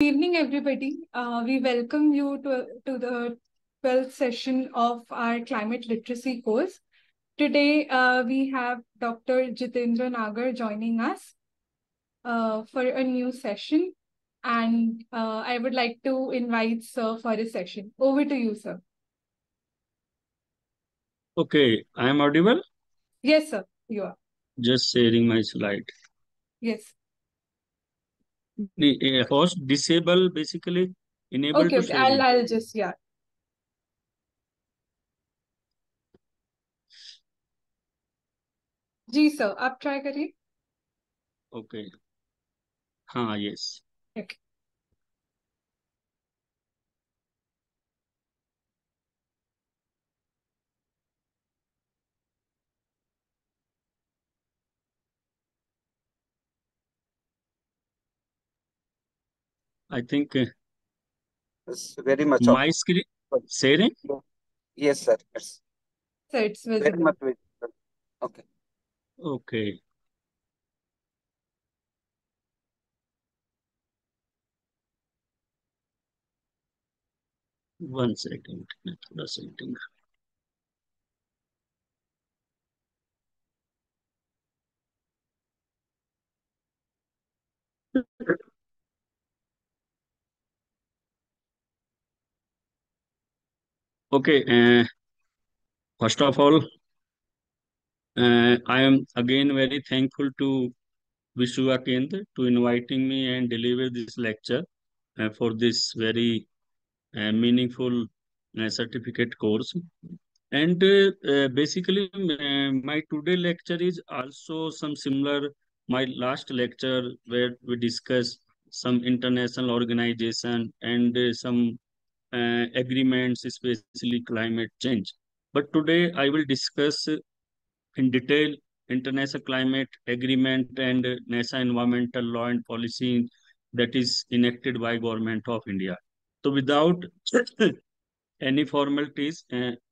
Evening, everybody. We welcome you to the 12th session of our climate literacy course. Today, we have Dr. Jitendra Nagar joining us for a new session. And I would like to invite Sir for a session. Over to you, sir. Okay, I am audible. Yes, sir, you are. Just sharing my slide. Yes. The host disable basically enable Okay, to okay. sharing. I'll just, yeah. Ji sir आप try करिए. Okay. हाँ, yes. Okay. I think It's very much my screen sharing. Yes, sir. It's So it's very visible. much visible. Okay. Okay. One second. थोड़ा setting. Okay. First of all, I am again very thankful to Vishwa Kendra to inviting me and deliver this lecture for this very meaningful certificate course. And basically, my today lecture is also some similar my last lecture where we discuss some international organization and some agreements, especially climate change. But today I will discuss in detail international climate agreement and NASA environmental law and policy that is enacted by government of India. So without any formalities,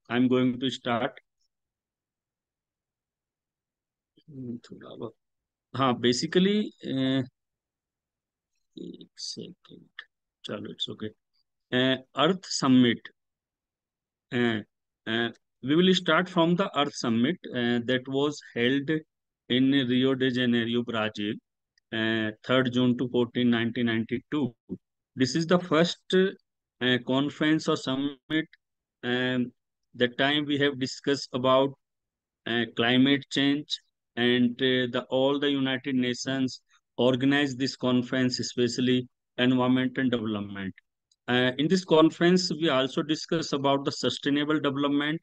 I'm going to start. हाँ basically एक second चलो it's okay. Earth Summit. Uh, uh, we will start from the Earth Summit that was held in Rio de Janeiro, Brazil, 3rd June to 14, 1992. This is the first conference or summit. That time we have discussed about climate change, and all the United Nations organized this conference, especially environment and development. In this conference, we also discuss about the sustainable development,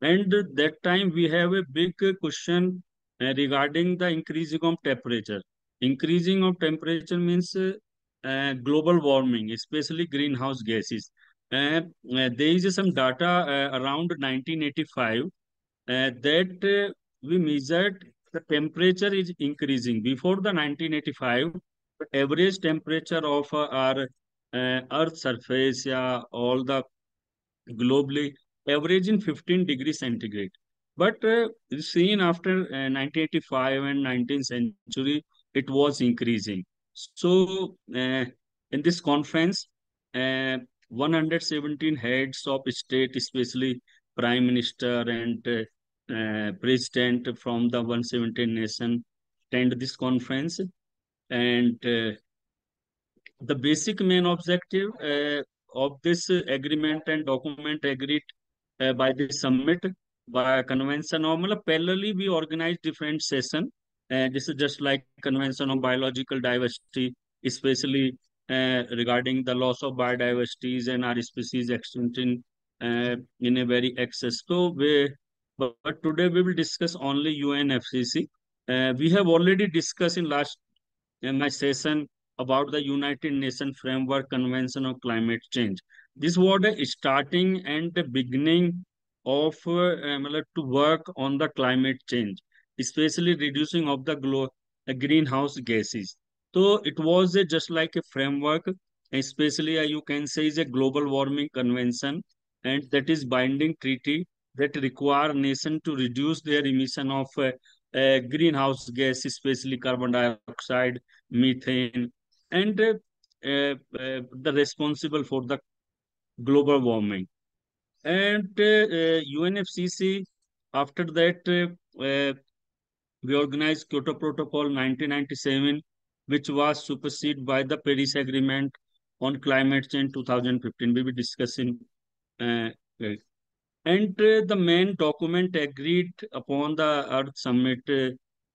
and that time we have a big question regarding the increasing of temperature. Increasing of temperature means global warming, especially greenhouse gases. There is some data around 1985 that we measured the temperature is increasing. Before the 1985, the average temperature of our Earth surface, yeah, all the globally averaging 15 degrees centigrade. But seen after 1985 and 19th century, it was increasing. So in this conference, uh, 117 heads of state, especially prime minister and president from the 117 nation, attend this conference. And the basic main objective of this agreement and document agreed by the summit by convention of parallelly we organize different session. This is just like convention on biological diversity, especially regarding the loss of biodiversities and our species extinction in a very excess. So but today we will discuss only UNFCCC. We have already discussed in last in my session about the United Nations Framework Convention on Climate Change. This was the starting and the beginning of to work on the climate change, especially reducing of the greenhouse gases. So it was just like a framework, especially you can say is a global warming convention, and that is binding treaty that require nation to reduce their emission of greenhouse gas, especially carbon dioxide, methane, and the responsible for the global warming. And UNFCCC, after that, we organized Kyoto Protocol 1997, which was superseded by the Paris Agreement on Climate Change 2015. We will discuss in right. And the main document agreed upon the Earth Summit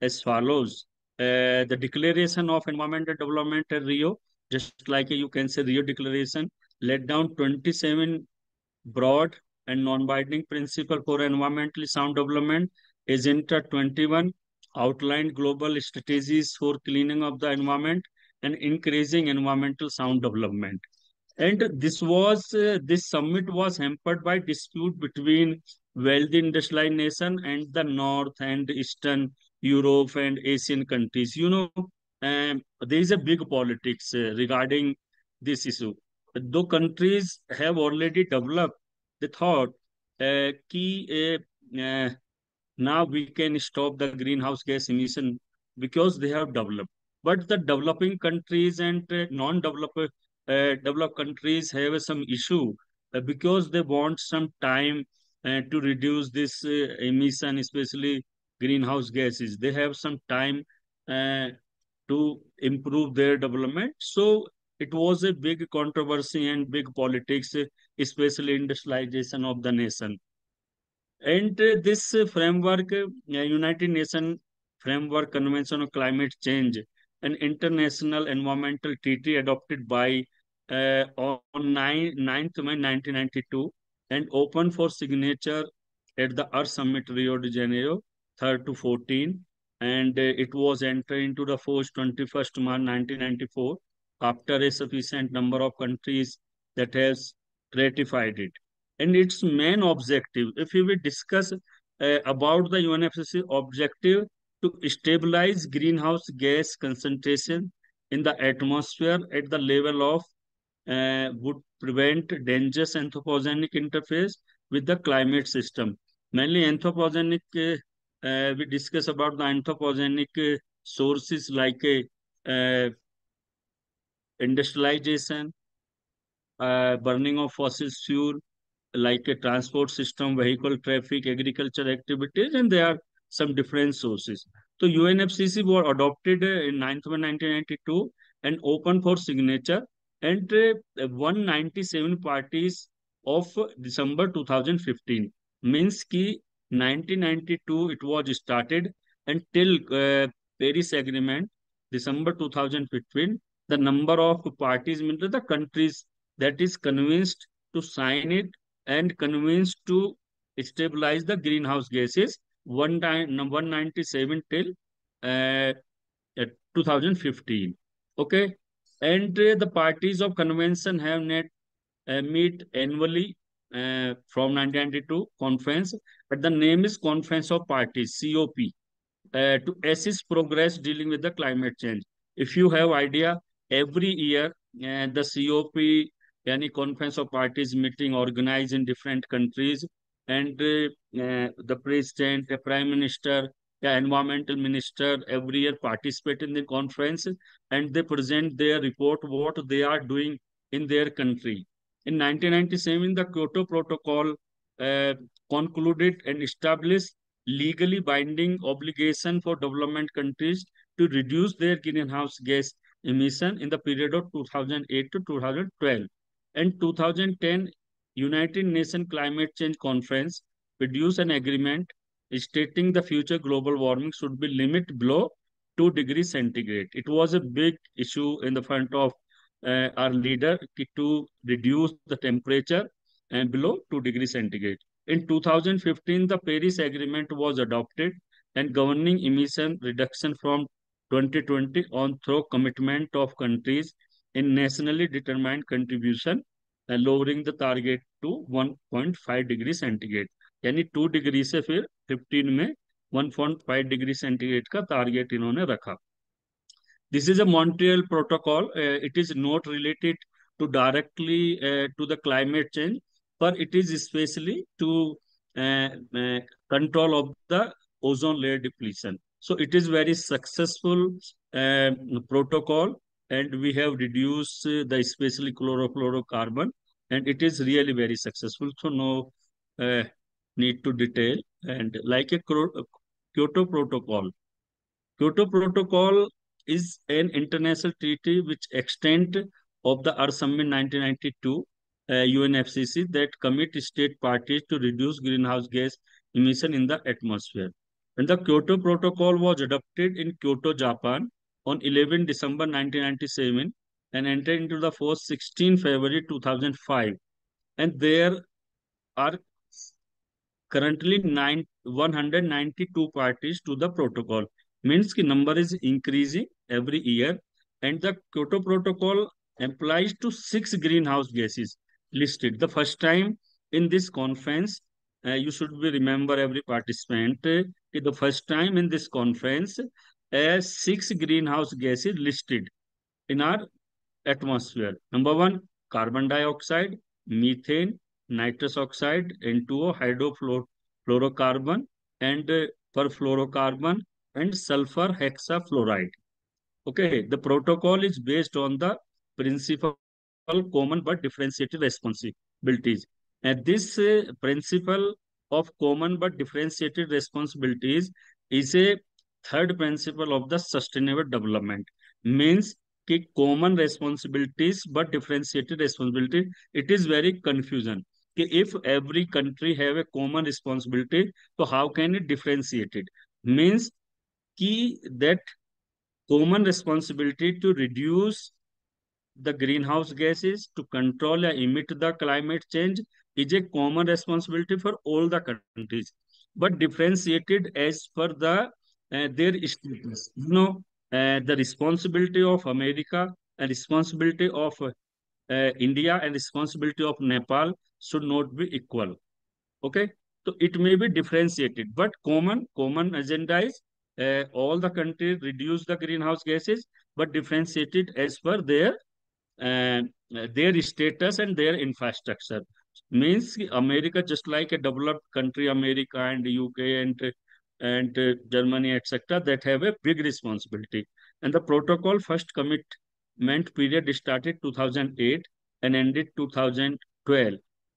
as follows. The Declaration of Environmental Development at Rio, just like you can say Rio Declaration, laid down 27 broad and non-binding principle for environmentally sound development. Agenda 21 outlined global strategies for cleaning up the environment and increasing environmental sound development. And this summit was hampered by dispute between wealthy industrialized nation and the North and Eastern Europe and Asian countries. There is a big politics regarding this issue. Though countries have already developed the thought that now we can stop the greenhouse gas emission because they have developed. But the developing countries and developed countries have some issue because they want some time to reduce this emission, especially greenhouse gases. They have some time uh, to improve their development. So it was a big controversy and big politics, especially industrialization of the nation. And this framework, United Nations Framework Convention on Climate Change, an international environmental treaty adopted by on 9th May 1992 and open for signature at the Earth Summit Rio de Janeiro, 3rd to 14. And it was entered into the force 21st March 1994 after a sufficient number of countries that has ratified it. And its main objective, if we will discuss about the UNFCCC objective to stabilize greenhouse gas concentration in the atmosphere at the level of would prevent dangerous anthropogenic interface with the climate system. Mainly anthropogenic, we discuss about the anthropogenic sources like industrialization, burning of fossil fuel, like a transport system, vehicle traffic, agriculture activities, and there are some different sources. So UNFCCC was adopted in 9th May 1992 and open for signature, and 197 parties of December 2015. Means ki 1992 it was started until Paris Agreement, December 2015. The number of parties means the countries that is convinced to sign it and convinced to stabilize the greenhouse gases 197 till uh, 2015. Okay. And the parties of convention have meet annually from 1992 conference, but the name is Conference of Parties, COP, to assess progress dealing with the climate change. If you have idea, every year the COP, any Conference of Parties meeting organized in different countries, and the president, the prime minister, the environmental minister every year participate in the conference, and they present their report what they are doing in their country. In 1997, the Kyoto Protocol uh, concluded and established legally binding obligation for development countries to reduce their greenhouse gas emission in the period of 2008 to 2012. And 2010, United Nations Climate Change Conference produced an agreement stating the future global warming should be limited below 2 degrees centigrade. It was a big issue in the front of our leader to reduce the temperature and below 2 degrees centigrade. In 2015, the Paris Agreement was adopted and governing emission reduction from 2020 on through commitment of countries in nationally determined contribution and lowering the target to 1.5 degree centigrade. यानी 2 degree से फिर 15 में 1.5 degree centigrade का target इन्होंने रखा. This is a Montreal Protocol. It is not related to directly to the climate change, but it is especially to uh, uh, control of the ozone layer depletion. So it is very successful protocol, and we have reduced the especially chlorofluorocarbon, and it is really very successful. So no need to detail. And like a Kyoto Protocol. Kyoto Protocol is an international treaty which extent of the Earth Summit 1992 UNFCCC that commit state parties to reduce greenhouse gas emission in the atmosphere. And the Kyoto Protocol was adopted in Kyoto, Japan on 11 December 1997 and entered into the force 16 February 2005. And there are currently 192 parties to the protocol. Means the number is increasing every year, and the Kyoto Protocol applies to 6 greenhouse gases listed. The first time in this conference, you should be remember every participant, the first time in this conference, 6 greenhouse gases listed in our atmosphere. Number one, carbon dioxide, methane, nitrous oxide, N2O, hydrofluorocarbon, and perfluorocarbon, and sulfur hexafluoride. Okay, the protocol is based on the principle common but differentiated responsibilities. And this principle of common but differentiated responsibilities is a third principle of the sustainable development. Means कि common responsibilities but differentiated responsibility, it is very confusion. कि if every country have a common responsibility, so how can it differentiate it? Means कि that common responsibility to reduce the greenhouse gases to control and emit the climate change is a common responsibility for all the countries, but differentiated as per the their status. The responsibility of America and responsibility of India and responsibility of Nepal should not be equal. Okay, so it may be differentiated, but common agenda is all the countries reduce the greenhouse gases, but differentiated as per their status and their infrastructure. Means America, just like a developed country, America and UK and Germany, etc., that have a big responsibility. And the protocol first commitment period started 2008 and ended 2012.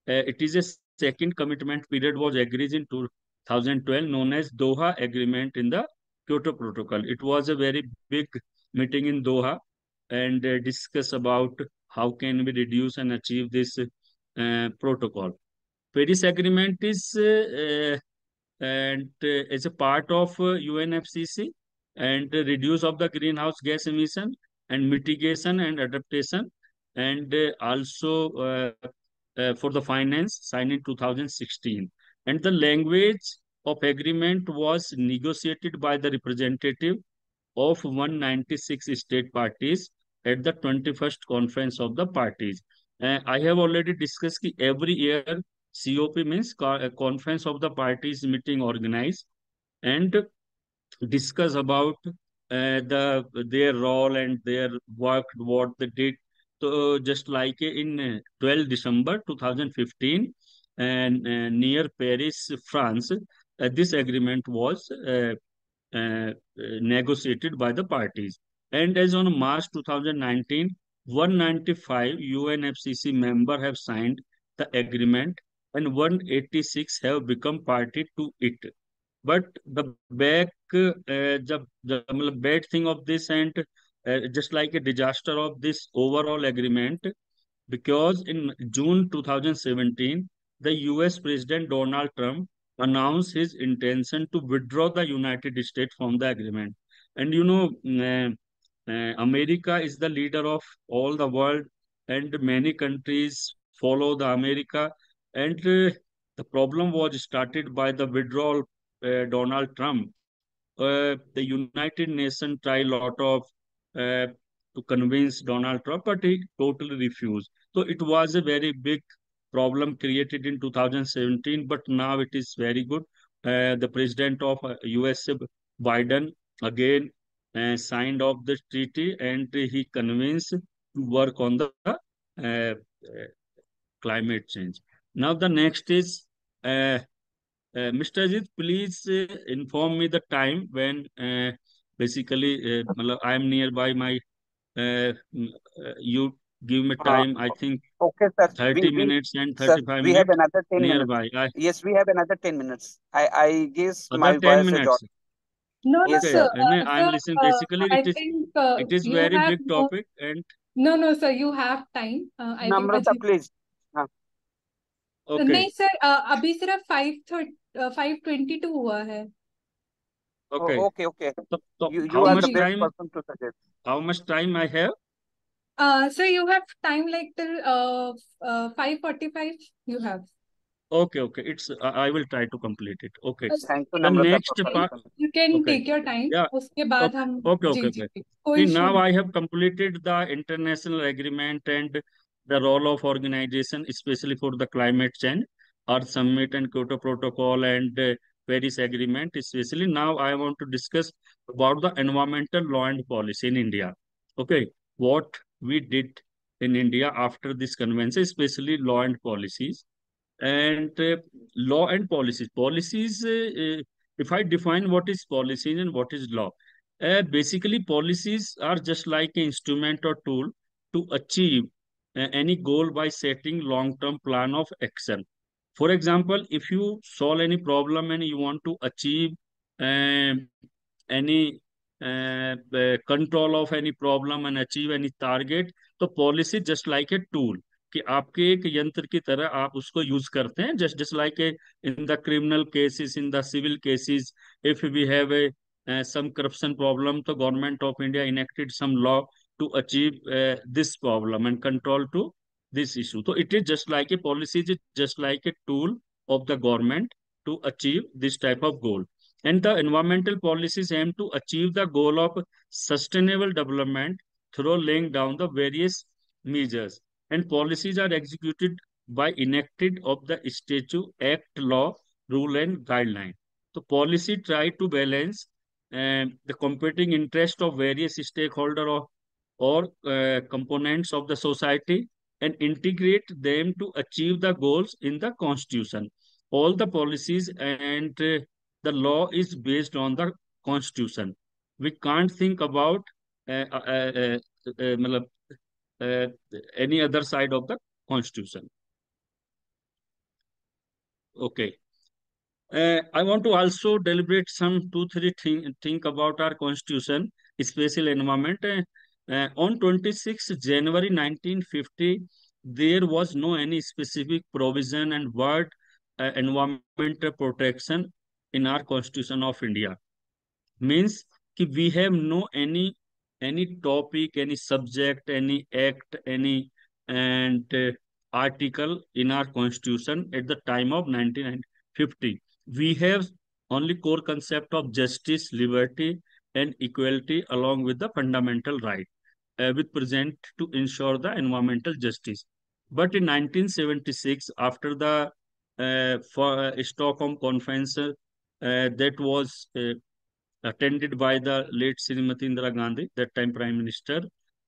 It is a second commitment period was agreed in 2012, known as Doha Agreement in the Kyoto Protocol. It was a very big meeting in Doha and discuss about how can we reduce and achieve this protocol. Paris Agreement is and as a part of UNFCCC and reduce of the greenhouse gas emission and mitigation and adaptation, and also for the finance signed in 2016. And the language of agreement was negotiated by the representative of 196 state parties at the 21st conference of the parties. I have already discussed that every year COP means conference of the parties meeting organized and discuss about their role and their work, what they did. So just like in 12 December 2015 and near Paris, France, this agreement was negotiated by the parties. And as on March 2019, 195 UNFCCC members have signed the agreement and 186 have become party to it. But the the bad thing of this and just like a disaster of this overall agreement, because in June 2017, the US President Donald Trump announced his intention to withdraw the United States from the agreement. And America is the leader of all the world, and many countries follow the America. And the problem was started by the withdrawal Donald Trump. The United Nations tried a lot of to convince Donald Trump, but he totally refused. So it was a very big problem created in 2017, but now it is very good. The president of USA, Biden, again signed off the treaty and he convinced to work on the climate change. Now the next is Mr. Ajit, please inform me the time when basically I am nearby my you give me Uh, time, I think okay, sir. 30 minutes and Sir, 35 we have minutes another 10 minutes. nearby. Yes, we have another 10 minutes. I guess Other my 10 voice is on. minutes. No, no, Yes, Okay, sir. sir. and I'm Sir, listening. Basically, I think it is you very have big no. topic, and No, no, sir. You have time. I think Namrata, Ajit. please. हाँ, okay, नहीं sir, अभी सिर्फ 5:22 हुआ है. okay. okay, okay. So You how ji are the much ji. best time? person to suggest. How much time I have? So you have time like till 5:45. You have. Okay. I will try to complete it. Okay. Thank you, The Namrata, for next part. permission. You can Okay. take your time. Yeah. उसके बाद Okay. हम. Okay. जी Okay. जी. कोई See, issue now नहीं. I have completed the international agreement and the role of organization, especially for the climate change, Earth Summit and Kyoto Protocol and Paris Agreement. Especially now, I want to discuss about the environmental law and policy in India. Okay, what we did in India after this convention, especially law and policies. And law and policies. If I define what is policies and what is law, basically policies are just like an instrument or tool to achieve any goal by setting long-term plan of action. For example, if you solve any problem and you want to achieve um, any control of any problem and achieve any target, तो policy just like a tool कि आपके एक यंत्र की तरह आप उसको use करते हैं just like a in the criminal cases, in the civil cases, if we have a some corruption problem, the government of India enacted some law to achieve this problem and control to this issue. So it is just like a policy, is just like a tool of the government to achieve this type of goal. And the environmental policies aim to achieve the goal of sustainable development through laying down the various measures. And policies are executed by enacted of the statute, act, law, rule, and guideline. So policy try to balance the competing interest of various stakeholder or components of the society and integrate them to achieve the goals in the constitution. All the policies and the law is based on the constitution. We can't think about मतलब, uh, any other side of the constitution. Okay. I want to also deliberate some two, three think about our constitution, special environment. On 26 January 1950, there was no any specific provision and word environmental protection in our constitution of India. Means कि we have no any topic, any subject, any act, any and article in our constitution at the time of 1950. We have only core concept of justice, liberty, and equality along with the fundamental right, with present to ensure the environmental justice. But in 1976, after the Stockholm Conference that was attended by the late Srimati Indira Gandhi, that time Prime Minister,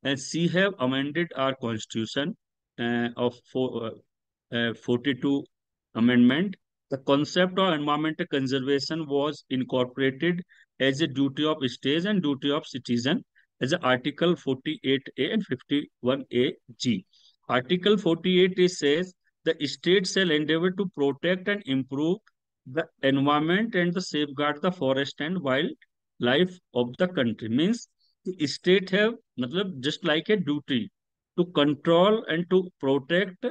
and she have amended our constitution of 42 amendment. The concept of environmental conservation was incorporated as a duty of state and duty of citizen as a Article 48A and 51A G. Article 48A says the state shall endeavor to protect and improve the environment and the safeguard the forest and wildlife of the country. Means the state have मतलब just like a duty to control and to protect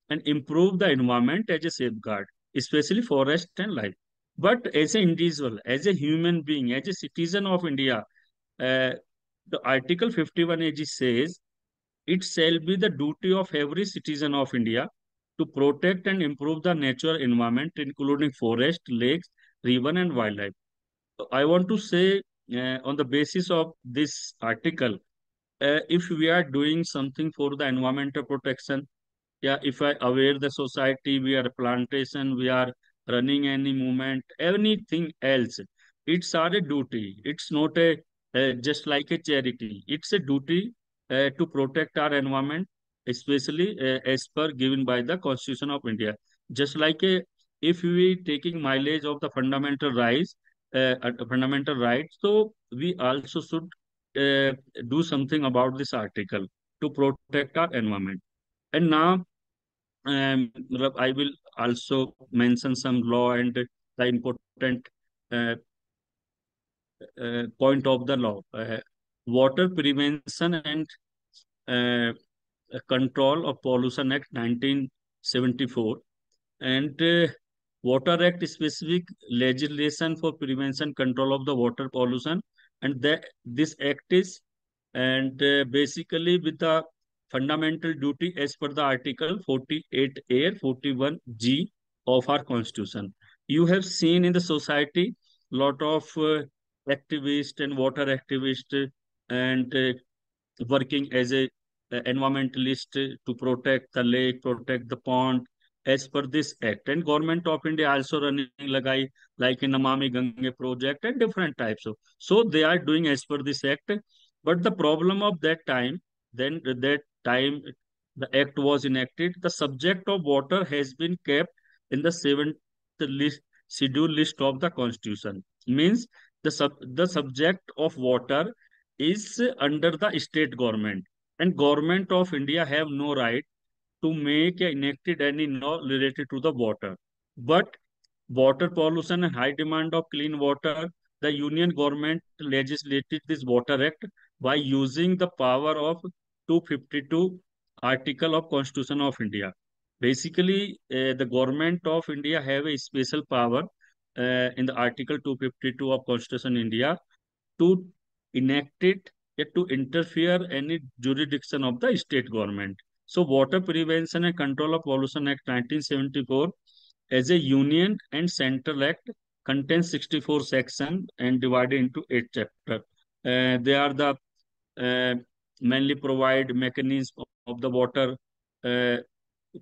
and improve the environment as a safeguard, especially forest and life. But as an individual, as a human being, as a citizen of India, the Article 51 AG says it shall be the duty of every citizen of India to protect and improve the natural environment, including forest, lakes, river, and wildlife. So I want to say, on the basis of this article, if we are doing something for the environmental protection, yeah, if I aware the society, we are plantation, we are running any movement, anything else, it's our a duty. It's not a just like a charity. It's a duty to protect our environment, especially as per given by the Constitution of India. Just like a, if we taking mileage of the fundamental rights, fundamental rights, so we also should do something about this article to protect our environment. And now I will also mention some law and the important uh, point of the law. Water Prevention and uh, Control of Pollution Act 1974 and Water Act specific legislation for prevention control of the water pollution, and this act is and basically with the fundamental duty as per the article 48A 41G of our constitution. You have seen in the society lot of activists and water activists and working as a environmentalist to protect the lake, protect the pond as per this act. And government of India also running lagai like in Namami Gange project and different types of. So they are doing as per this act. But the problem of that time, then that time the act was enacted, the subject of water has been kept in the seventh list schedule list of the constitution. Means the subject of water is under the state government, and government of India have no right to make or enacted any law related to the water. But water pollution and high demand of clean water, the union government legislated this water act by using the power of 252 article of Constitution of India. Basically, the government of India have a special power in the article 252 of Constitution India to enact it, yet to interfere any jurisdiction of the state government. So Water Prevention and Control of Pollution Act 1974 as a union and central act contains 64 sections and divided into 8 chapters. They are the uh, mainly provide mechanism of the water uh,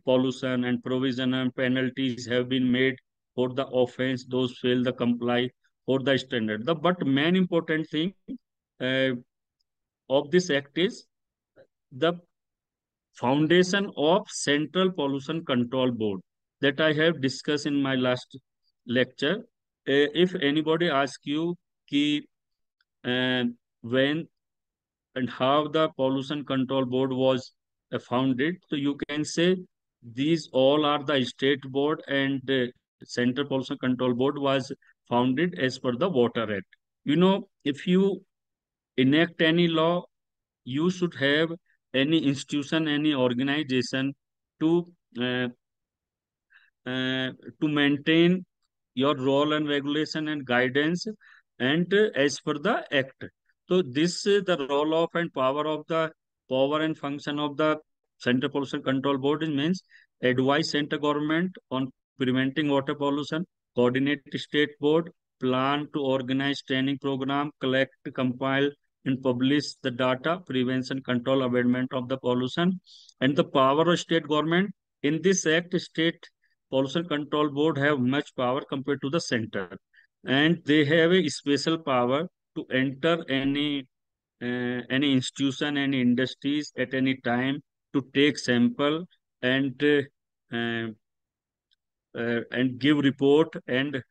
pollution, and provision and penalties have been made for the offense those fail the comply for the standard. But main important thing uh, of this act is the foundation of Central Pollution Control Board that I have discussed in my last lecture. If anybody asks you ki, when and how the Pollution Control Board was founded, so you can say these all are the state board, and Central Pollution Control Board was founded as per the Water Act. You know, if you enact any law, you should have any institution, any organization to uh, to maintain your role and regulation and guidance and as per the act. So this the role of and power and function of the Central Pollution Control Board is means advise center government on preventing water pollution, coordinate state board, plan to organize training program, collect, compile and publish the data, prevention, control, abatement of the pollution, and the power of state government. In this act, state Pollution Control Board have much power compared to the center, and they have a special power to enter any institution, any industries at any time to take sample and uh, and give report and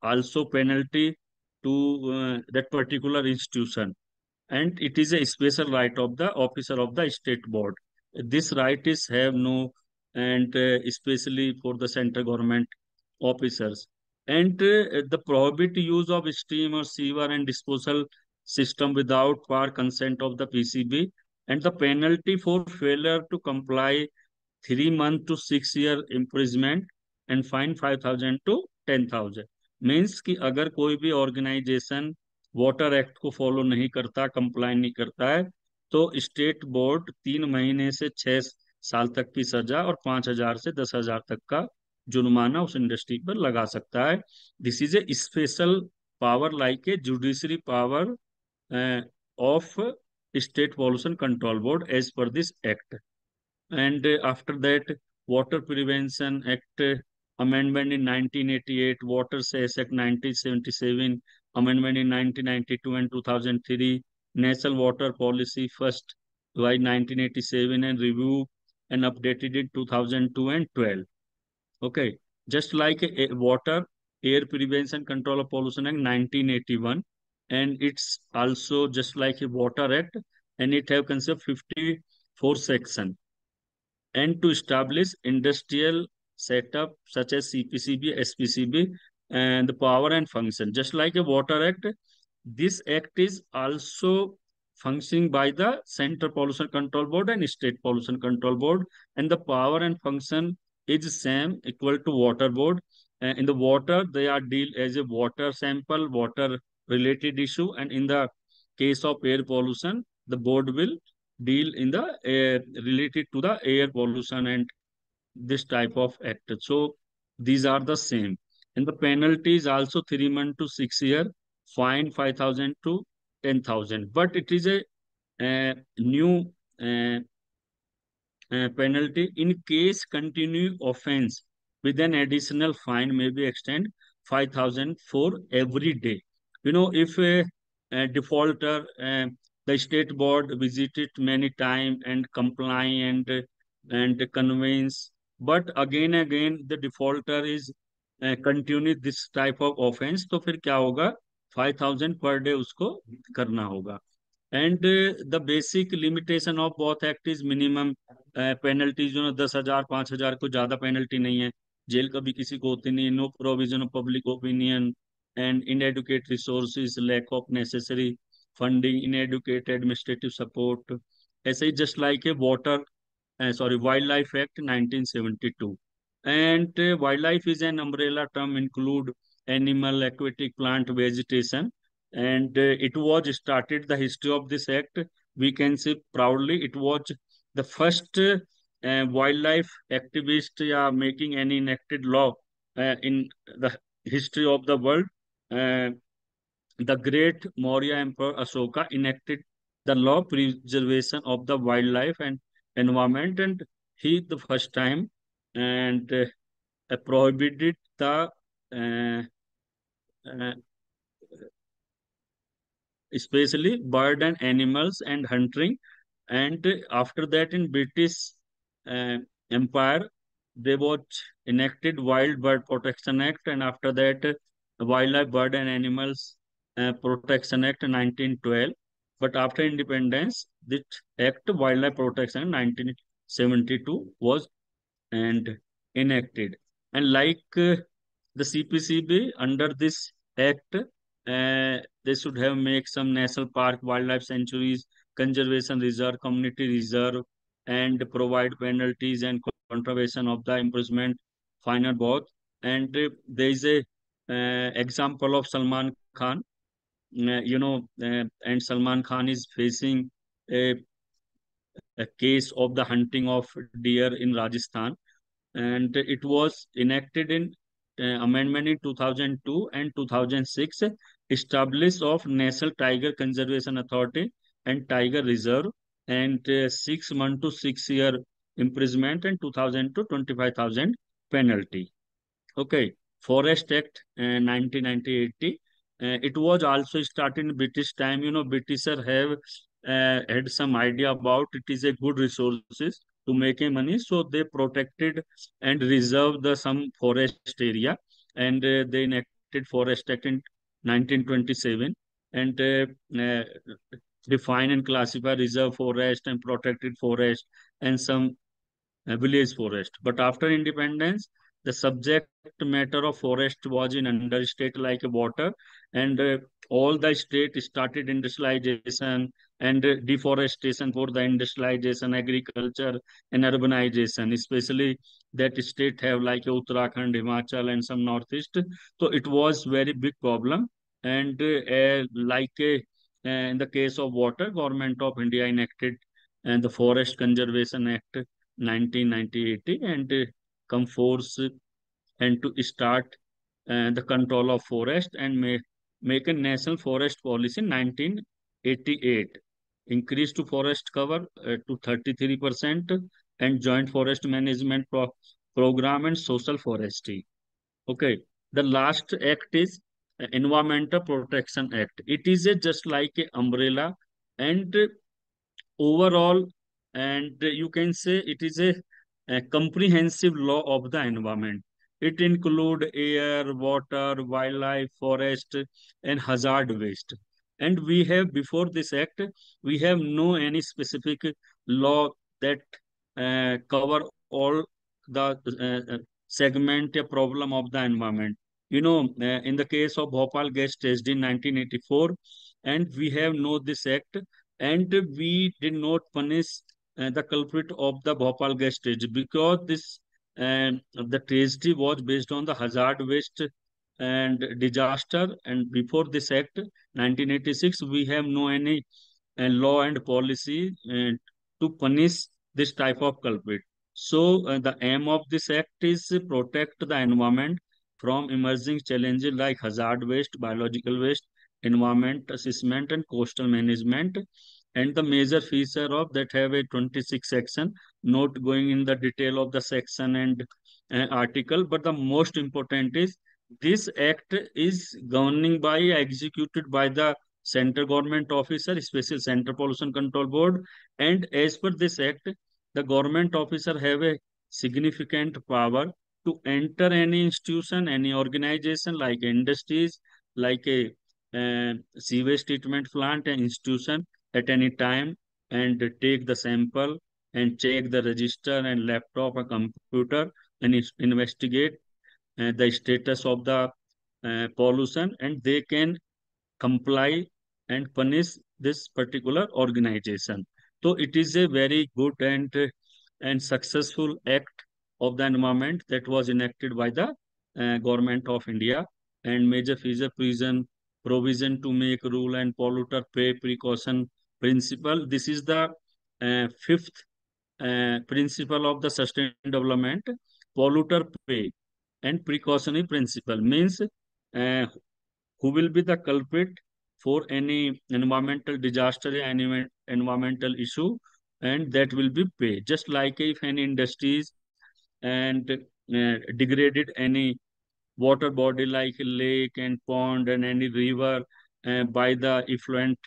also penalty to that particular institution, and it is a special right of the officer of the state board. This right is have no, and especially for the central government officers. And the prohibit use of stream or sewer and disposal system without prior consent of the PCB, and the penalty for failure to comply 3 months to 6 year imprisonment and fine 5,000 to 10,000. Means कि अगर कोई भी organisation water act को follow नहीं करता, comply नहीं करता है, तो स्टेट बोर्ड 3 महीने से 6 साल तक की सजा और 5,000 से 10,000 तक का जुर्माना उस इंडस्ट्री पर लगा सकता है. This is a special power like a judiciary power of State Pollution Control Board as per this act. And after that, Water Prevention Act amendment in 1988, Water Cess Act 1977, amendment in 1992 and 2003, National Water Policy first by 1987 and review and updated in 2002 and 12. Okay, just like Water Air Prevention Control of Pollution Act 1981, and it's also just like a Water Act, and it have concept 54 section, and to establish industrial setup such as CPCB, SPCB, and the power and function. Just like a Water Act, this act is also functioning by the Central Pollution Control Board and State Pollution Control Board, and the power and function is same equal to Water Board. In the water, they are deal as a water sample, water related issue, and in the case of air pollution, the board will deal in the air related to the air pollution and this type of act. So these are the same. And the penalty is also 3 months to 6 year, fine 5,000 to 10,000. But it is a new uh, penalty in case continue offense with an additional fine may be extend 5,000 for every day. If a defaulter, the state board visited many time and comply and convince, but again the defaulter is continue this type of offense, तो फिर क्या होगा, 5,000 per day उसको करना होगा. And the basic limitation of both act is minimum penalty 10,000 5,000 को ज्यादा penalty नहीं है. जेल कभी किसी को होती नहीं. No provision of public opinion and inadequate resources, lack of necessary funding, inadequate administrative support. ऐसे ही just like a water Wildlife Act 1972. And wildlife is an umbrella term, include animal, aquatic, plant, vegetation. And it was started, the history of this act, we can say proudly, it was the first wildlife activist making any enacted law in the history of the world. Uh, the great Maurya Emperor Ashoka enacted the law preservation of the wildlife and environment, and he the first time and prohibited the uh, uh, especially bird and animals and hunting. And after that, in British uh, Empire, they was enacted Wild Bird Protection Act, and after that, Wildlife, Bird and Animals Protection Act 1912. But after independence, this Act, Wildlife Protection 1972, was and enacted. And like the CPCB, under this act, they should have make some national park, wildlife sanctuaries, conservation reserve, community reserve, and provide penalties and contravention of the imprisonment, fine or both. And there is a example of Salman Khan, and Salman Khan is facing a case of the hunting of deer in Rajasthan, and it was enacted in amendment in 2002 and 2006, established of National Tiger Conservation Authority and Tiger Reserve, and 6 months to 6 year imprisonment and 2,000 to 25,000 penalty. Okay, Forest Act 1980. It was also started in British time. Britisher have had some idea about it is a good resources to make a money, so they protected and reserved the some forest area, and they enacted Forest Act in 1927, and define and classify reserve forest and protected forest and some village forest. But after independence, the subject matter of forest was in under state like water, and all the state started industrialization and deforestation for the industrialization, agriculture, and urbanization. Especially that state have like Uttarakhand, Himachal, and some northeast. So it was very big problem, and in the case of water, Government of India enacted and the Forest Conservation Act 1990-80, and come force and to start the control of forest and make a national forest policy in 1988. Increase to forest cover to 33% and joint forest management program and social forestry. Okay, the last act is Environmental Protection Act. It is a just like a umbrella and overall, and you can say it is a comprehensive law of the environment. It include air, water, wildlife, forest, and hazard waste. And we have, before this act, we have no any specific law that cover all the segment a problem of the environment. In the case of Bhopal gas tragedy in 1984, and we have no this act, and we did not punish the culprit of the Bhopal gas tragedy because this the tragedy was based on the hazard waste and disaster. And before this act, 1986, we have no any law and policy to punish this type of culprit. So the aim of this act is to protect the environment from emerging challenges like hazard waste, biological waste, environment assessment, and coastal management. And the major feature of that have a 26 section, not going in the detail of the section and article, but the most important is this act is governing by, executed by the center government officer, special center pollution control board. And as per this act, the government officer have a significant power to enter any institution, any organization like industries, like a sewage treatment plant and institution at any time, and take the sample and check the register and laptop or computer and investigate the status of the pollution, and they can comply and punish this particular organization. So it is a very good and successful act of the environment that was enacted by the government of India. And major feature provision to make rule and polluter pay precaution principle. This is the fifth principle of the sustainable development. Polluter pay and precautionary principle means uh, who will be the culprit for any environmental disaster, any environmental issue, and that will be paid. Just like if any industries and degraded any water body like a lake and pond and any river by the effluent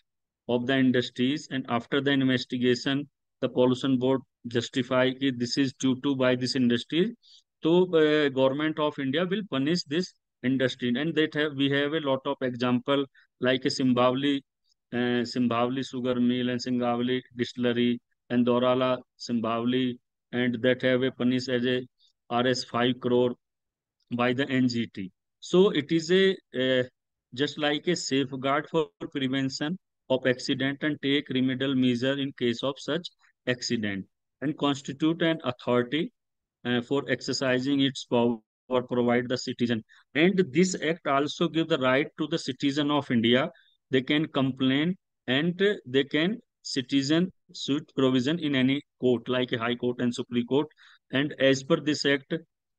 of the industries, and after the investigation the pollution board justify that this is due to by this industry, so government of India will punish this industry. And that we have a lot of example like a Simbhavli sugar mill and Singhavli distillery and Dorala Simbhavli, and that have a punish as a Rs 5 crore by the NGT. So it is a just like a safeguard for prevention of accident and take remedial measure in case of such accident, and constitute an authority for exercising its power provide the citizen. And this act also give the right to the citizen of India. They can complain, and they can citizen suit provision in any court like a high court and supreme court. And as per this act,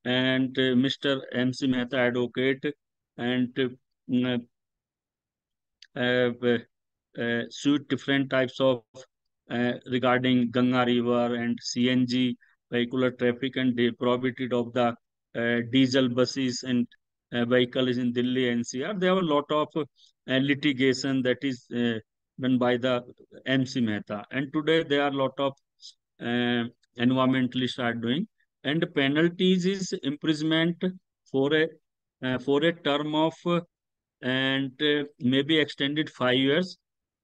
and Mr. MC Mehta advocate and uh, suit different types of regarding Ganga River and CNG vehicular traffic and the prohibited of the diesel buses and vehicles in Delhi NCR. There are a lot of litigation that is done by the MC Mehta. And today there are a lot of uh, environmentalists are doing. And the penalties is imprisonment for a term of and maybe extended 5 years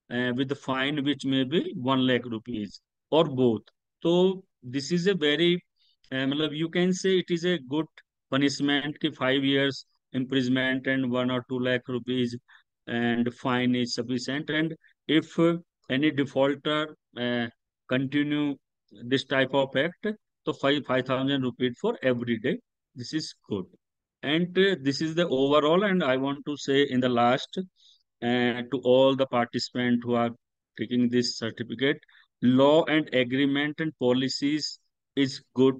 with the fine which may be 1 lakh rupees or both. So this is a very, matlab you can say it is a good punishment ki 5 years imprisonment and 1 or 2 lakh rupees and fine is sufficient. And if any defaulter continue this type of act, so 5,000 rupees for every day. This is good. And this is the overall, and I want to say in the last to all the participants who are taking this certificate, law and agreement and policies is good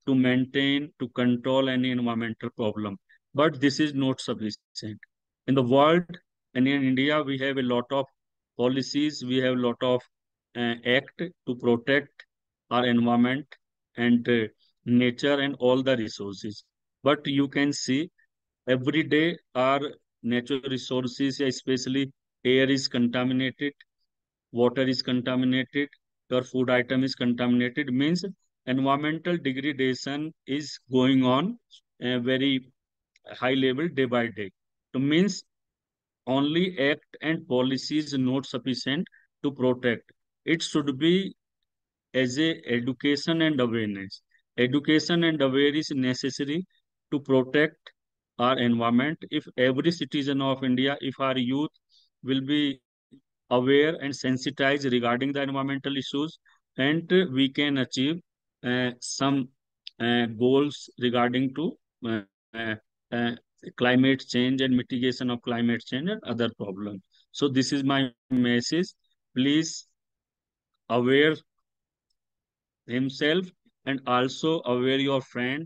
to maintain, to control any environmental problem. But this is not sufficient. In the world and in India, we have a lot of policies, we have a lot of act to protect our environment and nature and all the resources. But you can see every day our natural resources, especially air is contaminated, water is contaminated, your food item is contaminated, means environmental degradation is going on a very high level day by day. So means only act and policies not sufficient to protect. It should be as a education and awareness. Education and awareness is necessary to protect our environment. If every citizen of India, if our youth will be aware and sensitized regarding the environmental issues, and we can achieve some goals regarding to uh, uh, uh, climate change and mitigation of climate change and other problems. So this is my message. Please aware himself and also aware your friend,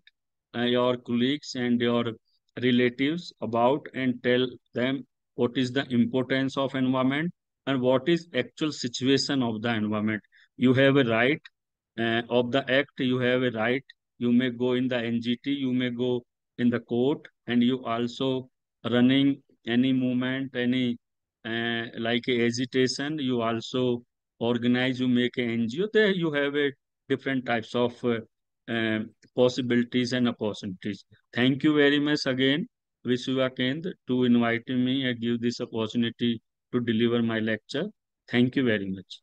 your colleagues and your relatives about, and tell them what is the importance of environment and what is actual situation of the environment. You have a right of the act, you have a right. You may go in the NGT, you may go in the court, and you also running any movement, any like a agitation, you also organize, you make a NGO. There you have a different types of possibilities and opportunities. Thank you very much again, Vishwa Kendra, to inviting me and give this opportunity to deliver my lecture. Thank you very much.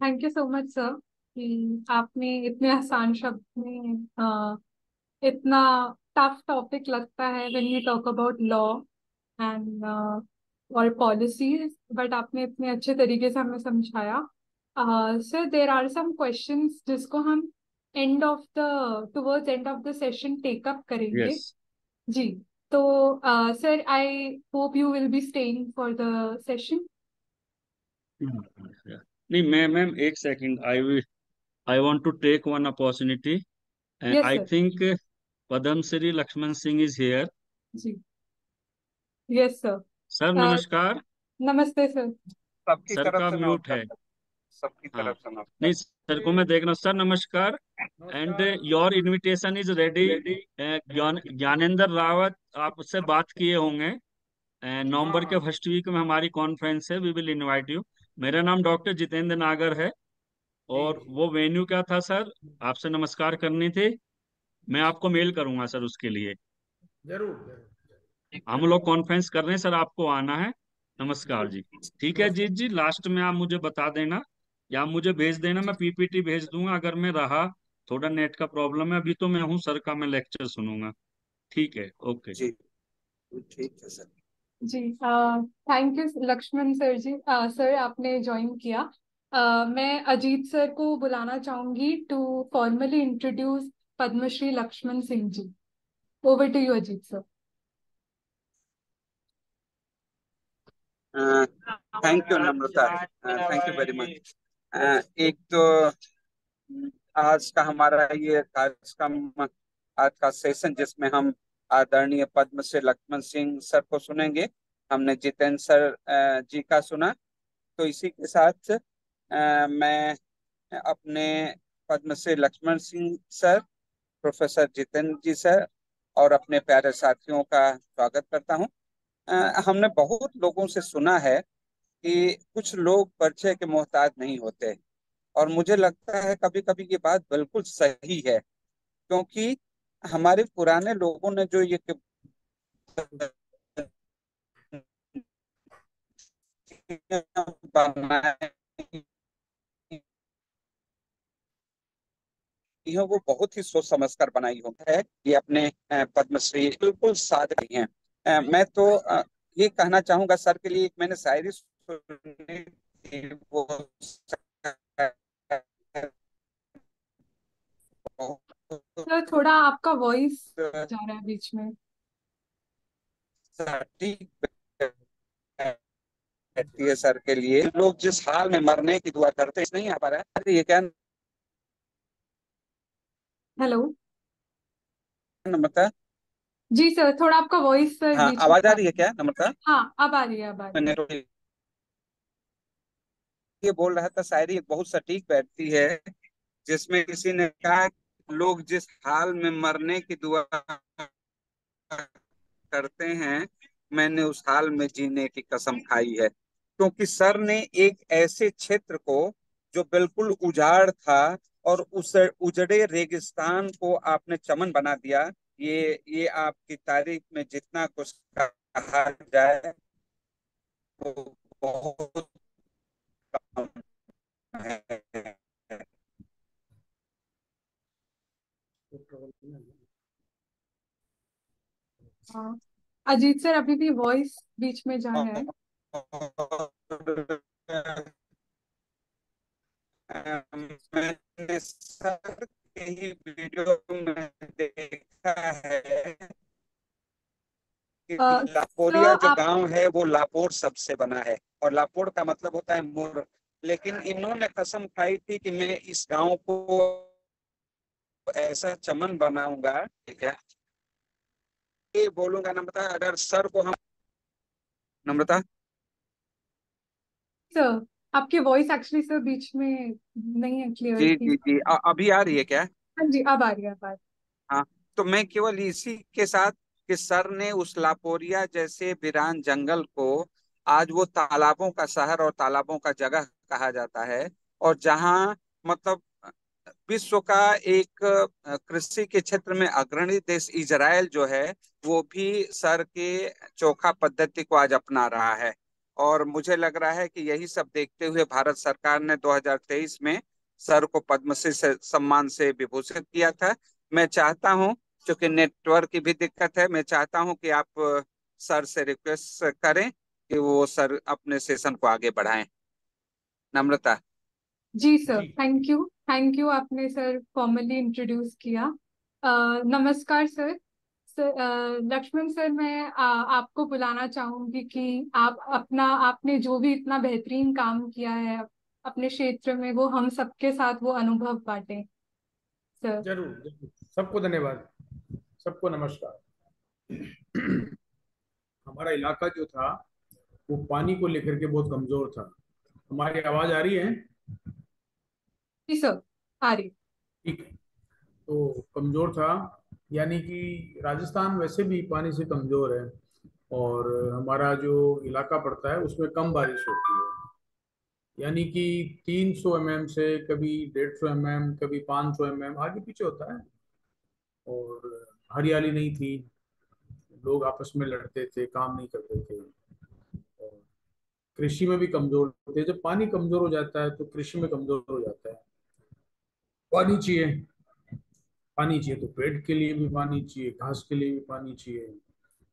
Thank you so much sir कि आपने इतने आसान शब्द में इतना tough topic लगता है when you talk about law and और पॉलिसीज, बट आपने इतने अच्छे तरीके से हमें समझाया। Sir there are some questions जिसको हम end of the towards end of the session take up करेंगे। Yes. जी, तो sir I hope you will be staying for the session. नहीं मैम एक second, I want to take one opportunity. Yes I sir. Think Padma Shri Lakshman Singh is here. Ji, yes sir. Sir नमस्कार। नमस्ते sir. सबकी sir तरफ का से म्यूट नमस्कार है। सर। सबकी हाँ तरफ से नमस्कार। नहीं, सर को मैं देख रहा हूँ। सर नमस्कार, and your invitation is ready. Gyanendra Rawat आपसे बात किए होंगे, नवंबर के फर्स्ट वीक में हमारी कॉन्फ्रेंस है, वी विल इनवाइट यू। मेरा नाम डॉक्टर जितेंद्र नागर है, और वो वेन्यू क्या था सर, आपसे नमस्कार करनी थी। मैं आपको मेल करूंगा सर उसके लिए। जरूर हम लोग कॉन्फ्रेंस कर रहे हैं सर, आपको आना है। नमस्कार जी। ठीक है जीत जी, लास्ट में आप मुझे बता देना या आप मुझे भेज देना, मैं पीपीटी भेज दूंगा अगर मैं रहा। थोड़ा नेट का प्रॉब्लम है, अभी तो मैं हूँ सर का, मैं लेक्चर सुनूंगा। ठीक है, ओके। जी ठीक है सर। जी, thank you Lakshman sir ji. Sir आपने ज्वाइन किया। मैं अजीत सर को बुलाना चाहूंगी to formally introduce Padmashri Lakshman Singh ji. Over to you Ajit sir. Thank you Namrata, thank you very much. एक तो आज का हमारा ये कार्यक्रम, आज का सेशन जिसमें हम आदरणीय पद्मश्री लक्ष्मण सिंह सर को सुनेंगे। हमने जितेंद्र सर जी का सुना, तो इसी के साथ मैं अपने पद्मश्री लक्ष्मण सिंह सर, प्रोफेसर जितेंद्र जी सर और अपने प्यारे साथियों का स्वागत करता हूं। हमने बहुत लोगों से सुना है कि कुछ लोग परिचय के मोहताज नहीं होते, और मुझे लगता है कभी कभी ये बात बिल्कुल सही है, क्योंकि हमारे पुराने लोगों ने जो ये बनाए है वो बहुत ही सोच समझ कर बनाई होती है। ये अपने पद्मश्री बिल्कुल सादे हैं। मैं तो ये कहना चाहूंगा सर के लिए, एक मैंने शायरी सुनी थी, वो सर थोड़ा आपका वॉइस जा रहा है बीच में। सटीक रहती है सर के लिए। लोग जिस हाल में मरने की दुआ करते हैं, नहीं आ पा रहा है, ये क्या हेलो नम्रता? जी सर, थोड़ा आपका वॉइस सर हाँ, बीच आवाज में आ रही है क्या नम्रता? हाँ, अब आ रही है, अब आ रही है। मैंने ये बोल रहा था, शायरी एक बहुत सटीक बैठती है, जिसमें किसी ने कहा लोग जिस हाल में मरने की दुआ करते हैं, मैंने उस हाल में जीने की कसम खाई है। क्योंकि सर ने एक ऐसे क्षेत्र को जो बिल्कुल उजाड़ था, और उस उजड़े रेगिस्तान को आपने चमन बना दिया। ये आपकी तारीफ में जितना कुछ कहा जाए वो बहुत कम है। हाँ, अजीत सर अभी भी वॉइस बीच में जा है। मैंने सर के ही वीडियो में देखा है कि लापोरिया सर जो आप गांव है वो लापोर शब्द से बना है, और लापोर का मतलब होता है मुर। लेकिन इन्होंने कसम खाई थी कि मैं इस गांव को ऐसा चमन बनाऊंगा, ठीक है, ये बोलूंगा नम्रता, अगर सर को हम नम्रता। सर आपकी वॉइस एक्चुअली सर बीच में नहीं है क्लियर जी थी। जी जी, अभी आ रही है क्या? हाँ जी, अब आ रही है बात। हाँ, तो मैं केवल इसी के साथ कि सर ने उस लापोरिया जैसे वीरान जंगल को आज वो तालाबों का शहर और तालाबों का जगह कहा जाता है, और जहाँ मतलब विश्व का एक कृषि के क्षेत्र में अग्रणी देश इजराइल जो है वो भी सर के चोखा पद्धति को आज अपना रहा है। और मुझे लग रहा है कि यही सब देखते हुए भारत सरकार ने 2023 में सर को पद्मश्री से सम्मान से विभूषित किया था। मैं चाहता हूं, क्योंकि नेटवर्क की भी दिक्कत है, मैं चाहता हूं कि आप सर से रिक्वेस्ट करें कि वो सर अपने सेशन को आगे बढ़ाएं। नम्रता। जी सर, जी थैंक यू आपने सर फॉर्मली इंट्रोड्यूस किया। नमस्कार सर। लक्ष्मण सर, मैं आपको बुलाना चाहूंगी कि आपने जो भी इतना बेहतरीन काम किया है अपने क्षेत्र में, वो हम सबके साथ वो अनुभव बांटें सर। जरूर जरूर, सबको धन्यवाद, सबको नमस्कार। हमारा इलाका जो था वो पानी को लेकर के बहुत कमजोर था। हमारी आवाज आ रही है? जी सर, आ रही। ठीक है। तो कमजोर था, यानी कि राजस्थान वैसे भी पानी से कमजोर है, और हमारा जो इलाका पड़ता है उसमें कम बारिश होती है, यानी कि 300 mm से कभी 150 mm, कभी 500 mm आगे पीछे होता है। और हरियाली नहीं थी, लोग आपस में लड़ते थे, काम नहीं करते थे, और कृषि में भी कमजोर थे। जब पानी कमजोर हो जाता है तो कृषि में कमजोर हो जाता है। पानी चाहिए, पानी चाहिए, तो पेड़ के लिए भी पानी चाहिए, घास के लिए भी पानी चाहिए,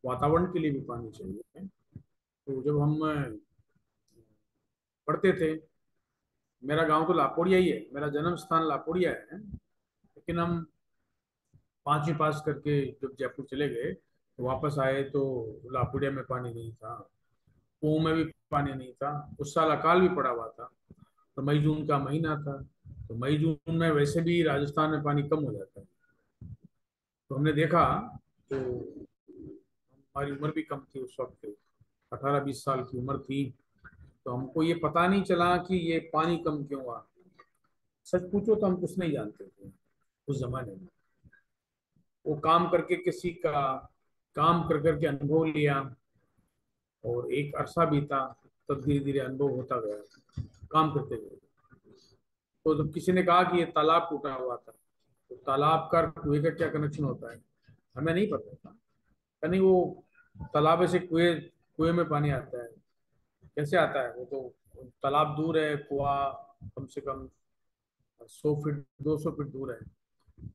वातावरण के लिए भी पानी चाहिए। तो जब हम पढ़ते थे, मेरा गांव तो लापोड़िया ही है, मेरा जन्म स्थान लापोड़िया है, लेकिन हम 5वीं पास करके जब जयपुर चले गए तो वापस आए तो लापोड़िया में पानी नहीं था, कुओं में भी पानी नहीं था। उस साल अकाल भी पड़ा हुआ था, तो मई जून का महीना था, तो मई जून में वैसे भी राजस्थान में पानी कम हो जाता है। तो हमने देखा, तो हमारी उम्र भी कम थी उस वक्त, 18-20 साल की उम्र थी। तो हमको ये पता नहीं चला कि ये पानी कम क्यों हुआ। सच पूछो तो हम कुछ नहीं जानते थे उस जमाने में। वो काम करके किसी का काम कर करके अनुभव लिया, और एक अरसा बीता, तब धीरे धीरे अनुभव होता गया काम करते गए। तो जब किसी ने कहा कि ये तालाब टूटा हुआ था, तो तालाब का कुएं का क्या कनेक्शन होता है, हमें नहीं पता था। यानी वो तालाब से कुएं कुएं में पानी आता है, कैसे आता है? वो तो तालाब दूर है, कुआं कम से कम 100 फीट 200 फीट दूर है।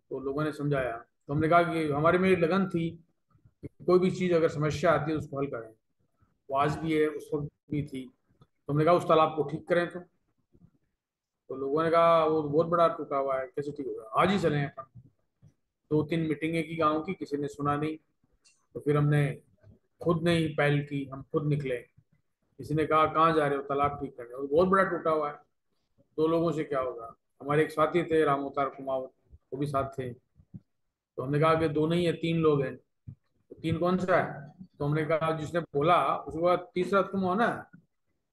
तो लोगों ने समझाया, तो हमने कहा कि हमारे में लगन थी कि कोई भी चीज़ अगर समस्या आती है उसको हल करें। वो आज भी है, उस वक्त भी थी। तो हमने कहा उस तालाब को ठीक करें। तो लोगों ने कहा वो बहुत बड़ा टूटा हुआ है, कैसे ठीक होगा, आज ही चलें अपन। 2-3 मीटिंगें की गाँव की, किसी ने सुना नहीं। तो फिर हमने खुद ने ही पहल की, हम खुद निकले। किसी ने कहा कहाँ जा रहे हो, तालाब ठीक करने, वो बहुत बड़ा टूटा हुआ है, 2 लोगों से क्या होगा। हमारे एक साथी थे राम अवतार कुमावत, वो भी साथ थे। तो हमने कहा कि दो नहीं है, 3 लोग हैं। तो 3 कौन सा है? तो हमने कहा, जिसने बोला उसके बाद तीसरा तुम हो ना,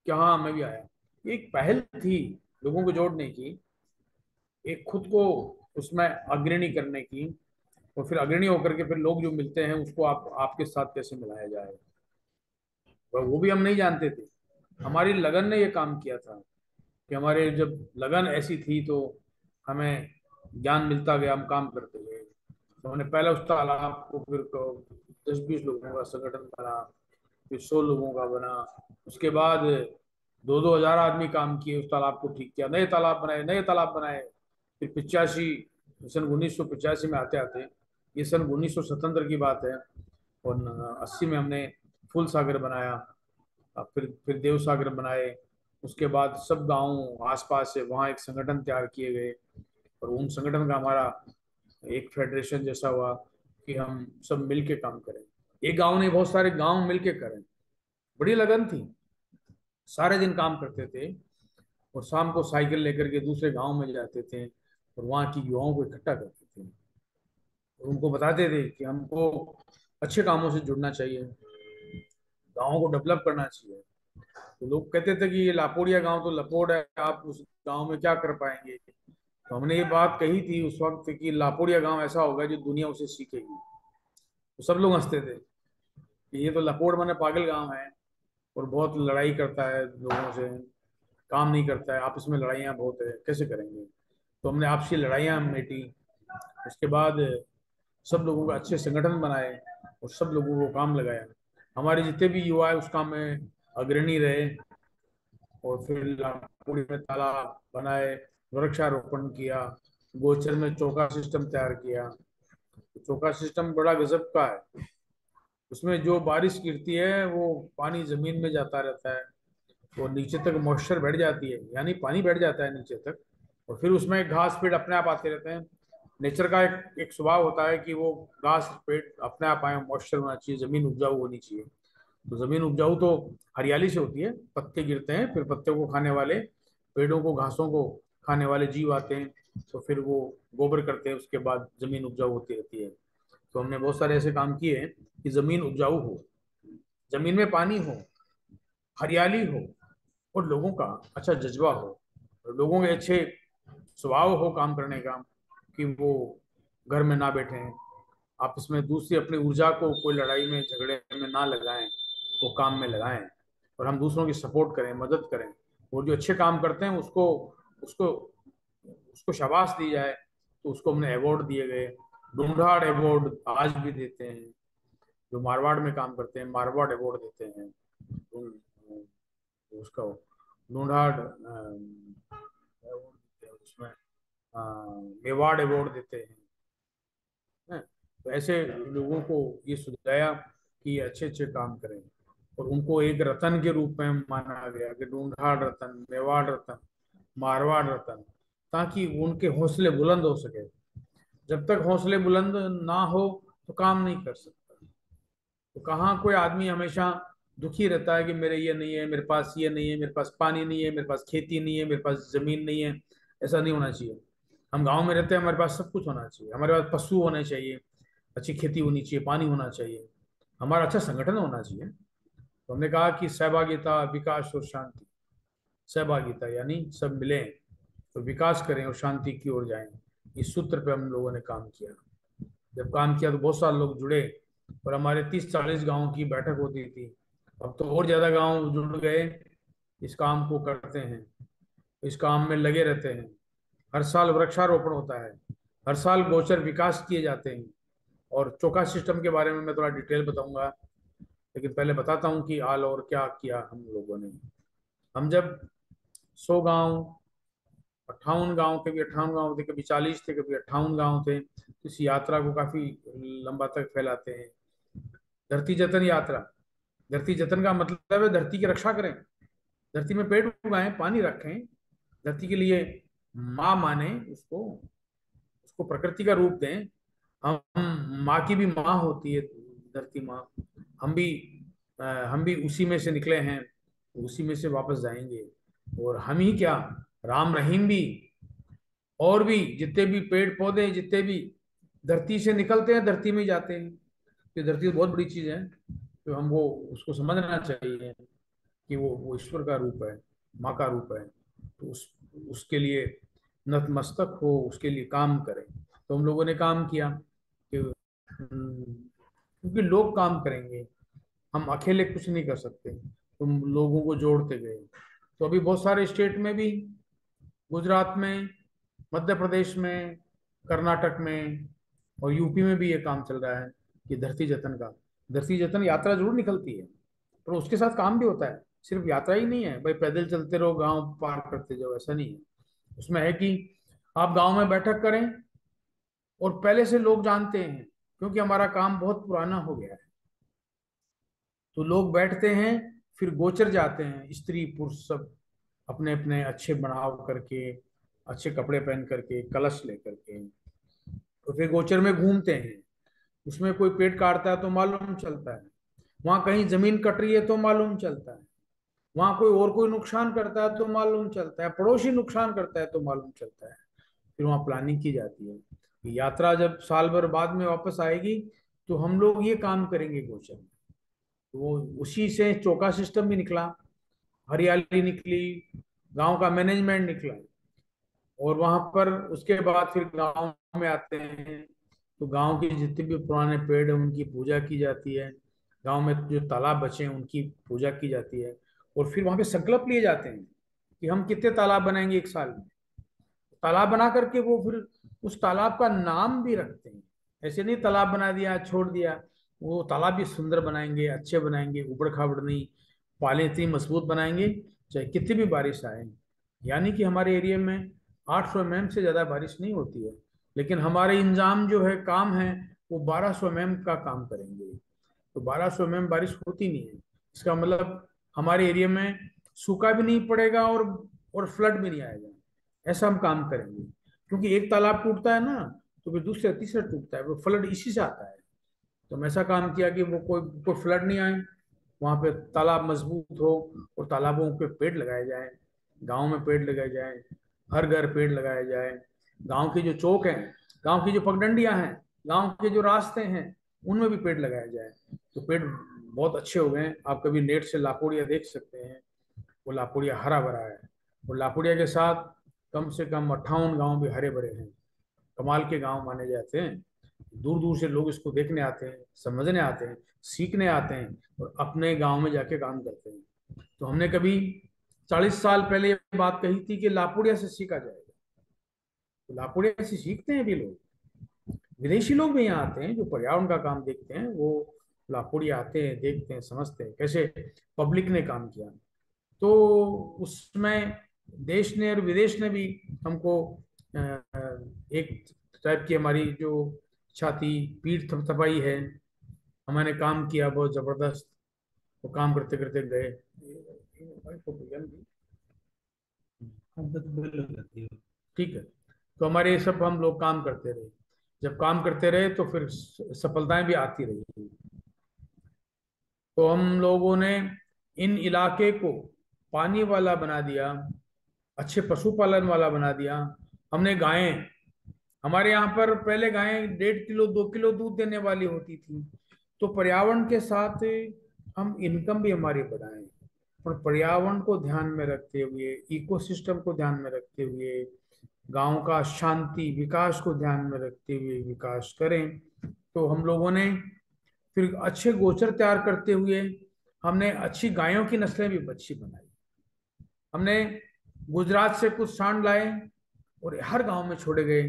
कि हाँ मैं भी आया। एक पहल थी लोगों को जोड़ने की, एक खुद को उसमें अग्रणी करने की, और फिर अग्रणी होकर के फिर लोग जो मिलते हैं उसको आपके साथ कैसे मिलाया जाए, वो भी हम नहीं जानते थे। हमारी लगन ने ये काम किया था कि हमारे जब लगन ऐसी थी तो हमें ज्ञान मिलता गया, हम काम करते गए। तो तो हमने पहले उस तालाब को फिर 10-20 लोगों का संगठन बना, फिर 100 लोगों का बना, उसके बाद 2-2 हज़ार आदमी काम किए, उस तालाब को ठीक किया, नए तालाब बनाए, नए तालाब बनाए। फिर 1985 में आते आते, ये सन 1977 की बात है, और 80 में हमने फुल सागर बनाया, फिर देव सागर बनाए। उसके बाद सब गांव आसपास से वहाँ एक संगठन तैयार किए गए, और उन संगठन का हमारा एक फेडरेशन जैसा हुआ कि हम सब मिल के काम करें। एक गांव नहीं, बहुत सारे गांव मिल के करें। बड़ी लगन थी, सारे दिन काम करते थे, और शाम को साइकिल लेकर के दूसरे गांव में जाते थे, और वहाँ की युवाओं को इकट्ठा करते थे, और उनको बताते थे कि हमको अच्छे कामों से जुड़ना चाहिए, गाँव को डेवलप करना चाहिए। तो लोग कहते थे कि ये लापोड़िया गांव तो लपोड़ है, आप उस गांव में क्या कर पाएंगे। तो हमने ये बात कही थी उस वक्त कि लापोड़िया गांव ऐसा होगा जो दुनिया उसे सीखेगी। तो सब लोग हंसते थे कि ये तो लपोड़ माने पागल गांव है, और बहुत लड़ाई करता है लोगों से, काम नहीं करता है, आपस में लड़ाइयाँ बहुत है, कैसे करेंगे। तो हमने आपसी लड़ाइयाँ मेटी। उसके बाद सब लोगों का अच्छे संगठन बनाए, और सब लोगों को काम लगाया। हमारे जितने भी युवा है उस काम में अग्रणी रहे, और फिर लाखोड़ी में तालाब बनाए, वृक्षारोपण किया, गोचर में चौका सिस्टम तैयार किया। चौका सिस्टम बड़ा गजब का है, उसमें जो बारिश गिरती है वो पानी जमीन में जाता रहता है, वो नीचे तक मॉइस्चर बैठ जाती है, यानी पानी बैठ जाता है नीचे तक, और फिर उसमें घास पेड़ अपने आप आते रहते हैं। नेचर का एक स्वभाव होता है कि वो घास पेड़ अपने आप आए, मॉइस्चर होना चाहिए, जमीन उपजाऊ होनी चाहिए। तो जमीन उपजाऊ तो हरियाली से होती है, पत्ते गिरते हैं, फिर पत्ते को खाने वाले, पेड़ों को, घासों को खाने वाले जीव आते हैं, तो फिर वो गोबर करते हैं, उसके बाद जमीन उपजाऊ होती रहती है। तो हमने बहुत सारे ऐसे काम किए हैं कि जमीन उपजाऊ हो, जमीन में पानी हो, हरियाली हो, और लोगों का अच्छा जज्बा हो, और लोगों के अच्छे स्वभाव हो काम करने का, कि वो घर में ना बैठे हैं, आपस में दूसरी अपनी ऊर्जा को कोई लड़ाई में झगड़े में ना लगाएं, वो काम में लगाएं, और हम दूसरों की सपोर्ट करें, मदद करें। वो जो अच्छे काम करते हैं उसको उसको उसको शाबाश दी जाए। तो उसको हमने अवार्ड दिए गए, ढूंढाड़ अवार्ड आज भी देते हैं, जो मारवाड़ में काम करते हैं मारवाड़ अवार्ड देते हैं, उसका ढूंढाड़ उसमें मेवाड़ अवार्ड देते हैं। तो ऐसे लोगों को ये सुझाया कि ये अच्छे अच्छे काम करें, और उनको एक रतन के रूप में माना गया कि ढूंढाड़ रतन, मेवाड़ रतन, मारवाड़ रतन, ताकि उनके हौसले बुलंद हो सके। जब तक हौसले बुलंद ना हो तो काम नहीं कर सकता। तो कहाँ कोई आदमी हमेशा दुखी रहता है कि मेरे ये नहीं है, मेरे पास ये नहीं है, मेरे पास पानी नहीं है, मेरे पास खेती नहीं है, मेरे पास जमीन नहीं है। ऐसा नहीं होना चाहिए। हम गांव में रहते हैं, हमारे पास सब कुछ होना चाहिए, हमारे पास पशु होने चाहिए, अच्छी खेती होनी चाहिए, पानी होना चाहिए, हमारा अच्छा संगठन होना चाहिए। तो हमने कहा कि सहभागिता, विकास और शांति। सहभागिता यानी सब मिलें तो विकास करें और शांति की ओर जाएं। इस सूत्र पे हम लोगों ने काम किया। जब काम किया तो बहुत सारे लोग जुड़े, और हमारे 30-40 गाँव की बैठक होती थी। अब तो और ज्यादा गाँव जुड़ गए, इस काम को करते हैं, इस काम में लगे रहते हैं। हर साल वृक्षारोपण होता है, हर साल गोचर विकास किए जाते हैं। और चौका सिस्टम के बारे में मैं थोड़ा डिटेल बताऊंगा, लेकिन पहले बताता हूँ कि आल और क्या किया हम लोगों ने। हम जब 100 गांव, 58 गांव, कभी 58 गांव थे, कभी 40 थे, कभी 58 गांव थे, तो इस यात्रा को काफी लंबा तक फैलाते हैं। धरती जतन यात्रा। धरती जतन का मतलब है धरती की रक्षा करें, धरती में पेड़ उगाएं, पानी रखें, धरती के लिए माँ माने उसको, उसको प्रकृति का रूप दें। हम माँ की भी माँ होती है धरती माँ, हम भी हम भी उसी में से निकले हैं, उसी में से वापस जाएंगे। और हम ही क्या, राम रहीम भी, और भी जितने भी पेड़ पौधे, जितने भी धरती से निकलते हैं धरती में ही जाते हैं। तो धरती बहुत बड़ी चीज है, तो हमको उसको समझना चाहिए कि वो ईश्वर का रूप है, माँ का रूप है। तो उसके लिए नतमस्तक हो, उसके लिए काम करें। तो हम लोगों ने काम किया कि क्योंकि लोग काम करेंगे, हम अकेले कुछ नहीं कर सकते, तुम लोगों को जोड़ते गए। तो अभी बहुत सारे स्टेट में भी, गुजरात में, मध्य प्रदेश में, कर्नाटक में, और यूपी में भी ये काम चल रहा है कि धरती जतन का, धरती जतन यात्रा जरूर निकलती है, पर उसके साथ काम भी होता है। सिर्फ यात्रा ही नहीं है भाई पैदल चलते रहो गांव पार करते जाओ, ऐसा नहीं है। उसमें है कि आप गांव में बैठक करें, और पहले से लोग जानते हैं, क्योंकि हमारा काम बहुत पुराना हो गया है, तो लोग बैठते हैं, फिर गोचर जाते हैं, स्त्री पुरुष सब अपने अपने अच्छे बनाव करके, अच्छे कपड़े पहन करके, कलश लेकर के, तो फिर गोचर में घूमते हैं। उसमें कोई पेड़ काटता है तो मालूम चलता है, वहां कहीं जमीन कट रही है तो मालूम चलता है, वहां कोई और कोई नुकसान करता है तो मालूम चलता है, पड़ोसी नुकसान करता है तो मालूम चलता है। फिर वहां प्लानिंग की जाती है कि यात्रा जब साल भर बाद में वापस आएगी तो हम लोग ये काम करेंगे गोचर में। तो वो उसी से चौका सिस्टम भी निकला, हरियाली निकली, गांव का मैनेजमेंट निकला, और वहां पर उसके बाद फिर गांव में आते हैं तो गांव के जितने भी पुराने पेड़ हैं उनकी पूजा की जाती है, गांव में जो तालाब बचे हैं उनकी पूजा की जाती है, और फिर वहां पे संकल्प लिए जाते हैं कि हम कितने तालाब बनाएंगे एक साल में। तालाब बना करके वो फिर उस तालाब का नाम भी रखते हैं, ऐसे नहीं तालाब बना दिया छोड़ दिया, वो तालाब भी सुंदर बनाएंगे, अच्छे बनाएंगे, उबड़ खाबड़ नहीं, पाले इतनी मजबूत बनाएंगे चाहे कितनी भी बारिश आए। यानी कि हमारे एरिया में 800 mm से ज्यादा बारिश नहीं होती है, लेकिन हमारे इंजाम जो है काम है वो 1200 mm का काम करेंगे, तो 1200 mm बारिश होती नहीं है। इसका मतलब हमारे एरिया में सूखा भी नहीं पड़ेगा और फ्लड भी नहीं आएगा, ऐसा हम काम करेंगे। क्योंकि एक तालाब टूटता है ना तो फिर दूसरा तीसरा टूटता है, वो फ्लड इसी से आता है। तो हम ऐसा काम किया कि वो कोई फ्लड नहीं आए, वहां पे तालाब मजबूत हो, और तालाबों पे पेड़ लगाए जाए, गांव में पेड़ लगाए जाए, हर घर पेड़ लगाया जाए, गांव के जो चौक हैं, गांव की जो पगडंडियां हैं, गांव के जो रास्ते हैं, उनमें भी पेड़ लगाया जाए। तो पेड़ बहुत अच्छे हो गए हैं, आप कभी नेट से लापोड़िया देख सकते हैं, वो लापोड़िया हरा भरा है, और लापोड़िया के साथ कम से कम 58 गांव भी हरे भरे हैं, कमाल के गांव माने जाते हैं। दूर दूर से लोग इसको देखने आते हैं, समझने आते हैं, सीखने आते हैं, और अपने गांव में जाके काम करते हैं। तो हमने कभी 40 साल पहले ये बात कही थी कि लापुड़िया से सीखा जाएगा, तो लापुड़िया से सीखते हैं भी लोग, विदेशी लोग भी यहाँ आते हैं जो पर्यावरण का काम देखते हैं, वो लापुड़िया आते हैं, देखते हैं, समझते हैं कैसे पब्लिक ने काम किया। तो उसमें देश ने और विदेश ने भी हमको एक टाइप की हमारी जो छाती पीठ थपथपाई है, हमने काम किया बहुत जबरदस्त, वो काम करते करते गए। ठीक है, तो हमारे ये सब हम लोग काम करते रहे, जब काम करते रहे तो फिर सफलताएं भी आती रही। तो हम लोगों ने इन इलाके को पानी वाला बना दिया, अच्छे पशुपालन वाला बना दिया। हमने गायें, हमारे यहाँ पर पहले गायें 1.5 किलो 2 किलो दूध देने वाली होती थी, तो पर्यावरण के साथ हम इनकम भी हमारी बढ़ाएं, और पर्यावरण को ध्यान में रखते हुए, इकोसिस्टम को ध्यान में रखते हुए, गांव का शांति विकास को ध्यान में रखते हुए विकास करें। तो हम लोगों ने फिर अच्छे गोचर तैयार करते हुए हमने अच्छी गायों की नस्लें भी अच्छी बनाई। हमने गुजरात से कुछ सांड लाए और हर गांव में छोड़े गए।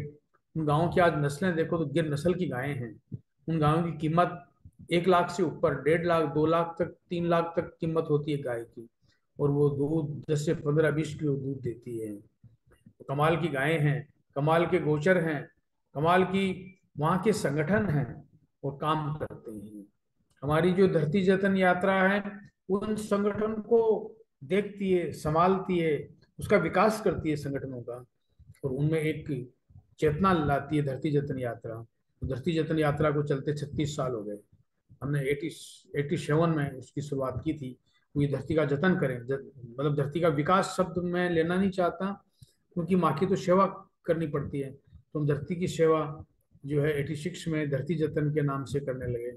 उन गांवों की आज नस्लें देखो तो गिर नस्ल की गायें हैं, उन गायों की कीमत 1 लाख से ऊपर, 1.5 लाख 2 लाख तक 3 लाख तक कीमत होती है गाय की, और वो दूध 10 से 15-20 किलो दूध देती है। तो कमाल की गायें हैं, कमाल के गोचर हैं, कमाल की वहाँ के संगठन हैं, वो काम करते हैं। हमारी जो धरती जतन यात्रा है उन संगठन को देखती है, संभालती है, उसका विकास करती है संगठनों का, और उनमें एक चेतना लाती है धरती जतन यात्रा। तो धरती जतन यात्रा को चलते 36 साल हो गए। हमने 87 में उसकी शुरुआत की थी। वो ये धरती का जतन करें, मतलब धरती का विकास शब्द मैं लेना नहीं चाहता, क्योंकि माँ की तो सेवा करनी पड़ती है। तो हम धरती की सेवा जो है 86 में धरती जतन के नाम से करने लगे,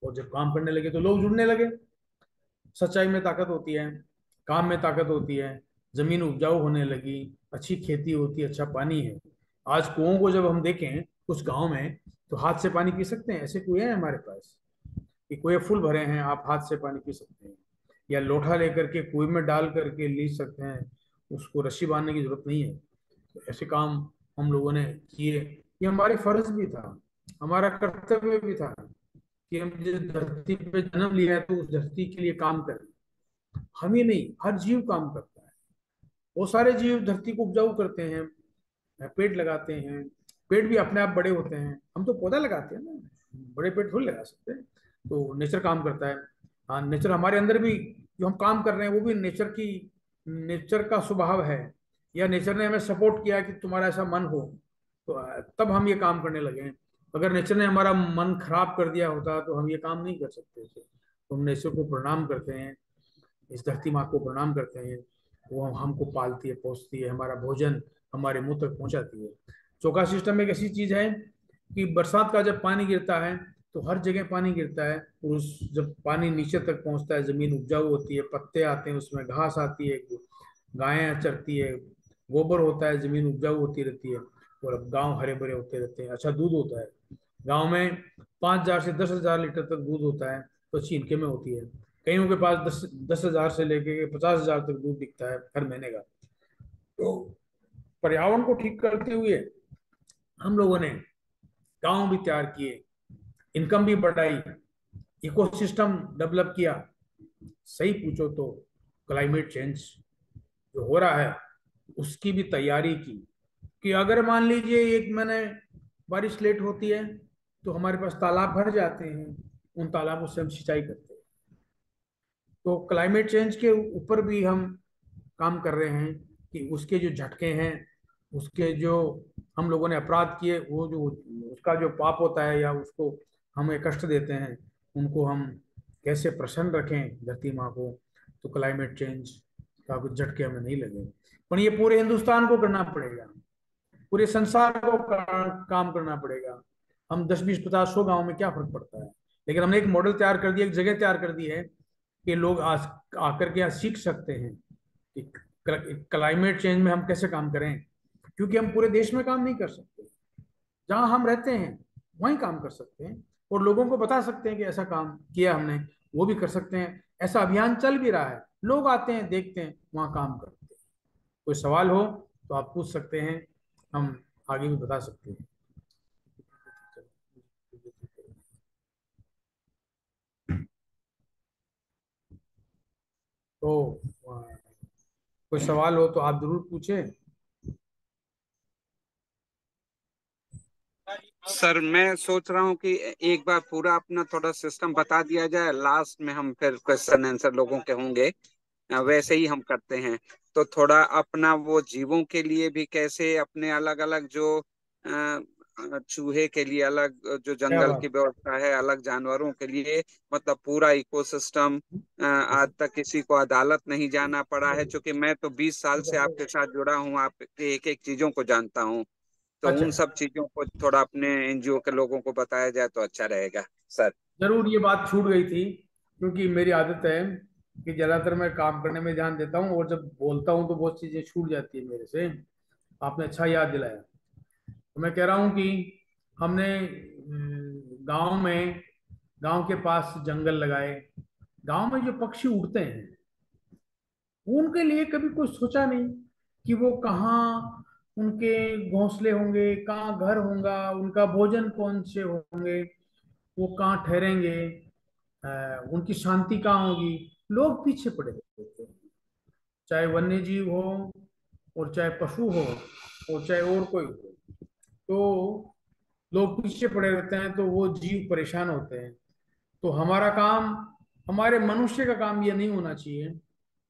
और जब काम करने लगे तो लोग जुड़ने लगे। सच्चाई में ताकत होती है, काम में ताकत होती है, जमीन उपजाऊ होने लगी, अच्छी खेती होती है, अच्छा पानी है। आज कुओं को जब हम देखें कुछ गांव में तो हाथ से पानी पी सकते हैं, ऐसे कुएं हैं हमारे पास कि कुएं फुल भरे हैं, आप हाथ से पानी पी सकते हैं, या लोटा लेकर के कुएं में डाल करके ली सकते हैं, उसको रस्सी बांधने की जरूरत नहीं है। तो ऐसे काम हम लोगों ने किए, ये हमारी फर्ज भी था, हमारा कर्तव्य भी था कि हम जिस धरती पे जन्म लिया है तो उस धरती के लिए काम करें। हम ही नहीं, हर जीव काम करता है। वो सारे जीव धरती को उपजाऊ करते हैं, पेड़ लगाते हैं। पेड़ भी अपने आप बड़े होते हैं, हम तो पौधा लगाते हैं ना, बड़े पेड़ थोड़ी लगा सकते हैं। तो नेचर काम करता है। हाँ, नेचर हमारे अंदर भी जो हम काम कर रहे हैं वो भी नेचर का स्वभाव है, या नेचर ने हमें सपोर्ट किया कि तुम्हारा ऐसा मन हो, तो तब हम ये काम करने लगे हैं। अगर नेचर ने हमारा मन खराब कर दिया होता तो हम ये काम नहीं कर सकते थे। तो हम नेचर को प्रणाम करते हैं, इस धरती माँ को प्रणाम करते हैं। वो हमको पालती है, पोसती है, हमारा भोजन हमारे मुंह तक पहुंचाती है। चौका सिस्टम एक ऐसी चीज है कि बरसात का जब पानी गिरता है तो हर जगह पानी गिरता है। उस जब पानी नीचे तक पहुंचता है, जमीन उपजाऊ होती है, पत्ते आते हैं, उसमें घास आती है, गायें चरती है, गोबर होता है, जमीन उपजाऊ होती रहती है, और अब गांव हरे भरे होते रहते हैं। अच्छा दूध होता है गांव में, 5,000 से 10,000 लीटर तक दूध होता है, तो अच्छी इनकम में होती है। कईयों के पास 10,000 से लेके 50,000 तक दूध दिखता है हर महीने का। तो पर्यावरण को ठीक करते हुए हम लोगों ने गांव भी तैयार किए, इनकम भी बढ़ाई, इकोसिस्टम डेवलप किया। सही पूछो तो क्लाइमेट चेंज जो हो रहा है उसकी भी तैयारी की, कि अगर मान लीजिए 1 महीने बारिश लेट होती है तो हमारे पास तालाब भर जाते हैं, उन तालाबों से हम सिंचाई करते हैं। तो क्लाइमेट चेंज के ऊपर भी हम काम कर रहे हैं कि उसके जो झटके हैं, उसके जो हम लोगों ने अपराध किए, वो जो उसका जो पाप होता है या उसको हमें कष्ट देते हैं, उनको हम कैसे प्रसन्न रखें धरती माँ को। तो क्लाइमेट चेंज का कुछ झटके हमें नहीं लगे, पर ये पूरे हिंदुस्तान को करना पड़ेगा, पूरे संसार को काम करना पड़ेगा। हम 10, 20, 50, 100 गाँव में क्या फर्क पड़ता है, लेकिन हमने एक मॉडल तैयार कर दिया, एक जगह तैयार कर दी है कि लोग आज आकर के सीख सकते हैं कि क्लाइमेट चेंज में हम कैसे काम करें। क्योंकि हम पूरे देश में काम नहीं कर सकते, जहां हम रहते हैं वहीं काम कर सकते हैं, और लोगों को बता सकते हैं कि ऐसा काम किया हमने, वो भी कर सकते हैं। ऐसा अभियान चल भी रहा है, लोग आते हैं, देखते हैं, वहां काम करते हैं। कोई सवाल हो तो आप पूछ सकते हैं, हम आगे भी बता सकते हैं। तो कोई सवाल हो तो आप जरूर पूछें। सर मैं सोच रहा हूँ कि एक बार पूरा अपना थोड़ा सिस्टम बता दिया जाए, लास्ट में हम फिर क्वेश्चन आंसर लोगों के होंगे, वैसे ही हम करते हैं। तो थोड़ा अपना वो जीवों के लिए भी कैसे अपने अलग अलग जो चूहे के लिए अलग जो क्या जंगल की बात व्यवस्था है, अलग जानवरों के लिए, मतलब पूरा इकोसिस्टम। है। आज तक किसी को अदालत नहीं जाना पड़ा है, क्योंकि मैं तो 20 साल से आपके साथ जुड़ा हूँ, आप एक एक चीजों को जानता हूँ। तो अच्छा, उन सब चीजों को थोड़ा अपने एनजीओ के लोगों को बताया जाए तो अच्छा रहेगा सर। जरूर ये बात छूट गई थी, क्योंकि मेरी आदत है कि ज्यादातर मैं काम करने में ध्यान देता हूँ, और जब बोलता हूँ तो बहुत चीजें छूट जाती है मेरे से। आपने अच्छा याद दिलाया। तो मैं कह रहा हूँ कि हमने गांव के पास जंगल लगाए। गांव में जो पक्षी उड़ते हैं उनके लिए कभी कोई सोचा नहीं कि वो कहाँ उनके घोंसले होंगे, कहाँ घर होगा, उनका भोजन कौन से होंगे, वो कहाँ ठहरेंगे, उनकी शांति कहाँ होगी। लोग पीछे पड़े रहते हैं, चाहे वन्य जीव हो और चाहे पशु हो और चाहे और कोई हो। तो लोग पीछे पड़े रहते हैं, तो वो जीव परेशान होते हैं। तो हमारा काम, हमारे मनुष्य का काम ये नहीं होना चाहिए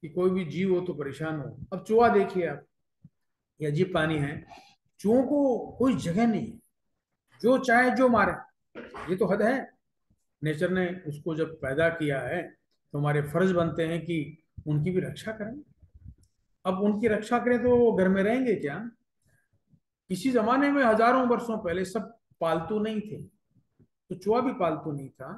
कि कोई भी जीव हो तो परेशान हो। अब चूहा देखिए आप, ये अजीब प्राणी है। चूहों को कोई जगह नहीं है, जो चाहे जो मारे, ये तो हद है। नेचर ने उसको जब पैदा किया है तो हमारे फर्ज बनते हैं कि उनकी भी रक्षा करें। अब उनकी रक्षा करें तो वो घर में रहेंगे क्या? किसी जमाने में हजारों वर्षों पहले सब पालतू नहीं थे, तो चूहा भी पालतू नहीं था,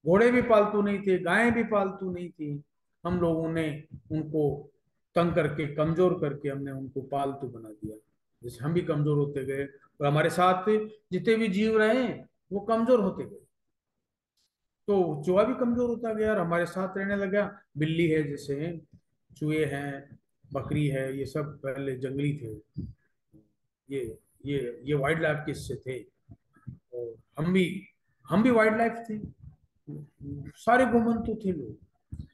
घोड़े भी पालतू नहीं थे, गायें भी पालतू नहीं थी। हम लोगों ने उनको तंग करके, कमजोर करके हमने उनको पालतू बना दिया। जैसे हम भी कमजोर होते गए और हमारे साथ जितने भी जीव रहे वो कमजोर होते गए, तो चूहा भी कमजोर होता गया और हमारे साथ रहने लगा। बिल्ली है, जैसे चूहे हैं, बकरी है, ये सब पहले जंगली थे, ये ये वाइल्ड लाइफ के हिस्से थे, और हम भी वाइल्ड लाइफ थे, सारे घुमंतु थे लोग।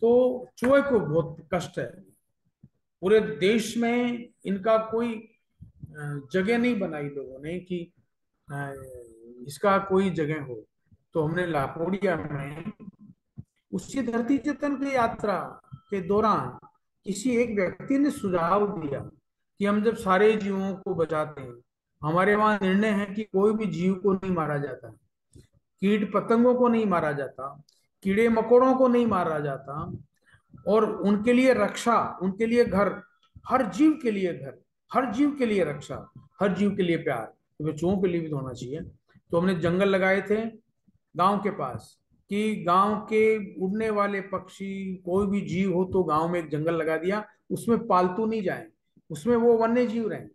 तो चूहे को बहुत कष्ट है, पूरे देश में इनका कोई जगह नहीं बनाई लोगों ने कि इसका कोई जगह हो। तो हमने लापोड़िया में उसी धरती चिंतन की यात्रा के दौरान किसी एक व्यक्ति ने सुझाव दिया कि हम जब सारे जीवों को बचाते हैं, हमारे वहां निर्णय है कि कोई भी जीव को नहीं मारा जाता, कीट पतंगों को नहीं मारा जाता, कीड़े मकोड़ों को नहीं मारा जाता, और उनके लिए रक्षा, उनके लिए घर, हर जीव के लिए घर, हर जीव के लिए रक्षा, हर जीव के लिए प्यार, तो चूहों के लिए भी तो होना चाहिए। तो हमने जंगल लगाए थे गांव के पास कि गांव के उड़ने वाले पक्षी, कोई भी जीव हो तो गांव में एक जंगल लगा दिया, उसमें पालतू नहीं जाए, उसमें वो वन्य जीव रहे,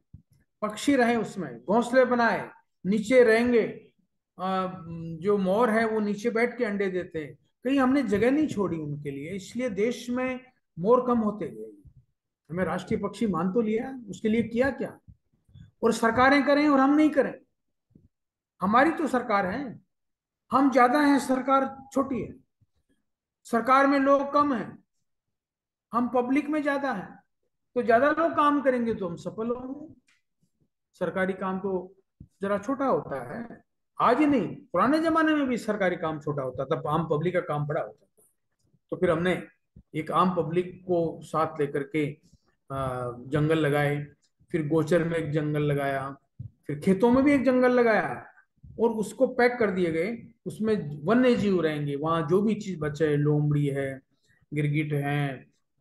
पक्षी रहे, उसमें घोंसले बनाए, नीचे रहेंगे। जो मोर है वो नीचे बैठ के अंडे देते हैं, कहीं हमने जगह नहीं छोड़ी उनके लिए, इसलिए देश में मोर कम होते गए। हमें राष्ट्रीय पक्षी मान तो लिया, उसके लिए किया क्या? और सरकारें करें और हम नहीं करें। हमारी तो सरकार है, हम ज्यादा हैं, सरकार छोटी है। सरकार में लोग कम हैं, हम पब्लिक में ज्यादा हैं, तो ज्यादा लोग काम करेंगे तो हम सफल होंगे। सरकारी काम तो जरा छोटा होता है, आज ही नहीं, पुराने जमाने में भी सरकारी काम छोटा होता था, आम पब्लिक का काम बड़ा होता था। तो फिर हमने एक आम पब्लिक को साथ लेकर के जंगल लगाए, फिर गोचर में एक जंगल लगाया, फिर खेतों में भी एक जंगल लगाया, और उसको पैक कर दिए गए, उसमें वन्य जीव रहेंगे, वहां जो भी चीज बचे, लोमड़ी है, गिरगिट है,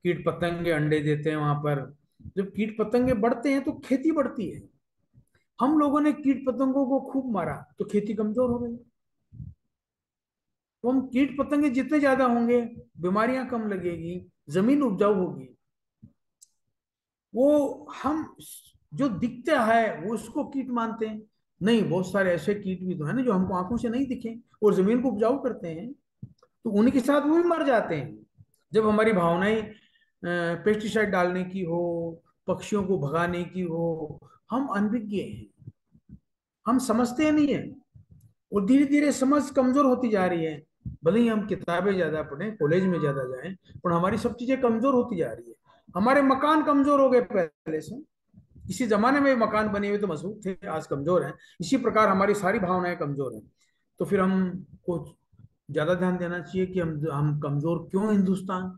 कीट पतंगे अंडे देते हैं वहां पर। जब कीट पतंगे बढ़ते हैं तो खेती बढ़ती है। हम लोगों ने कीट पतंगों को खूब मारा तो खेती कमजोर हो गई। तो हम कीट पतंगे जितने ज्यादा होंगे, बीमारियां कम लगेगी, जमीन उपजाऊ होगी। वो हम जो दिखता है वो उसको कीट मानते हैं, नहीं, बहुत सारे ऐसे कीट भी तो है ना जो हमको आंखों से नहीं दिखे और जमीन को उपजाऊ करते हैं, तो उन्हीं के साथ वो भी मर जाते हैं। जब हमारी भावनाएं पेस्टिसाइड डालने की हो, पक्षियों को भगाने की हो, हम अनभिज्ञ हैं, हम समझते नहीं है, और धीरे धीरे समझ कमजोर होती जा रही है। भले ही हम किताबें ज्यादा पढ़ें, कॉलेज में ज्यादा जाएं, पर हमारी सब चीजें कमजोर होती जा रही है। हमारे मकान कमजोर हो गए पहले से, इसी जमाने में मकान बने हुए तो मजबूत थे, आज कमजोर हैं। इसी प्रकार हमारी सारी भावनाएं कमजोर हैं। तो फिर हमको ज्यादा ध्यान देना चाहिए कि हम कमजोर क्यों हिंदुस्तान।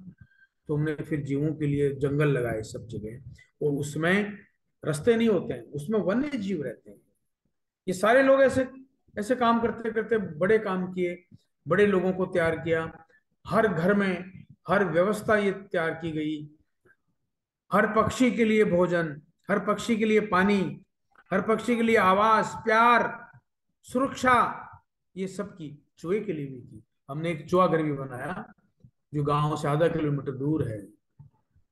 तो हमने फिर जीवों के लिए जंगल लगाए सब जगह, और उसमें रास्ते नहीं होते हैं, उसमें वन्य जीव रहते हैं। ये सारे लोग ऐसे ऐसे काम करते करते बड़े काम किए, बड़े लोगों को तैयार किया। हर घर में हर व्यवस्था ये तैयार की गई, हर पक्षी के लिए भोजन, हर पक्षी के लिए पानी, हर पक्षी के लिए आवास, प्यार, सुरक्षा, ये सब की चूहे के लिए भी की। हमने एक चूहा घर भी बनाया जो गांव से आधा किलोमीटर दूर है,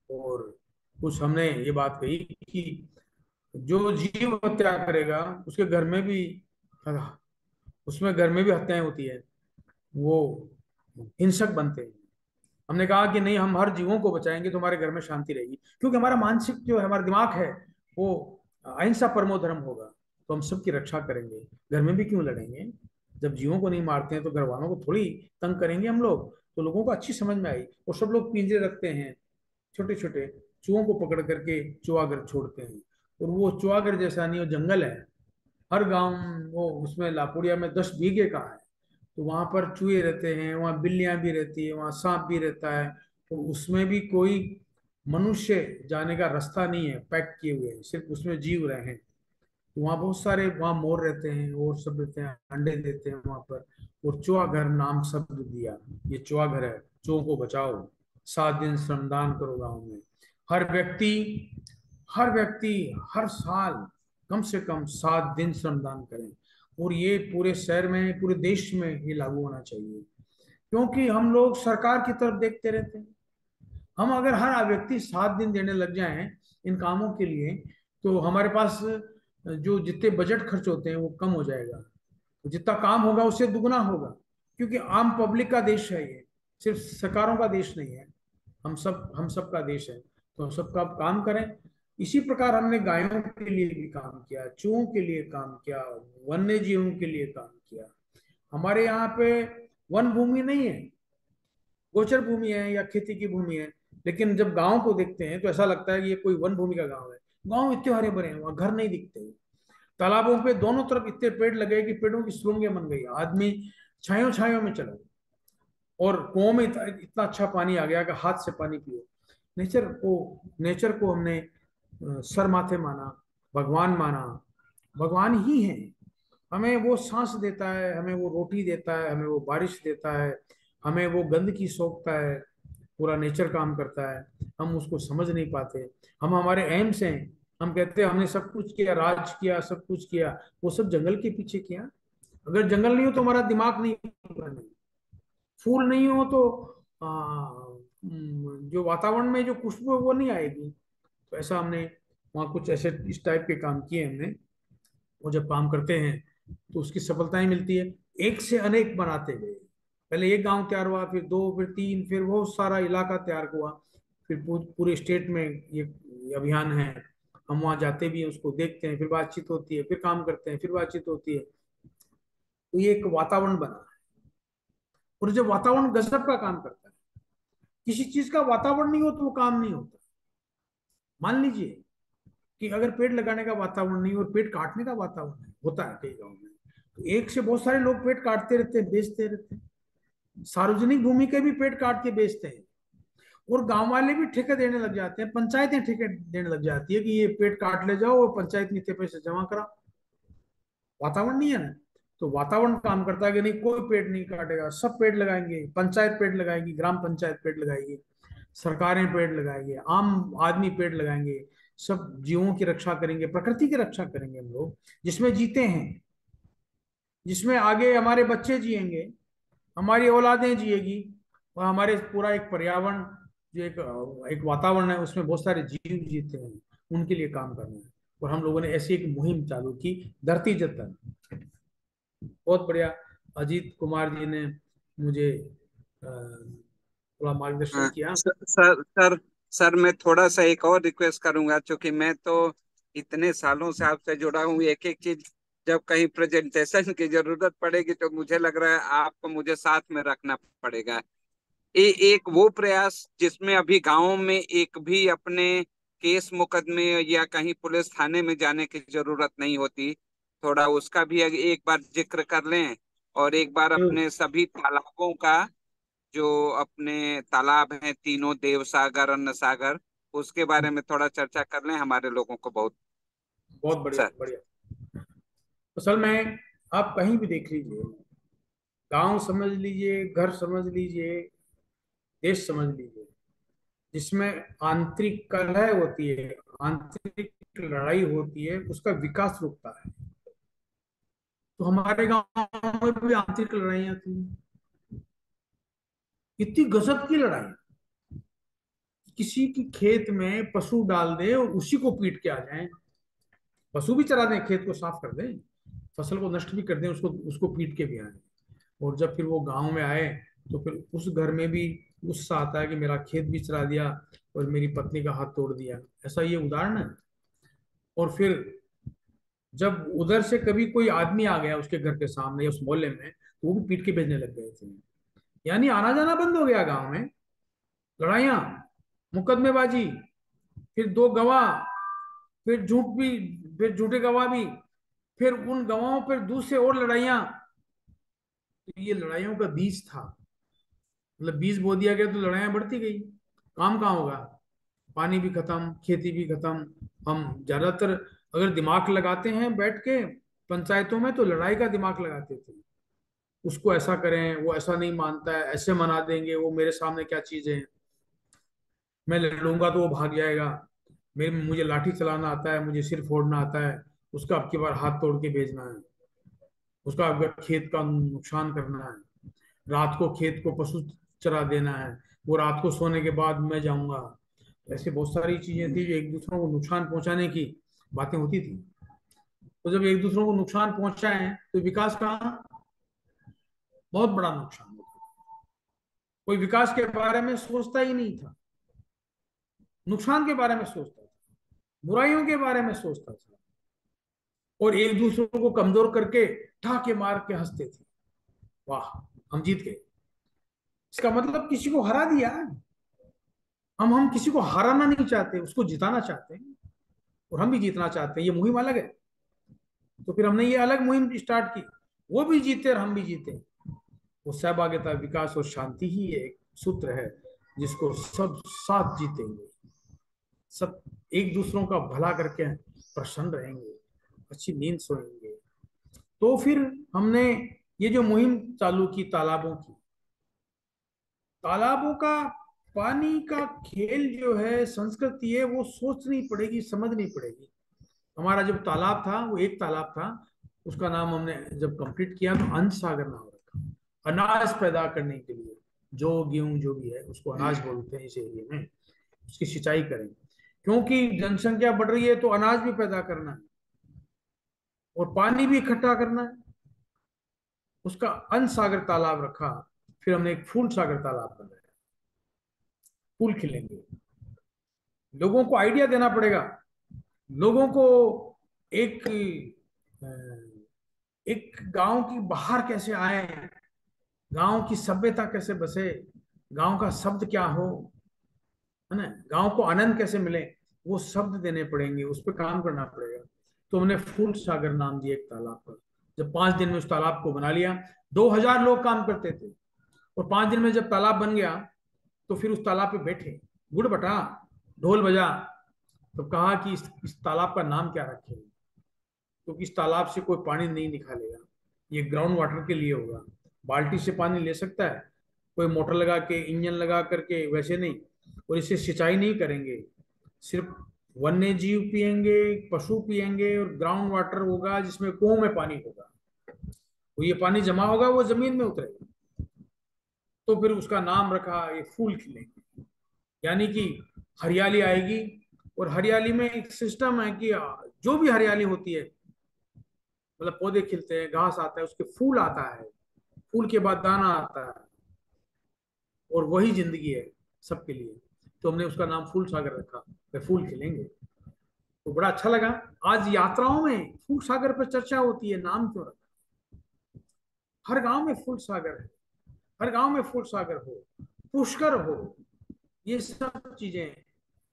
और कुछ हमने ये बात कही कि जो जीव हत्या करेगा उसके घर में भी, उसमें घर में भी हत्याएं होती है, वो हिंसक बनते हैं। हमने कहा कि नहीं, हम हर जीवों को बचाएंगे तो हमारे घर में शांति रहेगी, क्योंकि हमारा मानसिक जो है, हमारा दिमाग है, वो अहिंसा परमो धर्म होगा। तो हम सबकी रक्षा करेंगे, घर में भी क्यों लड़ेंगे। जब जीवों को नहीं मारते हैं तो घर वालों को थोड़ी तंग करेंगे हम लोग। तो लोगों को अच्छी समझ में आई, और सब लोग पिंजरे रखते हैं, छोटे छोटे चूहों को पकड़ करके चूहाघर छोड़ते हैं। और वो चूहाघर जैसा नहीं, वो जंगल है। हर गांव, वो उसमें लापुड़िया में 10 बीघे का है, तो वहां पर चूहे रहते हैं, वहां बिल्लियां भी रहती है, वहां सांप भी रहता है। तो उसमें भी कोई मनुष्य जाने का रास्ता नहीं है, पैक किए हुए हैं, सिर्फ उसमें जीव रहे हैं। तो वहाँ बहुत सारे, वहाँ मोर रहते हैं और सब रहते हैं, अंडे देते हैं वहां पर। और चूहा घर नाम शब्द दिया, ये चूहा घर है, चूहों को बचाओ, 7 दिन श्रमदान करो गाँव में। हर व्यक्ति हर व्यक्ति हर साल कम से कम 7 दिन श्रमदान करें, और ये पूरे शहर में, पूरे देश में ये लागू होना चाहिए। क्योंकि हम लोग सरकार की तरफ देखते रहते हैं। हम अगर हर व्यक्ति 7 दिन देने लग जाएं इन कामों के लिए, तो हमारे पास जो जितने बजट खर्च होते हैं वो कम हो जाएगा, तो जितना काम होगा उससे दुगना होगा। क्योंकि आम पब्लिक का देश है ये, सिर्फ सरकारों का देश नहीं है, हम सब का देश है। तो हम सबका काम करें, इसी प्रकार हमने गायों के लिए भी काम किया, चूहों के लिए काम किया, वन्य जीवों के लिए काम किया। हमारे यहाँ पे वन भूमि नहीं है, गोचर भूमि है या खेती की भूमि है, लेकिन जब गांव को देखते हैं तो ऐसा लगता है कि ये कोई वन भूमि का गांव है। गांव इतने हरे भरे हैं, वहां घर नहीं दिखते। तालाबों पे दोनों तरफ इतने पेड़ लगे कि पेड़ों की सुरंगें बन गई, आदमी छायों छायों में चला, और कुओं में इतना अच्छा पानी आ गया कि हाथ से पानी पियो। नेचर को हमने सर माथे माना, भगवान माना। भगवान ही है, हमें वो सांस देता है, हमें वो रोटी देता है, हमें वो बारिश देता है, हमें वो गंध की सोखता है। पूरा नेचर काम करता है, हम उसको समझ नहीं पाते। हम हमारे एम्स हैं, हम कहते हैं हमने सब कुछ किया, राज किया, सब कुछ किया, वो सब जंगल के पीछे किया। अगर जंगल नहीं हो तो हमारा दिमाग नहीं बने, फूल नहीं हो तो जो वातावरण में जो खुशबू है वो नहीं आएगी। तो ऐसा हमने वहाँ कुछ ऐसे इस टाइप के काम किए हमने। वो जब काम करते हैं तो उसकी सफलताएं मिलती है। एक से अनेक बनाते गए, पहले एक गांव तैयार हुआ, फिर दो, फिर तीन, फिर बहुत सारा इलाका तैयार हुआ, फिर पूरे स्टेट में ये अभियान है। हम वहाँ जाते भी हैं, उसको देखते हैं, फिर बातचीत होती है, फिर काम करते हैं, फिर बातचीत होती है। तो ये एक वातावरण बना है, और जब वातावरण गजब का काम करता है, किसी चीज का वातावरण नहीं हो तो वो काम नहीं होता। मान लीजिए कि अगर पेड़ लगाने का वातावरण नहीं और पेड़ काटने का वातावरण है, होता है कई गाँव में, तो एक से बहुत सारे लोग पेड़ काटते रहते हैं, बेचते रहते हैं। सार्वजनिक भूमि के भी पेड़ काट के बेचते हैं, और गांव वाले भी ठेके देने लग जाते हैं, पंचायतें ठेके देने लग जाती है कि ये पेड़ काट ले जाओ और पंचायत में इतने पैसे जमा करा। वातावरण नहीं है ना, तो वातावरण काम करता है कि नहीं, कोई पेड़ नहीं काटेगा, सब पेड़ लगाएंगे, पंचायत पेड़ लगाएगी, ग्राम पंचायत पेड़ लगाएगी, सरकारें पेड़ लगाएंगे, आम आदमी पेड़ लगाएंगे, सब जीवों की रक्षा करेंगे, प्रकृति की रक्षा करेंगे हम लोग, जिसमें जीते हैं, जिसमें आगे हमारे बच्चे जिएंगे, हमारी औलादें जिएगी, और हमारे पूरा एक पर्यावरण जो एक एक वातावरण है, उसमें बहुत सारे जीव जीते हैं, उनके लिए काम करना है। और हम लोगों ने ऐसी एक मुहिम चालू की, धरती जतन। बहुत बढ़िया, अजीत कुमार जी ने मुझे थोड़ा मार्गदर्शन किया। सर सर सर मैं थोड़ा सा एक और रिक्वेस्ट करूंगा, क्योंकि मैं तो इतने सालों से आपसे जुड़ा हूँ। एक एक चीज जब कहीं प्रेजेंटेशन की जरूरत पड़ेगी तो मुझे लग रहा है आपको मुझे साथ में रखना पड़ेगा। एक वो प्रयास जिसमें अभी गांव में एक भी अपने केस मुकदमे या कहीं पुलिस थाने में जाने की जरूरत नहीं होती, थोड़ा उसका भी एक बार जिक्र कर लें। और एक बार अपने सभी तालाबों का, जो अपने तालाब हैं तीनों, देव सागर, अन्न सागर, उसके बारे में थोड़ा चर्चा कर लें, हमारे लोगों को बहुत। बहुत बढ़िया सर बढ़िया। असल में आप कहीं भी देख लीजिए, गांव समझ लीजिए, घर समझ लीजिए, देश समझ लीजिए, जिसमें आंतरिक कलह होती है, आंतरिक लड़ाई होती है, उसका विकास रुकता है। तो हमारे गांव में भी आंतरिक लड़ाइयां थी, इतनी गजब की लड़ाई, किसी की खेत में पशु डाल दे और उसी को पीट के आ जाए, पशु भी चरा दें, खेत को साफ कर दें, फसल को नष्ट भी कर दें, उसको उसको पीट के भी आए। और जब फिर वो गांव में आए तो फिर उस घर में भी गुस्सा आता है कि मेरा खेत भी चरा दिया और मेरी पत्नी का हाथ तोड़ दिया। ऐसा ये उदाहरण है। और फिर जब उधर से कभी कोई आदमी आ गया उसके घर के सामने या उस मोहल्ले में, तो वो भी पीट के भेजने लग गए थे। यानी आना जाना बंद हो गया गांव में, लड़ाइयां, मुकदमेबाजी, फिर दो गवाह, फिर झूठ भी, फिर झूठे गवाह भी, फिर उन गवाहों पर दूसरे और लड़ाइयां। तो ये लड़ाइयों का बीज था, मतलब बीज बो दिया गया तो लड़ाइयां बढ़ती गई। काम कहाँ होगा, पानी भी खत्म, खेती भी खत्म। हम ज्यादातर अगर दिमाग लगाते हैं बैठ के पंचायतों में, तो लड़ाई का दिमाग लगाते थे, उसको ऐसा करें, वो ऐसा नहीं मानता है, ऐसे मना देंगे, वो मेरे सामने क्या चीज है, मैं लड़ूंगा तो वो भाग जाएगा, मेरे मुझे लाठी चलाना आता है, मुझे सिर फोड़ना आता है, उसका अब की बार हाथ तोड़ के भेजना है, उसका अगर खेत का नुकसान करना है, रात को खेत को पशु चरा देना है, वो रात को सोने के बाद मैं जाऊंगा। ऐसे बहुत सारी चीजें थी जो एक दूसरों को नुकसान पहुंचाने की बातें होती थी। तो जब एक दूसरों को नुकसान पहुंचाएं तो विकास कहाँ, बहुत बड़ा नुकसान होता था। कोई विकास के बारे में सोचता ही नहीं था, नुकसान के बारे में सोचता था। बुराइयों के बारे में सोचता था और एक दूसरे को कमजोर करके ठाके मार के हंसते थे। वाह, हम जीत गए। इसका मतलब किसी को हरा दिया। हम किसी को हराना नहीं चाहते, उसको जिताना चाहते हैं, और हम भी जीतना चाहते हैं। ये मुहिम अलग है। तो फिर हमने ये अलग मुहिम स्टार्ट की, वो भी जीते और हम भी जीते। वो सहभागिता, विकास और शांति ही एक सूत्र है जिसको सब साथ जीतेंगे, सब एक दूसरों का भला करके प्रसन्न रहेंगे, अच्छी नींद सोएंगे। तो फिर हमने ये जो मुहिम चालू की तालाबों की, तालाबों का पानी का खेल जो है, संस्कृति है, वो सोचनी पड़ेगी, समझनी पड़ेगी। हमारा जब तालाब था वो एक तालाब था, उसका नाम हमने जब कंप्लीट किया तो अन्न सागर नाम रखा। अनाज पैदा करने के लिए, जो गेहूं जो भी है उसको अनाज बोलते हैं इस एरिया में, उसकी सिंचाई करें, क्योंकि जनसंख्या बढ़ रही है तो अनाज भी पैदा करना है और पानी भी इकट्ठा करना है। उसका अन्न सागर तालाब रखा। फिर हमने एक फूल सागर तालाब बनाया, फूल खिलेंगे। लोगों को आइडिया देना पड़ेगा, लोगों को एक एक गांव की बाहर कैसे आए, गांव की सभ्यता कैसे बसे, गांव का शब्द क्या हो, है ना, गांव को आनंद कैसे मिले, वो शब्द देने पड़ेंगे, उस पर काम करना पड़ेगा। तो हमने फूल सागर नाम दिया एक तालाब पर। जब 5 दिन में उस तालाब को बना लिया, 2000 लोग काम करते थे, और 5 दिन में जब तालाब बन गया तो फिर उस तालाब पे बैठे, गुड़ बटा, ढोल बजा, तो कहा कि इस तालाब का नाम क्या रखें, क्योंकि इस तालाब से कोई पानी नहीं निकालेगा, ये ग्राउंड वाटर के लिए होगा। बाल्टी से पानी ले सकता है कोई, मोटर लगा के, इंजन लगा करके वैसे नहीं, और इसे सिंचाई नहीं करेंगे, सिर्फ वन्य जीव पिएंगे, पशु पिएंगे, और ग्राउंड वाटर होगा जिसमें कुओं में पानी होगा, तो ये पानी जमा होगा, वो जमीन में उतरेगा। तो फिर उसका नाम रखा ये फूल खिलेंगे, यानी कि हरियाली आएगी। और हरियाली में एक सिस्टम है कि जो भी हरियाली होती है, मतलब पौधे खिलते हैं, घास आता है, उसके फूल आता है, फूल के बाद दाना आता है, और वही जिंदगी है सबके लिए। तो हमने उसका नाम फूल सागर रखा, वे फूल खिलेंगे। तो बड़ा अच्छा लगा। आज यात्राओं में फूल सागर पर चर्चा होती है, नाम क्यों रखा। हर गांव में फूल सागर है, हर गांव में फूल सागर हो, पुष्कर हो, ये सब चीजें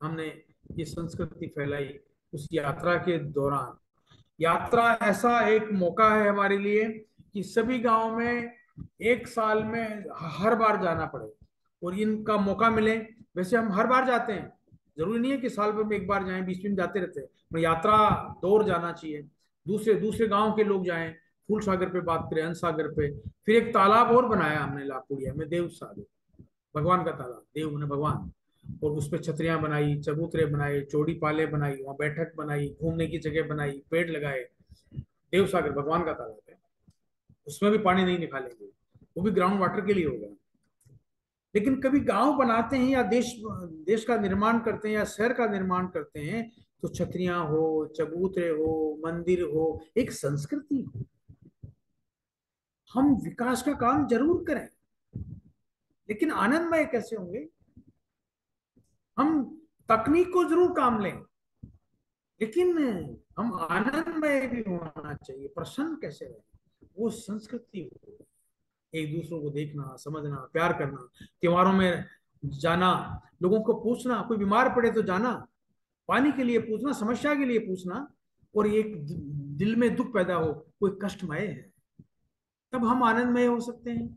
हमने ये संस्कृति फैलाई उस यात्रा के दौरान। यात्रा ऐसा एक मौका है हमारे लिए कि सभी गांव में एक साल में हर बार जाना पड़े और इनका मौका मिले। वैसे हम हर बार जाते हैं, जरूरी नहीं है कि साल भर में एक बार जाएं, बीच में जाते रहते हैं, पर यात्रा दौर जाना चाहिए, दूसरे दूसरे गांव के लोग जाएं, फूल सागर पे बात करें, अन्न सागर पे। फिर एक तालाब और बनाया हमने लापुड़िया में, देव सागर, भगवान का तालाब, देव ने भगवान, और उस पर छतरियां बनाई, चबूतरे बनाए, चौड़ी पाले बनाई, वहां बैठक बनाई, घूमने की जगह बनाई, पेड़ लगाए। देव सागर भगवान का तालाब है, उसमें भी पानी नहीं निकालेंगे, वो भी ग्राउंड वाटर के लिए होगा। लेकिन कभी गांव बनाते हैं या देश का निर्माण करते हैं या शहर का निर्माण करते हैं, तो छतरियां हो, चबूतरे हो, मंदिर हो, एक संस्कृति हो। हम विकास का काम जरूर करें, लेकिन आनंदमय कैसे होंगे। हम तकनीक को जरूर काम लें, लेकिन हम आनंदमय भी होना चाहिए, प्रसन्न कैसे रहे, वो संस्कृति हो। एक दूसरों को देखना, समझना, प्यार करना, त्योहारों में जाना, लोगों को पूछना, कोई बीमार पड़े तो जाना, पानी के लिए पूछना, समस्या के लिए पूछना, और एक दिल में दुख पैदा हो, कोई कष्टमय है, तब हम आनंदमय हो सकते हैं।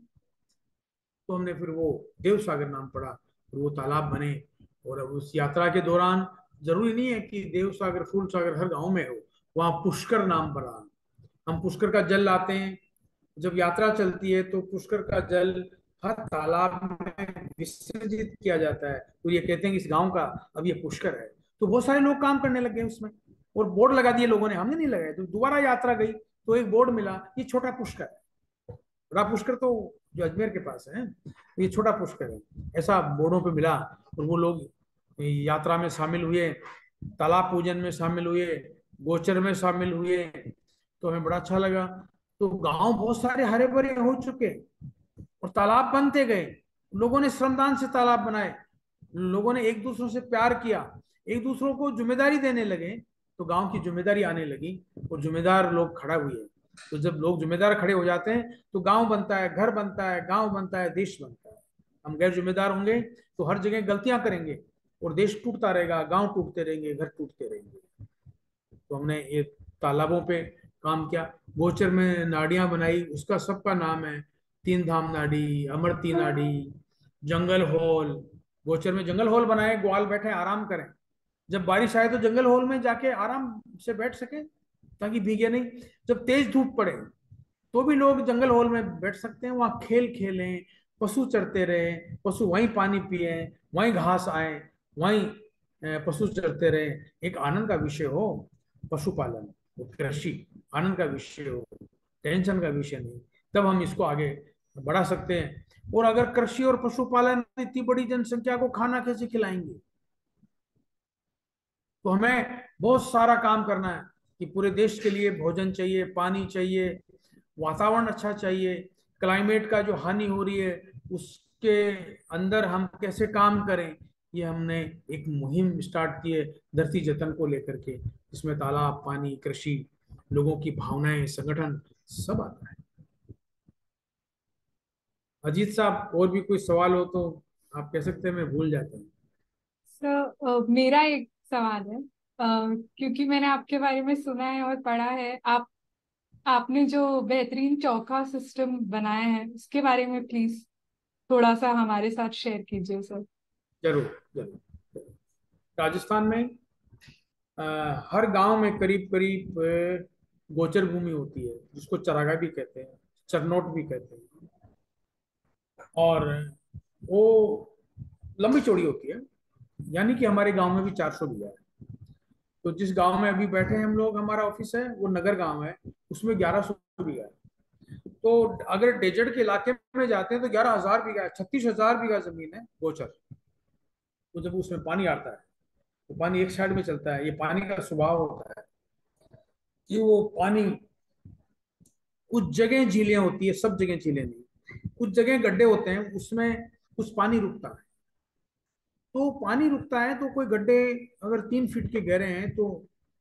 तो हमने फिर वो देव सागर नाम पड़ा, और वो तालाब बने। और उस यात्रा के दौरान जरूरी नहीं है कि देव सागर, फूल सागर हर गांव में हो, वहां पुष्कर नाम पड़ा। हम पुष्कर का जल लाते हैं, जब यात्रा चलती है तो पुष्कर का जल हर तालाब में विसर्जित किया जाता है। तो ये कहते हैं कि इस गांव का अब ये पुष्कर है। तो बहुत सारे लोग काम करने लग गए उसमें, और बोर्ड लगा दिए लोगों ने, हमने नहीं लगाया। तो दोबारा यात्रा गई तो एक बोर्ड मिला, ये छोटा पुष्कर है, बड़ा पुष्कर तो जो अजमेर के पास है, ये छोटा पुष्कर है, ऐसा बोर्डों पे मिला। और वो लोग यात्रा में शामिल हुए, तालाब पूजन में शामिल हुए, गोचर में शामिल हुए, तो हमें बड़ा अच्छा लगा। तो गांव बहुत सारे हरे भरे हो चुके और तालाब बनते गए, लोगों ने श्रमदान से तालाब बनाए, लोगों ने एक दूसरे से प्यार किया, एक दूसरों को जिम्मेदारी देने लगे तो गांव की जिम्मेदारी आने लगी और जिम्मेदार लोग खड़ा हुए। तो जब लोग जिम्मेदार खड़े हो जाते हैं तो गांव बनता है, घर बनता है, गांव बनता है, देश बनता है। हम गैर जिम्मेदार होंगे तो हर जगह गलतियां करेंगे और देश टूटता रहेगा, गांव टूटते रहेंगे, घर टूटते रहेंगे। तो हमने ये तालाबों पे काम किया। गोचर में नाडियां बनाई, उसका सबका नाम है तीन धाम नाडी, अमरती नाडी, जंगल हॉल। गोचर में जंगल हॉल बनाए, ग्वाल बैठे आराम करें, जब बारिश आए तो जंगल हॉल में जाके आराम से बैठ सके ताकि भीगे नहीं। जब तेज धूप पड़े तो भी लोग जंगल हॉल में बैठ सकते हैं, वहां खेल खेलें, पशु चरते रहे, पशु वहीं पानी पिए, वहीं घास आए, वहीं पशु चरते रहे। एक आनंद का विषय हो पशुपालन, वो कृषि आनंद का विषय हो, टेंशन का विषय नहीं, तब हम इसको आगे बढ़ा सकते हैं। और अगर कृषि और पशुपालन इतनी बड़ी जनसंख्या को खाना कैसे खिलाएंगे? तो हमें बहुत सारा काम करना है कि पूरे देश के लिए भोजन चाहिए, पानी चाहिए, वातावरण अच्छा चाहिए। क्लाइमेट का जो हानि हो रही है उसके अंदर हम कैसे काम करें, ये हमने एक मुहिम स्टार्ट की है धरती जतन को लेकर के, जिसमें तालाब, पानी, कृषि, लोगों की भावनाएं, संगठन सब आता है। अजीत साहब, और भी कोई सवाल हो तो आप कह सकते हैं, मैं भूल जाता हूँ। सर मेरा एक सवाल है, क्योंकि मैंने आपके बारे में सुना है और पढ़ा है, आपने जो बेहतरीन चौका सिस्टम बनाया है उसके बारे में प्लीज थोड़ा सा हमारे साथ शेयर कीजिए सर। जरूर जरूर। राजस्थान में हर गांव में करीब करीब गोचर भूमि होती है, जिसको चरागाह भी कहते हैं, चरनोट भी कहते हैं, और वो लंबी चौड़ी होती है। यानी कि हमारे गांव में भी 400 बीघा है। तो जिस गांव में अभी बैठे हैं हम लोग, हमारा ऑफिस है, वो नगर गांव है, उसमें 1100 बीघा है। तो अगर डेजर्ट के इलाके में जाते हैं तो 11,000 बीघा है, 36,000 बीघा जमीन है गोचर। तो जब उसमें पानी आता है तो पानी एक साइड में चलता है। ये पानी का स्वभाव होता है कि वो पानी, कुछ जगह झीलें होती है, सब जगह झीलें नहीं, कुछ जगह गड्ढे होते हैं, उसमें कुछ पानी रुकता है। तो पानी रुकता है तो कोई गड्ढे अगर 3 फीट के गहरे हैं तो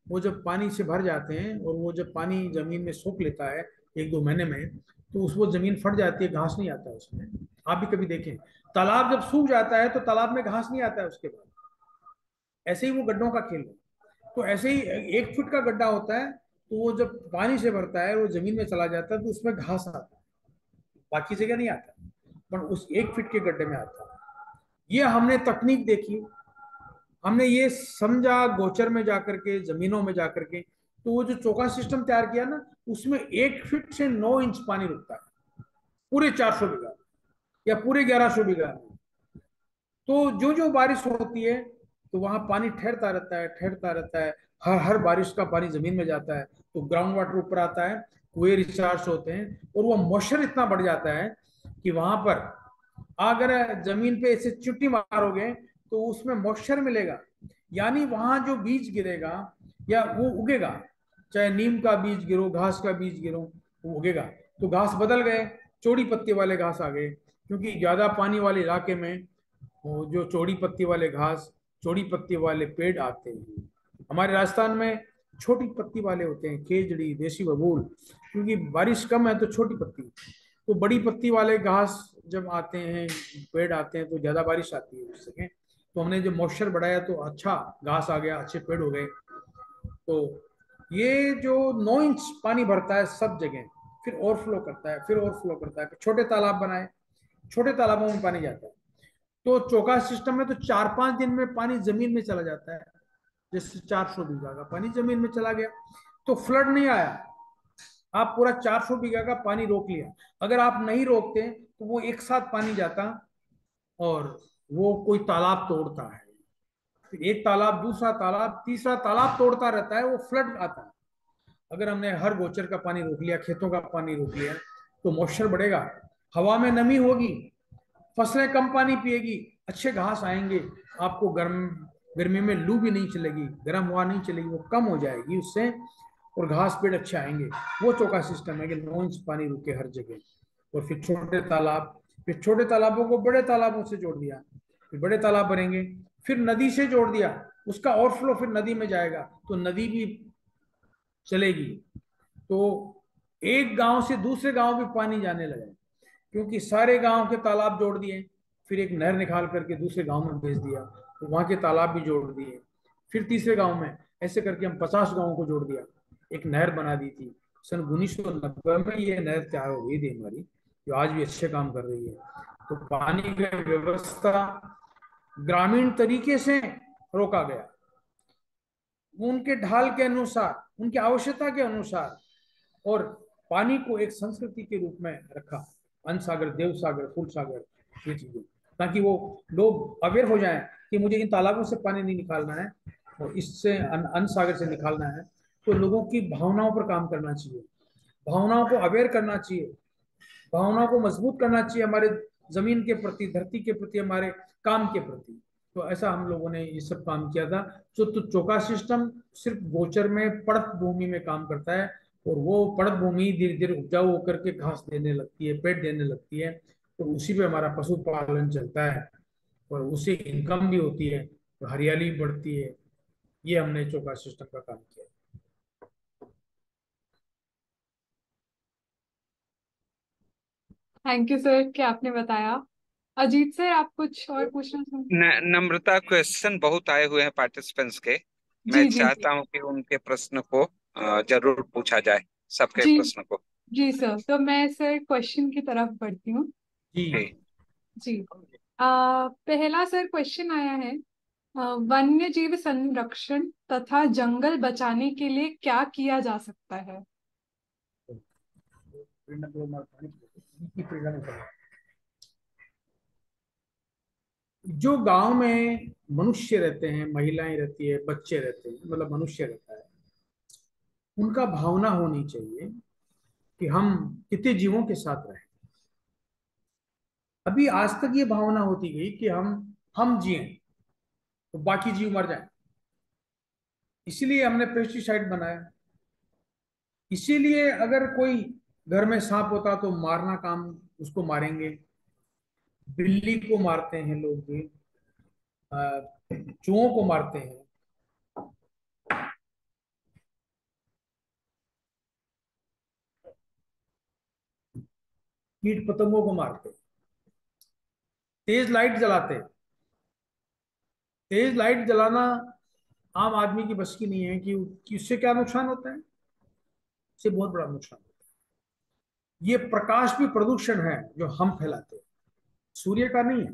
वो जब पानी से भर जाते हैं और वो जब पानी जमीन में सोख लेता है 1-2 महीने में, तो उस वो जमीन फट जाती है, घास नहीं आता है उसमें। आप भी कभी देखें, तालाब जब सूख जाता है तो तालाब में घास नहीं आता है उसके बाद। ऐसे ही वो गड्ढों का खेल है। तो ऐसे ही 1 फुट का गड्ढा होता है, तो वो जब पानी से भरता है, वो जमीन में चला जाता है, तो उसमें घास आता है, बाकी जगह नहीं आता, पर उस 1 फीट के गड्ढे में आता है। ये हमने तकनीक देखी, हमने ये समझा गोचर में जाकर के, जमीनों में जाकर के। तो वो जो चौका सिस्टम तैयार किया ना, उसमें 1 फीट से 9 इंच पानी रुकता है पूरे 400 बीघा या पूरे 1100 बीघा में। तो जो जो बारिश होती है तो वहां पानी ठहरता रहता है, ठहरता रहता है। हर हर बारिश का पानी जमीन में जाता है तो ग्राउंड वाटर ऊपर आता है, कुएं रिचार्ज होते हैं, और वो मॉइस्चर इतना बढ़ जाता है कि वहां पर अगर जमीन पे ऐसे चुट्टी मारोगे तो उसमें मॉइस्चर मिलेगा। यानी वहां जो बीज गिरेगा या वो उगेगा, चाहे नीम का बीज गिरो, घास का बीज गिरो, वो उगेगा। तो घास बदल गए, चौड़ी पत्ती वाले घास आ गए, क्योंकि ज्यादा पानी वाले इलाके में वो जो चौड़ी पत्ती वाले घास, चौड़ी पत्ती वाले पेड़ आते हैं। हमारे राजस्थान में छोटी पत्ती वाले होते हैं, केजड़ी, देसी बबूल, क्योंकि बारिश कम है तो छोटी पत्ती। तो बड़ी पत्ती वाले घास जब आते हैं, पेड़ आते हैं, तो ज्यादा बारिश आती है उस जगह। तो हमने जब मॉइस्चर बढ़ाया तो अच्छा घास आ गया, अच्छे पेड़ हो गए। तो ये जो 9 इंच पानी भरता है सब जगह, फिर ओवरफ्लो करता है, फिर ओवरफ्लो करता है, फिर छोटे तालाब बनाए, छोटे तालाबों में पानी जाता है। तो चौका सिस्टम में तो 4-5 दिन में पानी जमीन में चला जाता है। जैसे 400 बीघा का पानी जमीन में चला गया तो फ्लड नहीं आया, आप पूरा 400 बीघा का पानी रोक लिया। अगर आप नहीं रोकते तो वो एक साथ पानी जाता और वो कोई तालाब तोड़ता है, फिर एक तालाब, दूसरा तालाब, तीसरा तालाब तोड़ता रहता है, वो फ्लड आता है। अगर हमने हर गोचर का पानी रोक लिया, खेतों का पानी रोक लिया, तो मॉइस्चर बढ़ेगा, हवा में नमी होगी, फसलें कम पानी पिएगी, अच्छे घास आएंगे, आपको गर्मी में लू भी नहीं चलेगी, गर्म हवा नहीं चलेगी, वो कम हो जाएगी उससे, और घास पेड़ अच्छे आएंगे। वो चौका सिस्टम है कि 9 इंच पानी रुके हर जगह। और फिर छोटे तालाब, फिर छोटे तालाबों को बड़े तालाबों से जोड़ दिया, फिर बड़े तालाब बनेंगे, फिर नदी से जोड़ दिया, उसका ओवरफ्लो फिर नदी में जाएगा तो नदी भी चलेगी। तो एक गांव से दूसरे गांव भी पानी जाने लगा, क्योंकि सारे गांव के तालाब जोड़ दिए, फिर एक नहर निकाल करके दूसरे गांव में भेज दिया, तो वहां के तालाब भी जोड़ दिए, फिर तीसरे गांव में, ऐसे करके हम 50 गांवों को जोड़ दिया, एक नहर बना दी थी। सन 1990 में ये नहर तैयार हो गई थी हमारी, जो आज भी अच्छे काम कर रही है। तो पानी की व्यवस्था ग्रामीण तरीके से रोका गया, उनके ढाल के अनुसार, उनकी आवश्यकता के अनुसार, और पानी को एक संस्कृति के रूप में रखा, अन्न सागर, देव सागर, फूल सागर, ये चीजें, ताकि वो लोग अवेयर हो जाएं कि मुझे इन तालाबों से पानी नहीं निकालना है और इससे अन्न सागर से निकालना है। तो लोगों की भावनाओं पर काम करना चाहिए, भावनाओं को अवेयर करना चाहिए, भावनाओं को मजबूत करना चाहिए, हमारे जमीन के प्रति, धरती के प्रति, हमारे काम के प्रति। तो ऐसा हम लोगों ने ये सब काम किया था। तो चोका सिस्टम सिर्फ गोचर में पड़त भूमि में काम करता है, और वो पड़त भूमि धीरे धीरे उपजाऊ होकर के घास देने लगती है, पेड़ देने लगती है, तो उसी पे हमारा पशुपालन चलता है और उससे इनकम भी होती है, तो हरियाली बढ़ती है। ये हमने चोका सिस्टम का काम किया। थैंक यू सर कि आपने बताया। अजीत सर, आप कुछ और पूछना चाहेंगे? नम्रता, क्वेश्चन बहुत आए हुए हैं पार्टिसिपेंट्स के, मैं जी जी जी चाहता हूं कि उनके प्रश्न को जरूर पूछा जाए, सबके जी प्रश्न को। जी सर, तो मैं सर क्वेश्चन की तरफ बढ़ती हूँ। जी जी। जी। पहला सर क्वेश्चन आया है, वन्य जीव संरक्षण तथा जंगल बचाने के लिए क्या किया जा सकता है? जो गांव में मनुष्य रहते हैं, महिलाएं रहती है, बच्चे रहते हैं, मतलब मनुष्य रहता है, उनका भावना होनी चाहिए कि हम कितने जीवों के साथ रहें। अभी आज तक ये भावना होती गई कि हम जिए तो बाकी जीव मर जाए, इसीलिए हमने पेस्टिसाइड बनाया। इसीलिए अगर कोई घर में सांप होता तो मारना काम, उसको मारेंगे। बिल्ली को मारते हैं लोग भी, चूहों को मारते हैं। कीट पतंगों को मारते हैं, तेज लाइट जलाते हैं। तेज लाइट जलाना आम आदमी की बस की नहीं है कि उससे क्या नुकसान होता है, इससे बहुत बड़ा नुकसान होता है। ये प्रकाश भी प्रदूषण है जो हम फैलाते हैं, सूर्य का नहीं है,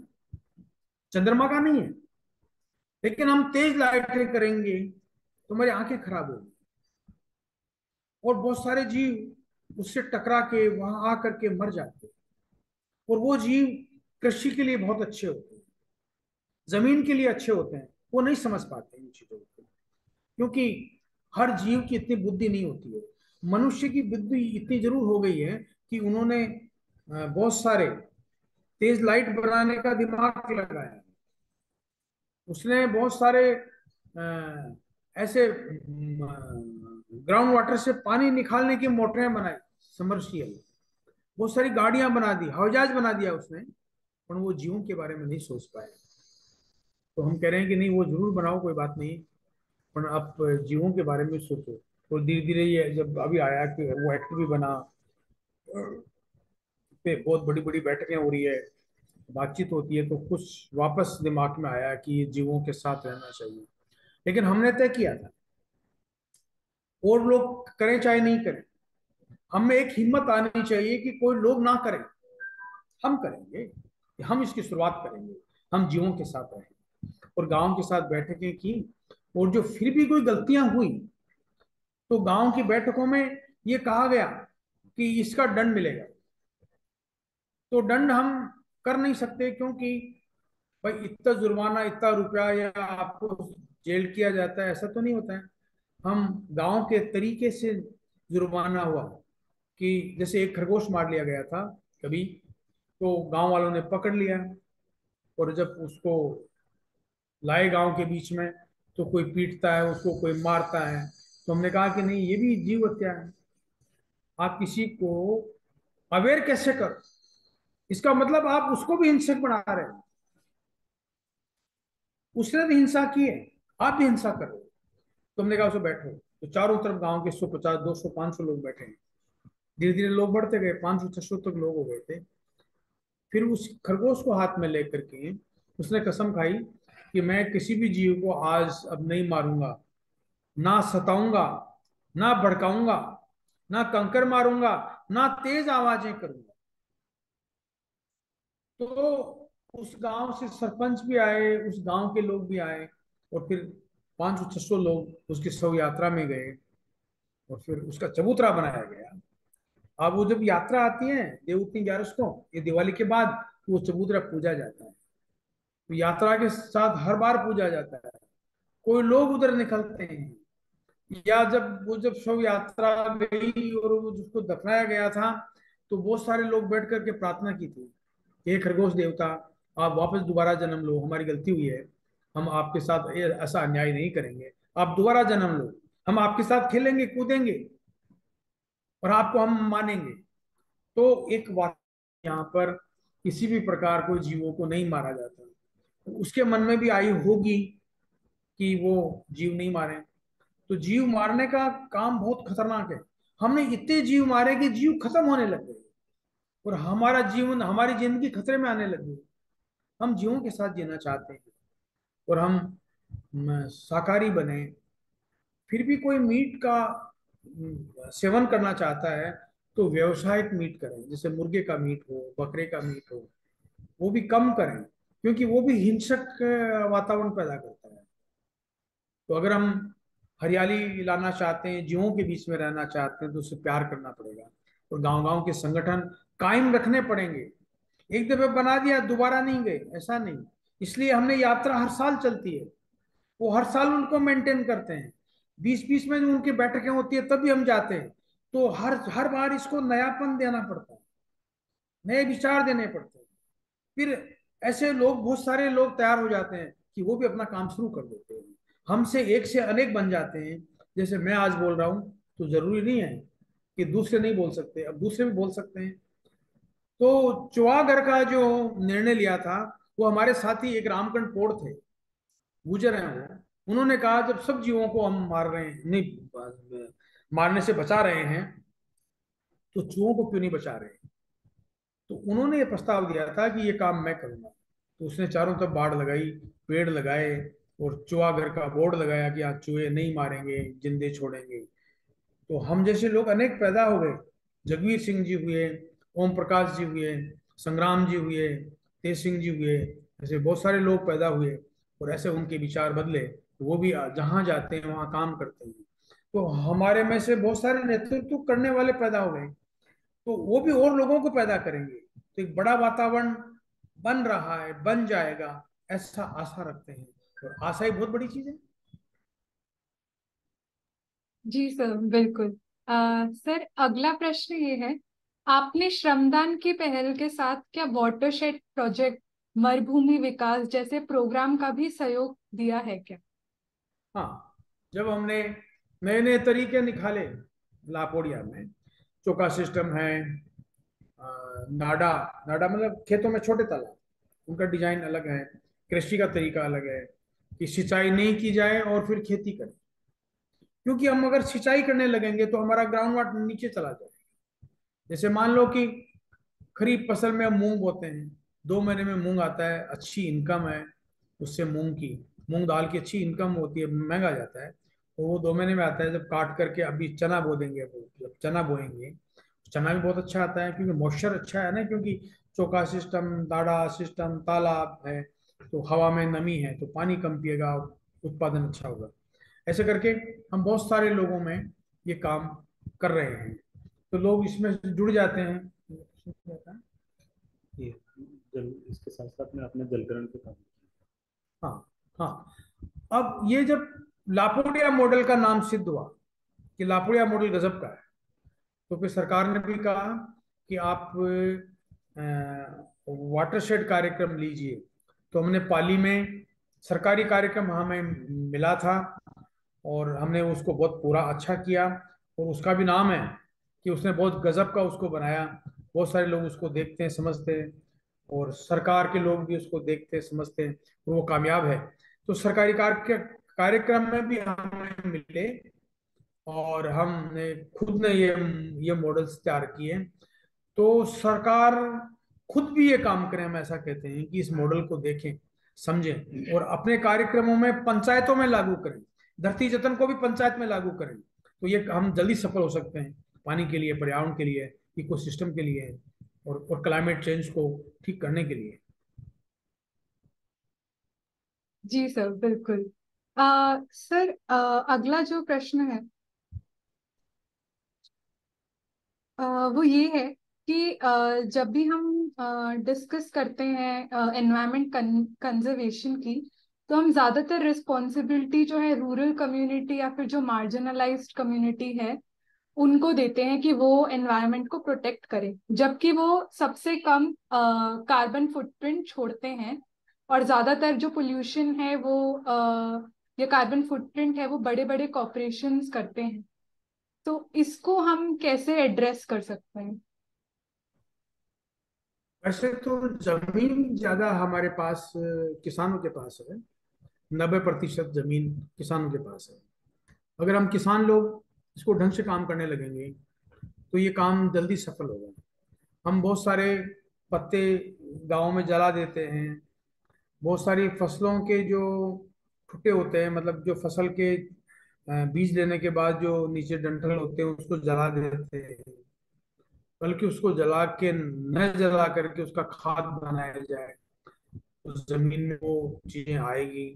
चंद्रमा का नहीं है। लेकिन हम तेज लाइटें करेंगे तो हमारी आंखें खराब होंगी, और बहुत सारे जीव उससे टकरा के वहां आकर के मर जाते हैं। और वो जीव कृषि के लिए बहुत अच्छे होते हैं, जमीन के लिए अच्छे होते हैं, वो नहीं समझ पाते इन चीजों को, क्योंकि हर जीव की इतनी बुद्धि नहीं होती है। मनुष्य की बुद्धि इतनी जरूर हो गई है कि उन्होंने बहुत सारे तेज लाइट बनाने का दिमाग लगाया, उसने बहुत सारे ऐसे ग्राउंड वाटर से पानी निकालने की मोटरें बनाई, समर्सिबल, बहुत सारी गाड़ियां बना दी, हवाई जहाज बना दिया उसने, पर वो जीवों के बारे में नहीं सोच पाए। तो हम कह रहे हैं कि नहीं, वो जरूर बनाओ, कोई बात नहीं, पर आप जीवों के बारे में सोचो। तो धीरे धीरे ये जब अभी आया कि वो एक्ट भी बना, पे बहुत बड़ी बड़ी बैठकें हो रही है, बातचीत होती है, तो कुछ वापस दिमाग में आया कि ये जीवों के साथ रहना चाहिए। लेकिन हमने तय किया था, और लोग करें चाहे नहीं करें, हमें एक हिम्मत आनी चाहिए कि कोई लोग ना करें, हम करेंगे, हम इसकी शुरुआत करेंगे, हम जीवों के साथ रहेंगे। और गांव के साथ बैठकें की, और जो फिर भी कोई गलतियां हुई तो गांव की बैठकों में ये कहा गया कि इसका दंड मिलेगा। तो दंड हम कर नहीं सकते, क्योंकि भाई इतना जुर्माना, इतना रुपया, या आपको जेल किया जाता है, ऐसा तो नहीं होता है। हम गांव के तरीके से जुर्माना हुआ कि जैसे एक खरगोश मार लिया गया था कभी, तो गांव वालों ने पकड़ लिया, और जब उसको लाए गांव के बीच में, तो कोई पीटता है उसको, कोई मारता है। तो हमने कहा कि नहीं, ये भी जीव हत्या है। आप किसी को अवेयर कैसे करो, इसका मतलब आप उसको भी हिंसक बना रहे हैं। उसने तो हिंसा की है, आप भी हिंसा कर रहे हो। तो हमने कहा उसको बैठो। तो चारों तरफ गांव के 150, 200, 500 लोग बैठे हैं। धीरे धीरे लोग बढ़ते गए, 500, 600 तक लोग हो गए थे। फिर उस खरगोश को हाथ में लेकर के उसने कसम खाई कि मैं किसी भी जीव को आज अब नहीं मारूंगा, ना सताऊंगा, ना भड़काऊंगा, ना कंकर मारूंगा, ना तेज आवाजें करूंगा। तो उस गांव से सरपंच भी आए, उस गांव के लोग भी आए, और फिर 500, 600 लोग उसकी शव यात्रा में गए, और फिर उसका चबूतरा बनाया गया। अब वो जब यात्रा आती है देवउठनी 11 को, ये दिवाली के बाद, वो चबूतरा पूजा जाता है। तो यात्रा के साथ हर बार पूजा जाता है। कोई लोग उधर निकलते हैं, या जब शव यात्रा गई और वो जिसको दफनाया गया था, तो बहुत सारे लोग बैठ करके प्रार्थना की थी, हे खरगोश देवता, आप वापस दोबारा जन्म लो, हमारी गलती हुई है, हम आपके साथ ऐसा अन्याय नहीं करेंगे, आप दोबारा जन्म लो, हम आपके साथ खेलेंगे कूदेंगे और आपको हम मानेंगे। तो एक बात, यहाँ पर किसी भी प्रकार कोई जीवों को नहीं मारा जाता। तो उसके मन में भी आई होगी कि वो जीव नहीं मारे। तो जीव मारने का काम बहुत खतरनाक है। हमने इतने जीव मारे कि जीव खत्म होने लग गए, और हमारा जीवन, हमारी जिंदगी खतरे में आने लग गई। हम जीवों के साथ जीना चाहते हैं, और हम शाकाहारी बने। फिर भी कोई मीट का सेवन करना चाहता है तो व्यवसायिक मीट करें, जैसे मुर्गे का मीट हो, बकरे का मीट हो, वो भी कम करें, क्योंकि वो भी हिंसक वातावरण पैदा करता है। तो अगर हम हरियाली लाना चाहते हैं, जीवों के बीच में रहना चाहते हैं, तो उससे प्यार करना पड़ेगा, और गांव गांव के संगठन कायम रखने पड़ेंगे। एक दफे बना दिया दोबारा नहीं गए, ऐसा नहीं। इसलिए हमने यात्रा हर साल चलती है, वो हर साल उनको मेंटेन करते हैं। 20-20 में जो उनकी बैठकें होती है तभी हम जाते हैं। तो हर हर बार इसको नयापन देना पड़ता है, नए विचार देने पड़ते हैं। फिर ऐसे लोग, बहुत सारे लोग तैयार हो जाते हैं कि वो भी अपना काम शुरू कर देते हैं, हमसे एक से अनेक बन जाते हैं। जैसे मैं आज बोल रहा हूं, तो जरूरी नहीं है कि दूसरे नहीं बोल सकते, अब दूसरे भी बोल सकते हैं। तो चुआगर का जो निर्णय लिया था, वो हमारे साथी एक रामकंठ पोड़ थे, गुजर हैं वो। उन्होंने कहा जब सब जीवों को हम मार रहे हैं, नहीं मारने से बचा रहे हैं, तो चूहों को क्यों नहीं बचा रहे। तो उन्होंने ये प्रस्ताव दिया था कि ये काम मैं करूंगा। तो उसने चारों तरफ बाड़ लगाई, पेड़ लगाए, और चुहागर का बोर्ड लगाया कि आज चूहे नहीं मारेंगे, जिंदे छोड़ेंगे। तो हम जैसे लोग अनेक पैदा हो गए। जगवीर सिंह जी हुए, ओम प्रकाश जी हुए, संग्राम जी हुए, तेज सिंह जी हुए, ऐसे बहुत सारे लोग पैदा हुए, और ऐसे उनके विचार बदले, तो वो भी जहां जाते हैं वहां काम करते हैं। तो हमारे में से बहुत सारे नेतृत्व करने वाले पैदा हो गए, तो वो भी और लोगों को पैदा करेंगे। तो एक बड़ा वातावरण बन रहा है, बन जाएगा, ऐसा आशा रखते हैं, और आशा ही बहुत बड़ी चीज है। जी सर, बिल्कुल। सर, अगला प्रश्न ये है, आपने श्रमदान की पहल के साथ क्या वाटरशेड प्रोजेक्ट, मरुभूमि विकास जैसे प्रोग्राम का भी सहयोग दिया है क्या? हाँ, जब हमने नए नए तरीके निकाले लापोड़िया में, चोका सिस्टम है, नाडा, नाडा मतलब खेतों में छोटे तालाब, उनका डिजाइन अलग है, कृषि का तरीका अलग है, कि सिंचाई नहीं की जाए और फिर खेती करें। क्योंकि हम अगर सिंचाई करने लगेंगे तो हमारा ग्राउंड वाटर नीचे चला जाएगा। जैसे मान लो कि खरीफ फसल में हम मूंग बोते हैं, 2 महीने में मूंग आता है, अच्छी इनकम है उससे, मूंग दाल की अच्छी इनकम होती है, महंगा जाता है, तो वो 2 महीने में आता है। जब काट करके अभी चना बो देंगे, वो जब चना बोएंगे, चना भी बहुत अच्छा आता है, क्योंकि मॉइस्चर अच्छा है ना, क्योंकि चोका सिस्टम, दाड़ा सिस्टम, तालाब है, तो हवा में नमी है, तो पानी कम पिएगा, उत्पादन अच्छा होगा। ऐसे करके हम बहुत सारे लोगों में ये काम कर रहे हैं, तो लोग इसमें जुड़ जाते हैं। ये जल, इसके साथ साथ में आपने जलकरण पे काम किया। हाँ, हाँ। अब ये जब लापोडिया मॉडल का नाम सिद्ध हुआ कि लापोडिया मॉडल गजब का है, तो फिर सरकार ने भी कहा कि आप वाटरशेड कार्यक्रम लीजिए। तो हमने पाली में सरकारी कार्यक्रम हमें मिला था, और हमने उसको बहुत पूरा अच्छा किया, और उसका भी नाम है कि उसने बहुत गजब का उसको बनाया। बहुत सारे लोग उसको देखते हैं, समझते हैं, और सरकार के लोग भी उसको देखते हैं, समझते हैं, और वो कामयाब है। तो सरकारी कार्यक्रम में भी हमें मिले और हमने खुद ने ये मॉडल्स तैयार किए। तो सरकार खुद भी ये काम करे, हम ऐसा कहते हैं कि इस मॉडल को देखें, समझें और अपने कार्यक्रमों में पंचायतों में लागू करें। धरती जतन को भी पंचायत में लागू करें, तो ये हम जल्दी सफल हो सकते हैं, पानी के लिए, पर्यावरण के लिए, इकोसिस्टम के लिए और क्लाइमेट चेंज को ठीक करने के लिए। जी सर, बिल्कुल। सर, अगला जो प्रश्न है वो ये है कि जब भी हम डिस्कस करते हैं एनवायरमेंट कंजर्वेशन की, तो हम ज्यादातर रिस्पॉन्सिबिलिटी जो है रूरल कम्युनिटी या फिर जो मार्जिनलाइज्ड कम्युनिटी है उनको देते हैं कि वो एनवायरनमेंट को प्रोटेक्ट करें, जबकि वो सबसे कम कार्बन फुटप्रिंट छोड़ते हैं। और ज्यादातर जो पोल्यूशन है वो या कार्बन फुटप्रिंट है वो बड़े बड़े कॉरपोरेशंस करते हैं। तो इसको हम कैसे एड्रेस कर सकते हैं? वैसे तो जमीन ज्यादा हमारे पास किसानों के पास है, 90% जमीन किसानों के पास है। अगर हम किसान लोग इसको ढंग से काम करने लगेंगे तो ये काम जल्दी सफल होगा। हम बहुत सारे पत्ते गाँव में जला देते हैं, बहुत सारी फसलों के जो फुटे होते हैं, मतलब जो फसल के बीज लेने के बाद जो नीचे डंठल होते हैं उसको जला देते हैं। बल्कि उसको जला के न जला करके उसका खाद बनाया जाए, उस जमीन में वो चीजें आएगी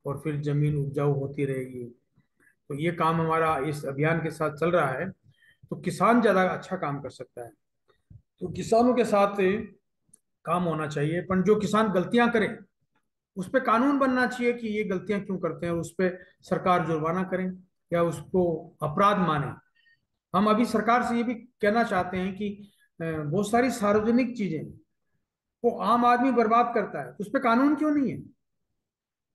और फिर जमीन उपजाऊ होती रहेगी। तो ये काम हमारा इस अभियान के साथ चल रहा है, तो किसान ज्यादा अच्छा काम कर सकता है। तो किसानों के साथ काम होना चाहिए, पर जो किसान गलतियां करें उस पर कानून बनना चाहिए कि ये गलतियां क्यों करते हैं, उस पर सरकार जुर्माना करें या उसको अपराध माने। हम अभी सरकार से ये भी कहना चाहते हैं कि बहुत सारी सार्वजनिक चीजें वो आम आदमी बर्बाद करता है, तो उस पर कानून क्यों नहीं है?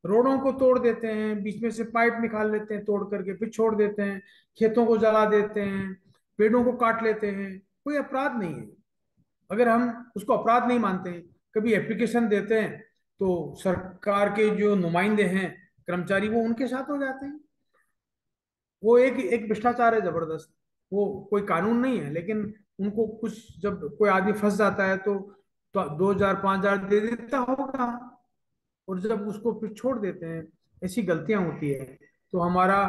रोडों को तोड़ देते हैं, बीच में से पाइप निकाल लेते हैं तोड़ करके, फिर छोड़ देते हैं, खेतों को जला देते हैं, पेड़ों को काट लेते हैं, कोई अपराध नहीं है। अगर हम उसको अपराध नहीं मानते हैं, कभी एप्लीकेशन देते हैं, तो सरकार के जो नुमाइंदे हैं, कर्मचारी, वो उनके साथ हो जाते हैं। वो एक एक भ्रष्टाचार है जबरदस्त। वो कोई कानून नहीं है, लेकिन उनको कुछ, जब कोई आदमी फंस जाता है तो 2,000 5,000 दे देता होगा और जब उसको फिर छोड़ देते हैं। ऐसी गलतियां होती है। तो हमारा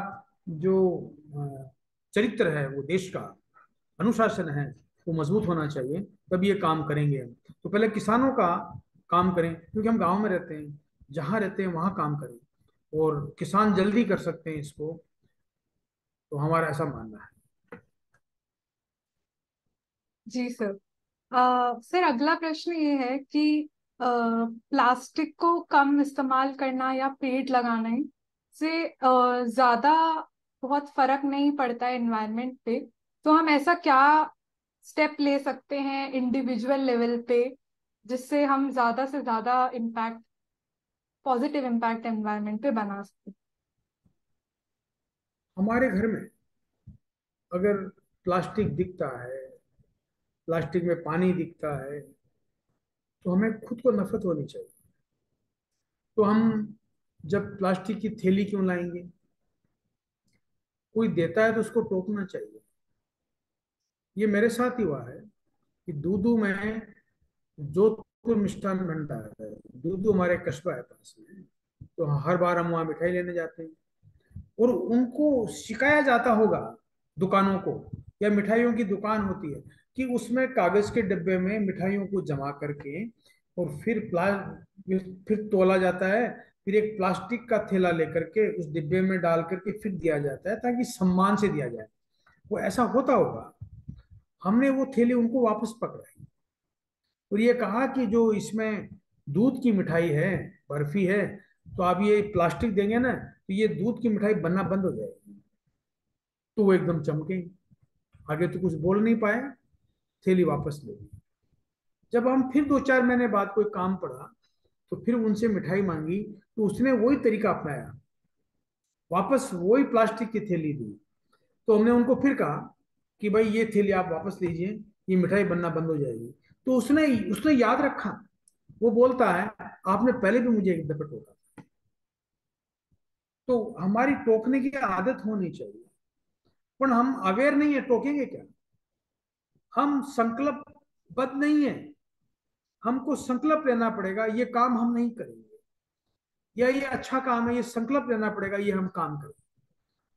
जो चरित्र है, वो देश का अनुशासन है, वो मजबूत होना चाहिए, तब ये काम करेंगे हम। तो पहले किसानों का काम करें, क्योंकि हम गांव में रहते हैं, जहां रहते हैं वहां काम करें और किसान जल्दी कर सकते हैं इसको। तो हमारा ऐसा मानना है। जी सर। सर, अगला प्रश्न ये है कि प्लास्टिक को कम इस्तेमाल करना या पेड़ लगाना से ज्यादा बहुत फर्क नहीं पड़ता है एनवायरनमेंट पे। तो हम ऐसा क्या स्टेप ले सकते हैं इंडिविजुअल लेवल पे जिससे हम ज्यादा से ज्यादा इम्पैक्ट, पॉजिटिव इम्पैक्ट एनवायरनमेंट पे बना सकते हमारे घर में अगर प्लास्टिक दिखता है, प्लास्टिक में पानी दिखता है, तो हमें खुद को नफरत होनी चाहिए। तो हम जब प्लास्टिक की थैली क्यों लाएंगे? कोई देता है तो उसको टोकना चाहिए। ये मेरे साथ ही हुआ है कि दूदू में, जोधपुर मिष्ठान भंडार है, दूदू हमारे कस्बा है पास में, तो हर बार हम वहाँ मिठाई लेने जाते हैं और उनको सिखाया जाता होगा, दुकानों को, या मिठाइयों की दुकान होती है, कि उसमें कागज के डिब्बे में मिठाइयों को जमा करके और फिर तोला जाता है, फिर एक प्लास्टिक का थैला लेकर के उस डिब्बे में डाल करके फिर दिया जाता है, ताकि सम्मान से दिया जाए। वो ऐसा होता होगा। हमने वो थैली उनको वापस पकड़ाई और ये कहा कि जो इसमें दूध की मिठाई है, बर्फी है, तो आप ये प्लास्टिक देंगे ना तो ये दूध की मिठाई बनना बंद हो जाएगी। तो वो एकदम चमके, आगे तो कुछ बोल नहीं पाए, थैली वापस ले ली। जब हम फिर 2 4 महीने बाद कोई काम पड़ा तो फिर उनसे मिठाई मांगी, तो उसने वही तरीका अपनाया, वापस वही प्लास्टिक की थैली दी। तो हमने उनको फिर कहा कि भाई ये थैली आप वापस लीजिए, ये मिठाई बनना बंद हो जाएगी। तो उसने उसने याद रखा। वो बोलता है, आपने पहले भी मुझे एक दफे टोका। तो हमारी टोकने की आदत होनी चाहिए, पर हम अवेयर नहीं है, टोकेंगे क्या? हम संकल्पबद्ध नहीं है। हमको संकल्प लेना पड़ेगा, ये काम हम नहीं करेंगे, या ये अच्छा काम है, ये संकल्प लेना पड़ेगा, ये हम काम करेंगे,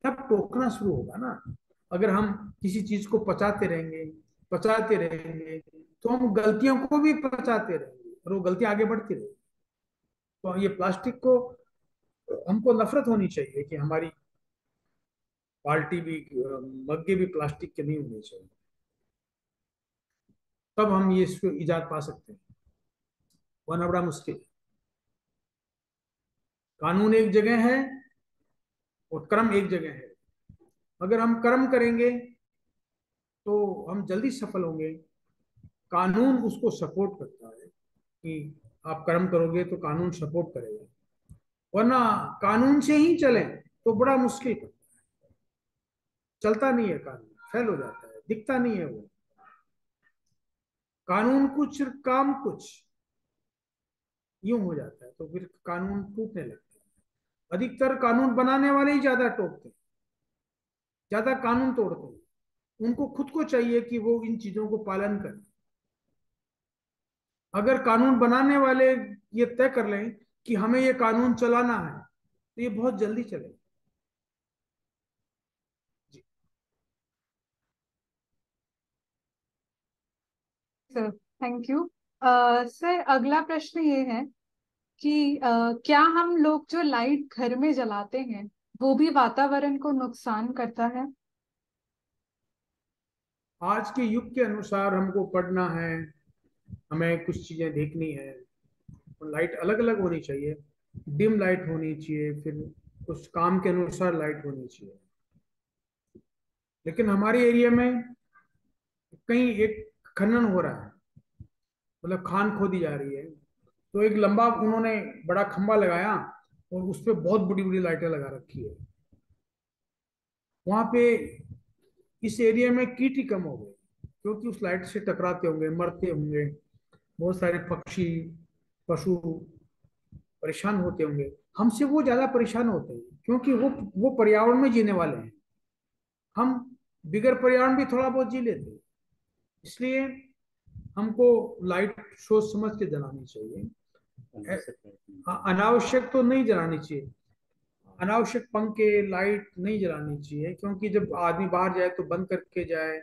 तब टोकना शुरू होगा ना। अगर हम किसी चीज को पचाते रहेंगे तो हम गलतियों को भी पचाते रहेंगे और वो गलतियां आगे बढ़ती रहेगी। तो ये प्लास्टिक को हमको नफरत होनी चाहिए कि हमारी बाल्टी भी, मग्गे भी प्लास्टिक के नहीं होने चाहिए, तब हम ये इसको इजाद पा सकते हैं, वरना बड़ा मुश्किल है। कानून एक जगह है और कर्म एक जगह है। अगर हम कर्म करेंगे तो हम जल्दी सफल होंगे। कानून उसको सपोर्ट करता है कि आप कर्म करोगे तो कानून सपोर्ट करेगा, वरना कानून से ही चले तो बड़ा मुश्किल है। चलता नहीं है कानून, फेल हो जाता है, दिखता नहीं है वो। कानून कुछ काम कुछ यूं हो जाता है, तो फिर कानून टूटने लगता है। अधिकतर कानून बनाने वाले ही ज्यादा टोकते हैं, ज्यादा कानून तोड़ते हैं। उनको खुद को चाहिए कि वो इन चीजों को पालन करें। अगर कानून बनाने वाले ये तय कर लें कि हमें ये कानून चलाना है, तो ये बहुत जल्दी चलेगा। जी। Sir, thank you. सर, अगला प्रश्न ये है कि क्या हम लोग जो लाइट घर में जलाते हैं वो भी वातावरण को नुकसान करता है? आज के युग के अनुसार हमको पढ़ना है, हमें कुछ चीजें देखनी है, और लाइट अलग अलग होनी चाहिए। डिम लाइट होनी चाहिए, फिर उस काम के अनुसार लाइट होनी चाहिए। लेकिन हमारे एरिया में कहीं एक खनन हो रहा है, मतलब खान खोदी जा रही है, तो एक लंबा उन्होंने बड़ा खंभा लगाया और उस पर बहुत बड़ी बड़ी लाइटें लगा रखी है। वहां पे इस एरिया में कीट ही कम हो गए, क्योंकि उस लाइट से टकराते होंगे, मरते होंगे, बहुत सारे पक्षी पशु परेशान होते होंगे। हमसे वो ज्यादा परेशान होते हैं, क्योंकि वो पर्यावरण में जीने वाले हैं। हम बिगर पर्यावरण भी थोड़ा बहुत जी लेते हैं। इसलिए हमको लाइट सोच समझ के जलानी चाहिए। अनावश्यक तो नहीं जलानी चाहिए। अनावश्यक पंखे लाइट नहीं जलानी चाहिए, क्योंकि जब आदमी बाहर जाए तो बंद करके जाए।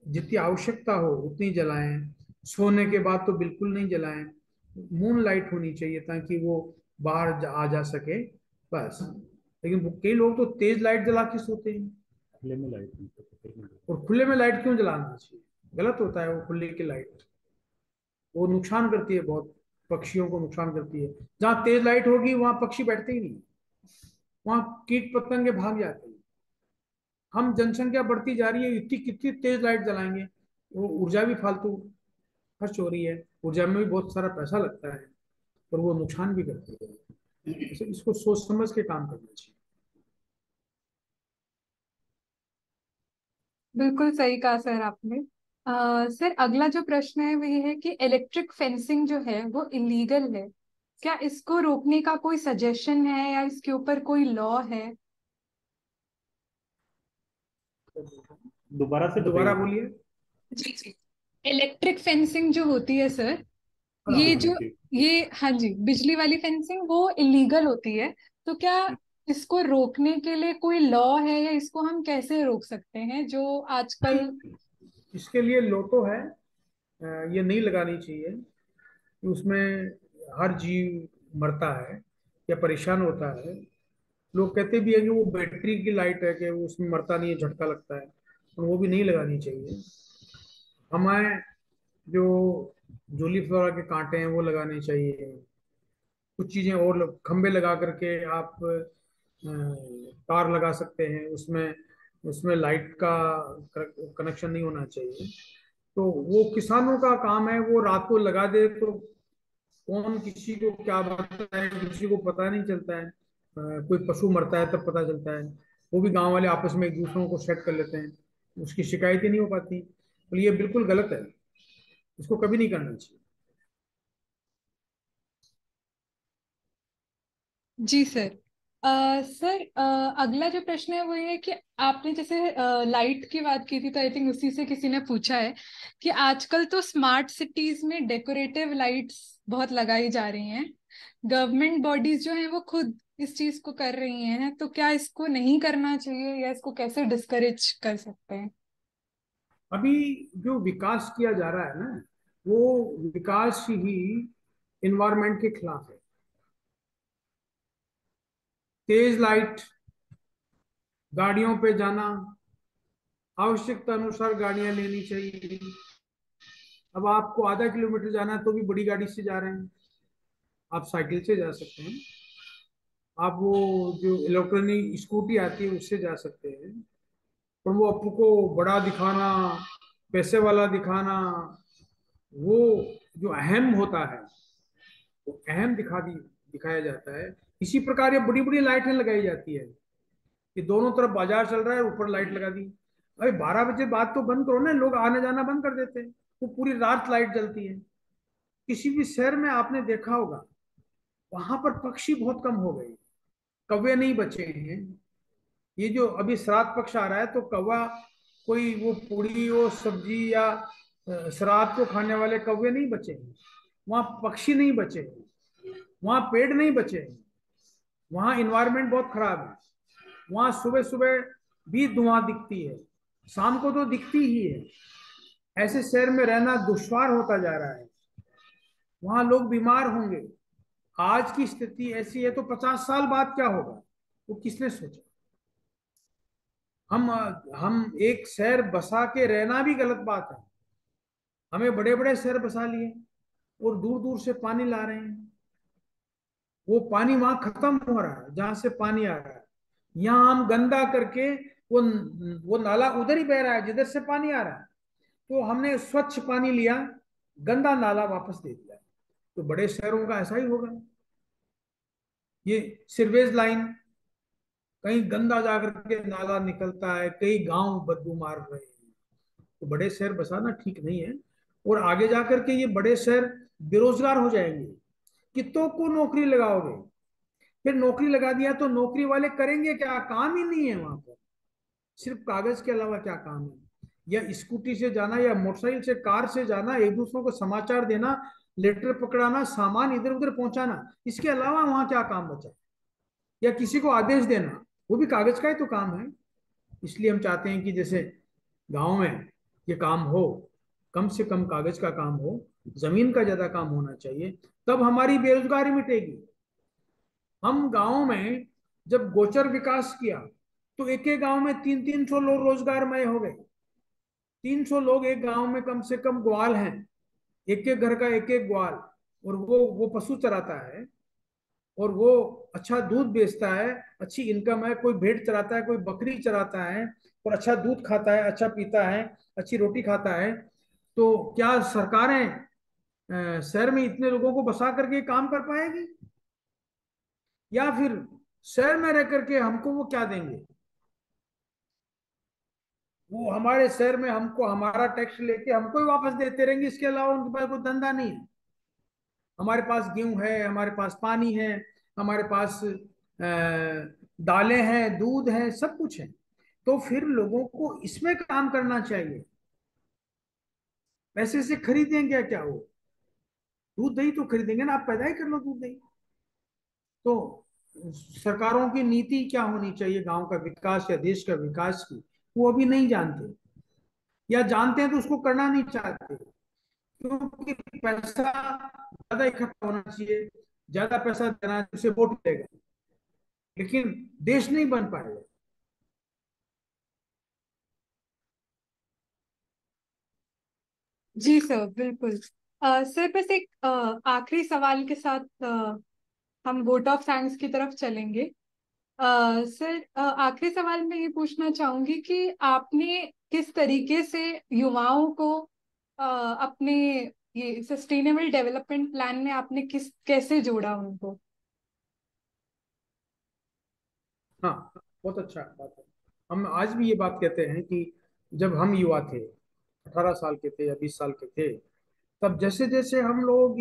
जितनी आवश्यकता हो उतनी जलाएं। सोने के बाद तो बिल्कुल नहीं जलाएं। मून लाइट होनी चाहिए ताकि वो बाहर आ जा सके, बस। लेकिन कई लोग तो तेज लाइट जला के सोते हैं। खुले में लाइट, और खुले में लाइट क्यों जलाना चाहिए? गलत होता है वो खुले की लाइट, वो नुकसान करती है बहुत, पक्षियों को नुकसान करती है। जहाँ तेज लाइट होगी वहां पक्षी बैठते ही नहीं, वहां कीट पतंगे भाग जाते हैं। हम जनसंख्या बढ़ती जा रही है, इतनी कितनी तेज लाइट जलाएंगे, वो ऊर्जा भी फालतू खर्च हो रही है। ऊर्जा में भी बहुत सारा पैसा लगता है, और वो नुकसान भी करती है। इसको सोच समझ के काम करना चाहिए। बिल्कुल सही कहा सर आपने। सर, अगला जो प्रश्न है वो ये है कि इलेक्ट्रिक फेंसिंग जो है वो इलीगल है। क्या इसको रोकने का कोई सजेशन है या इसके ऊपर कोई लॉ है? दोबारा बोलिए। जी जी। इलेक्ट्रिक फेंसिंग जो होती है सर, हाँ, ये जो ये हाँ जी, बिजली वाली फेंसिंग वो इलीगल होती है। तो क्या इसको रोकने के लिए कोई लॉ है या इसको हम कैसे रोक सकते हैं जो आजकल? इसके लिए लोटो है। ये नहीं लगानी चाहिए। उसमें हर जीव मरता है या परेशान होता है। लोग कहते भी है कि वो बैटरी की लाइट है, कि वो उसमें मरता नहीं है, झटका लगता है, और वो भी नहीं लगानी चाहिए। हमें जो जूली फ्लोरा के कांटे हैं वो लगाने चाहिए। कुछ चीजें और खंबे लगा करके आप तार लगा सकते हैं, उसमें उसमें लाइट का कनेक्शन नहीं होना चाहिए। तो वो किसानों का काम है, वो रात को लगा दे तो कौन किसी को क्या बताए, किसी को पता नहीं चलता है। कोई पशु मरता है तब पता चलता है। वो भी गांव वाले आपस में एक दूसरों को सेट कर लेते हैं, उसकी शिकायतें नहीं हो पाती। तो ये बिल्कुल गलत है, इसको कभी नहीं करना चाहिए। जी सर। सर, अगला जो प्रश्न है वो ये है कि आपने जैसे लाइट की बात की थी, तो आई थिंक उसी से किसी ने पूछा है कि आजकल तो स्मार्ट सिटीज में डेकोरेटिव लाइट्स बहुत लगाई जा रही हैं। गवर्नमेंट बॉडीज जो हैं वो खुद इस चीज को कर रही हैं, तो क्या इसको नहीं करना चाहिए या इसको कैसे डिस्करेज कर सकते हैं? अभी जो विकास किया जा रहा है ना, वो विकास ही इन्वायरमेंट के खिलाफ है। तेज लाइट, गाड़ियों पे जाना, आवश्यकता अनुसार गाड़ियां लेनी चाहिए। अब आपको आधा किलोमीटर जाना है तो भी बड़ी गाड़ी से जा रहे हैं, आप साइकिल से जा सकते हैं, आप वो जो इलेक्ट्रॉनिक स्कूटी आती है उससे जा सकते हैं। पर वो आपको बड़ा दिखाना, पैसे वाला दिखाना, वो जो अहम होता है वो अहम दिखाया जाता है। इसी प्रकार ये बड़ी बड़ी लाइटें लगाई जाती है कि दोनों तरफ बाजार चल रहा है, ऊपर लाइट लगा दी। अरे 12 बजे बाद तो बंद करो ना, लोग आना जाना बंद कर देते हैं, वो पूरी रात लाइट जलती है। किसी भी शहर में आपने देखा होगा, वहां पर पक्षी बहुत कम हो गए, कौवे नहीं बचे हैं। ये जो अभी श्राद्ध पक्ष आ रहा है तो कौवा, कोई वो पूड़ी वो सब्जी या श्राद्ध को खाने वाले कौवे नहीं बचे हैं, वहां पक्षी नहीं बचे हैं, वहां पेड़ नहीं बचे हैं, वहां इन्वायरमेंट बहुत खराब है। वहां सुबह सुबह भी धुआं दिखती है, शाम को तो दिखती ही है। ऐसे शहर में रहना दुश्वार होता जा रहा है, वहां लोग बीमार होंगे। आज की स्थिति ऐसी है तो 50 साल बाद क्या होगा, वो किसने सोचा। हम एक शहर बसा के रहना भी गलत बात है। हमें बड़े बड़े शहर बसा लिए और दूर दूर से पानी ला रहे हैं, वो पानी वहां खत्म हो रहा है जहां से पानी आ रहा है। यहाँ हम गंदा करके वो नाला उधर ही बह रहा है जिधर से पानी आ रहा है, तो हमने स्वच्छ पानी लिया, गंदा नाला वापस दे दिया। तो बड़े शहरों का ऐसा ही होगा। ये सीवरेज लाइन, कहीं गंदा जाकर के नाला निकलता है, कई गांव बदबू मार रहे हैं। तो बड़े शहर बसाना ठीक नहीं है। और आगे जाकर के ये बड़े शहर बेरोजगार हो जाएंगे। कितनों को नौकरी लगाओगे, फिर नौकरी लगा दिया तो नौकरी वाले करेंगे क्या, काम ही नहीं है वहां पर। सिर्फ कागज के अलावा क्या काम है? या स्कूटी से जाना या मोटरसाइकिल से, कार से जाना, एक दूसरों को समाचार देना, लेटर पकड़ाना, सामान इधर उधर पहुंचाना, इसके अलावा वहां क्या काम बचा? या किसी को आदेश देना, वो भी कागज का ही तो काम है। इसलिए हम चाहते हैं कि जैसे गांव में ये काम हो, कम से कम कागज का काम हो, जमीन का ज्यादा काम होना चाहिए, तब हमारी बेरोजगारी मिटेगी। हम गांव में जब गोचर विकास किया तो एक एक गांव में 300-300 लोग रोजगारमय हो गए। 300 लोग एक गांव में कम से कम ग्वाल हैं, एक एक घर का एक एक ग्वाल, और वो पशु चराता है और वो अच्छा दूध बेचता है, अच्छी इनकम है। कोई भेड़ चराता है, कोई बकरी चराता है और अच्छा दूध खाता है, अच्छा पीता है, अच्छी रोटी खाता है। तो क्या सरकारें शहर में इतने लोगों को बसा करके काम कर पाएगी? या फिर शहर में रह करके हमको वो क्या देंगे? वो हमारे शहर में हमको हमारा टैक्स लेके हमको ही वापस देते रहेंगे, इसके अलावा उनके पास कोई धंधा नहीं है। हमारे पास गेहूं है, हमारे पास पानी है, हमारे पास दालें हैं, दूध है, सब कुछ है। तो फिर लोगों को इसमें काम करना चाहिए। पैसे से खरीदें क्या क्या वो? दूध दही तो खरीदेंगे ना, आप पैदा ही कर लो दूध दही। तो सरकारों की नीति क्या होनी चाहिए गांव का विकास या देश का विकास की, वो अभी नहीं जानते, या जानते हैं तो उसको करना नहीं चाहते। क्योंकि पैसा ज्यादा इकट्ठा होना चाहिए, ज्यादा पैसा देना है, उसे वोट मिलेगा, लेकिन देश नहीं बन पाएगा। जी सर, बिल्कुल। सर, बस एक आखिरी सवाल के साथ हम वोट ऑफ थैंक्स की तरफ चलेंगे। सर, आखिरी सवाल मैं ये पूछना चाहूंगी कि आपने किस तरीके से युवाओं को अपने ये सस्टेनेबल डेवलपमेंट प्लान में आपने कैसे जोड़ा उनको? हाँ, बहुत अच्छा बात है। हम आज भी ये बात कहते हैं कि जब हम युवा थे, 18 साल के थे या 20 साल के थे, तब जैसे जैसे हम लोग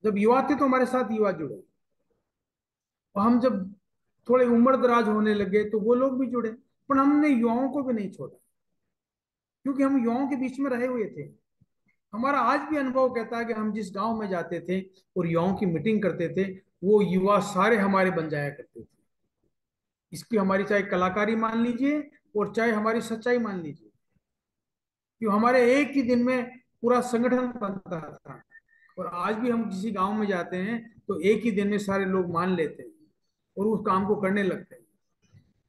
जब युवा थे तो हमारे साथ युवा जुड़े, और हम जब थोड़े उम्र दराज होने लगे तो वो लोग भी जुड़े, पर हमने युवाओं को भी नहीं छोड़ा, क्योंकि हम युवाओं के बीच में रहे हुए थे। हमारा आज भी अनुभव कहता है कि हम जिस गांव में जाते थे और युवाओं की मीटिंग करते थे, वो युवा सारे हमारे बन जाया करते थे। इसकी हमारी चाहे कलाकारी मान लीजिए और चाहे हमारी सच्चाई मान लीजिए, कि हमारे एक ही दिन में पूरा संगठन बनता था। और आज भी हम किसी गांव में जाते हैं तो एक ही दिन में सारे लोग मान लेते हैं और उस काम को करने लगते हैं।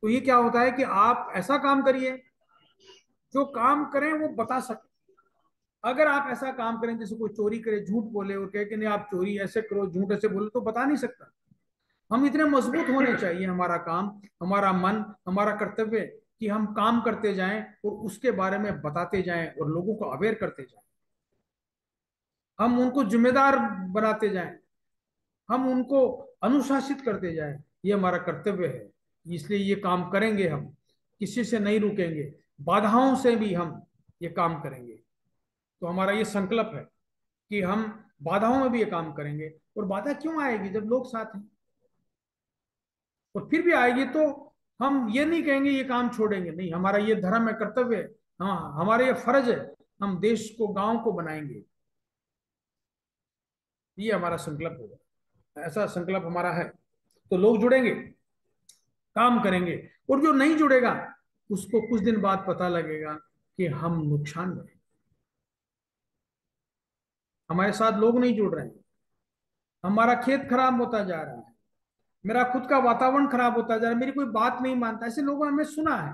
तो ये क्या होता है कि आप ऐसा काम करिए जो काम करें वो बता सके। अगर आप ऐसा काम करें जैसे कोई चोरी करे, झूठ बोले और कहे कि नहीं आप चोरी ऐसे करो, झूठ ऐसे बोलो, तो बता नहीं सकता। हम इतने मजबूत होने चाहिए, हमारा काम, हमारा मन, हमारा कर्तव्य, कि हम काम करते जाएं और उसके बारे में बताते जाएं और लोगों को अवेयर करते जाएं। हम उनको जिम्मेदार बनाते जाएं, हम उनको अनुशासित करते जाएं। ये हमारा कर्तव्य है, इसलिए ये काम करेंगे हम, किसी से नहीं रुकेंगे, बाधाओं से भी हम ये काम करेंगे। तो हमारा ये संकल्प है कि हम बाधाओं में भी ये काम करेंगे। और बाधा क्यों आएगी जब लोग साथ हैं, और फिर भी आएगी तो हम ये नहीं कहेंगे ये काम छोड़ेंगे, नहीं, हमारा ये धर्म है, कर्तव्य है, हाँ हमारा ये फर्ज है, हम देश को, गांव को बनाएंगे। ये हमारा संकल्प होगा, ऐसा संकल्प हमारा है। तो लोग जुड़ेंगे, काम करेंगे, और जो नहीं जुड़ेगा उसको कुछ दिन बाद पता लगेगा कि हम नुकसान में हैं, हमारे साथ लोग नहीं जुड़ रहे हैं, हमारा खेत खराब होता जा रहा है, मेरा खुद का वातावरण खराब होता जा रहा है, मेरी कोई बात नहीं मानता। ऐसे लोगों ने हमें सुना है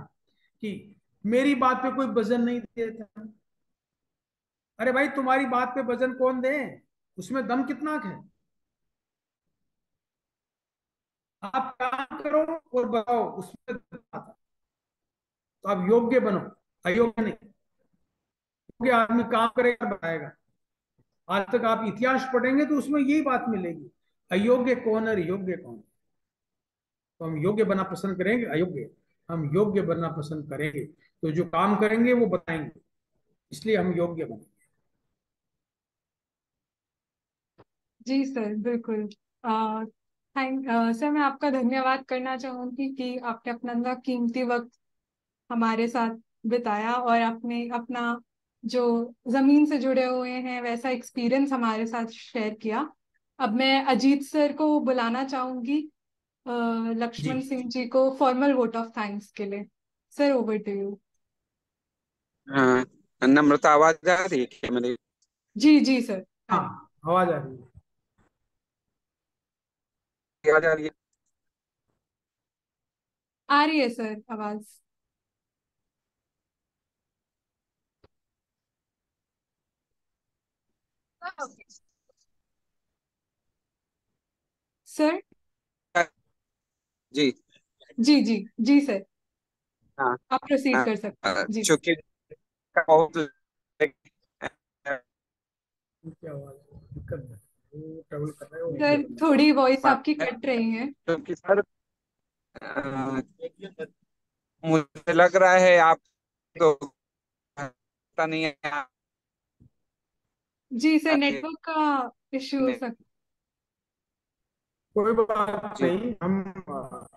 कि मेरी बात पे कोई वजन नहीं देता। अरे भाई, तुम्हारी बात पे वजन कौन दे? उसमें दम कितना है? आप काम करो और बताओ उसमें दम आता। तो आप योग्य बनो, अयोग्य नहीं। योग्य आदमी काम करेगा, बताएगा। आज तक आप इतिहास पढ़ेंगे तो उसमें यही बात मिलेगी, अयोग्य कौन है, योग्य कौन है। तो हम योग्य बनना पसंद करेंगे, अयोग्य? हम योग्य बनना पसंद करेंगे, तो जो काम करेंगे वो बताएंगे, इसलिए हम योग्य बनेंगे। जी सर, बिल्कुल। सर, मैं आपका धन्यवाद करना चाहूंगी कि आपने अपना कीमती वक्त हमारे साथ बिताया और आपने अपना जो जमीन से जुड़े हुए हैं वैसा एक्सपीरियंस हमारे साथ शेयर किया। अब मैं अजीत सर को बुलाना चाहूंगी, जी, लक्ष्मण सिंह जी को फॉर्मल वोट ऑफ थैंक्स के लिए। Sir, over to you. Namrata, आवाज आ रही है मेरी? जी जी सर, आ हाँ, रही। आवाज आ रही है। आवाज आ रही है? आ रही है सर आवाज। सर। जी। जी जी। जी सर, हाँ। आप प्रोसीड कर सकते हैं जी। चूंकि बहुत क्या आवाज दिक्कत है? वो ट्रेवल कर रहे हो, इसलिए सर, बंद थोड़ी वॉइस आपकी कट रही है। क्योंकि सर, अ, मुझे लग रहा है आप तो पता नहीं है। जी सर, नेटवर्क का इश्यू हो सकता। कोई बात जी। नहीं, हम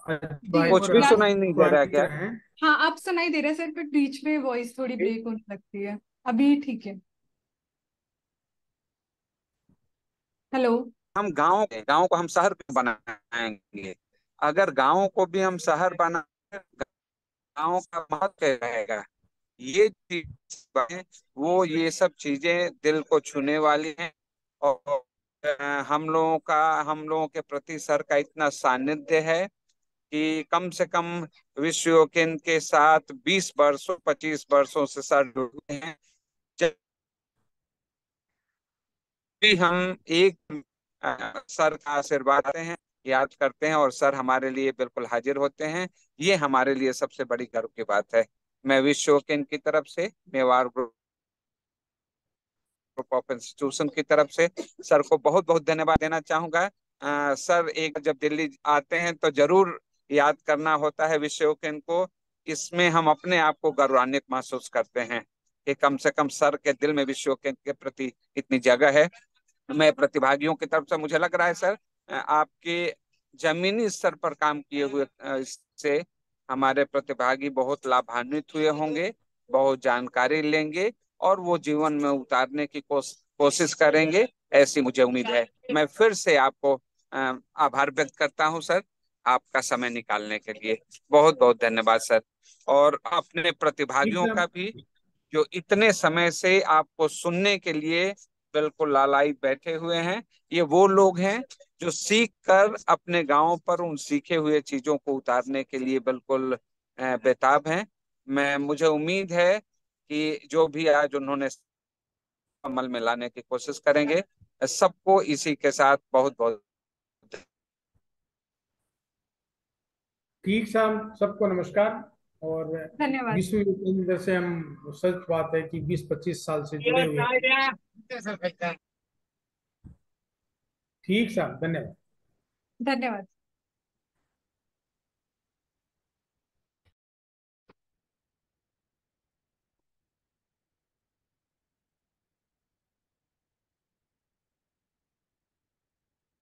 जी, भाई कुछ और भी लास्ट। सुनाई नहीं दे पुराने रहा है क्या? मित्र हैं। हाँ, आप सुनाई दे रहे हैं सर, बट बीच में वॉइस थोड़ी ब्रेक होने लगती है। अभी ठीक है। हेलो। हम गांव को हम शहर क्यों बनाएंगे? अगर गांव को भी हम शहर बना, गांव का महत्व रहेगा। ये चीज है, वो ये सब चीजें दिल को छूने वाली हैं। और हम लोगों के प्रति सर का इतना सानिध्य है कि कम से कम विश्व योग के साथ 20 वर्षों 25 वर्षों से सर जुड़े हैं। जब भी हम एक सर का आशीर्वाद आते हैं, याद करते हैं, और सर हमारे लिए बिल्कुल हाजिर होते हैं। ये हमारे लिए सबसे बड़ी गर्व की बात है। मैं विश्व योग की तरफ से, मेवाड़ ग्रुप ऑफ इंस्टीट्यूशन की तरफ से सर को बहुत बहुत धन्यवाद देना चाहूंगा। सर एक जब दिल्ली आते हैं तो जरूर याद करना होता है विश्व योग को। इसमें हम अपने आप को गौरवान्वित महसूस करते हैं कि कम से कम सर के दिल में विश्व योग के प्रति इतनी जगह है। मैं प्रतिभागियों की तरफ से, मुझे लग रहा है सर आपके जमीनी स्तर पर काम किए हुए इससे हमारे प्रतिभागी बहुत लाभान्वित हुए होंगे, बहुत जानकारी लेंगे और वो जीवन में उतारने की कोशिश करेंगे, ऐसी मुझे उम्मीद है। मैं फिर से आपको आभार व्यक्त करता हूं सर, आपका समय निकालने के लिए बहुत बहुत धन्यवाद सर। और अपने प्रतिभागियों का भी, जो इतने समय से आपको सुनने के लिए बिल्कुल लालाई बैठे हुए हैं, ये वो लोग हैं जो सीख कर अपने गांव पर उन सीखे हुए चीजों को उतारने के लिए बिल्कुल बेताब हैं। मुझे उम्मीद है कि जो भी आज उन्होंने अमल में लाने की कोशिश करेंगे, सबको इसी के साथ बहुत बहुत ठीक साहब, सबको नमस्कार। और धन्यवाद। विश्व योग केंद्र से हम, सच बात है कि 20-25 साल से जुड़े हुए हैं। ठीक साहब, धन्यवाद। धन्यवाद।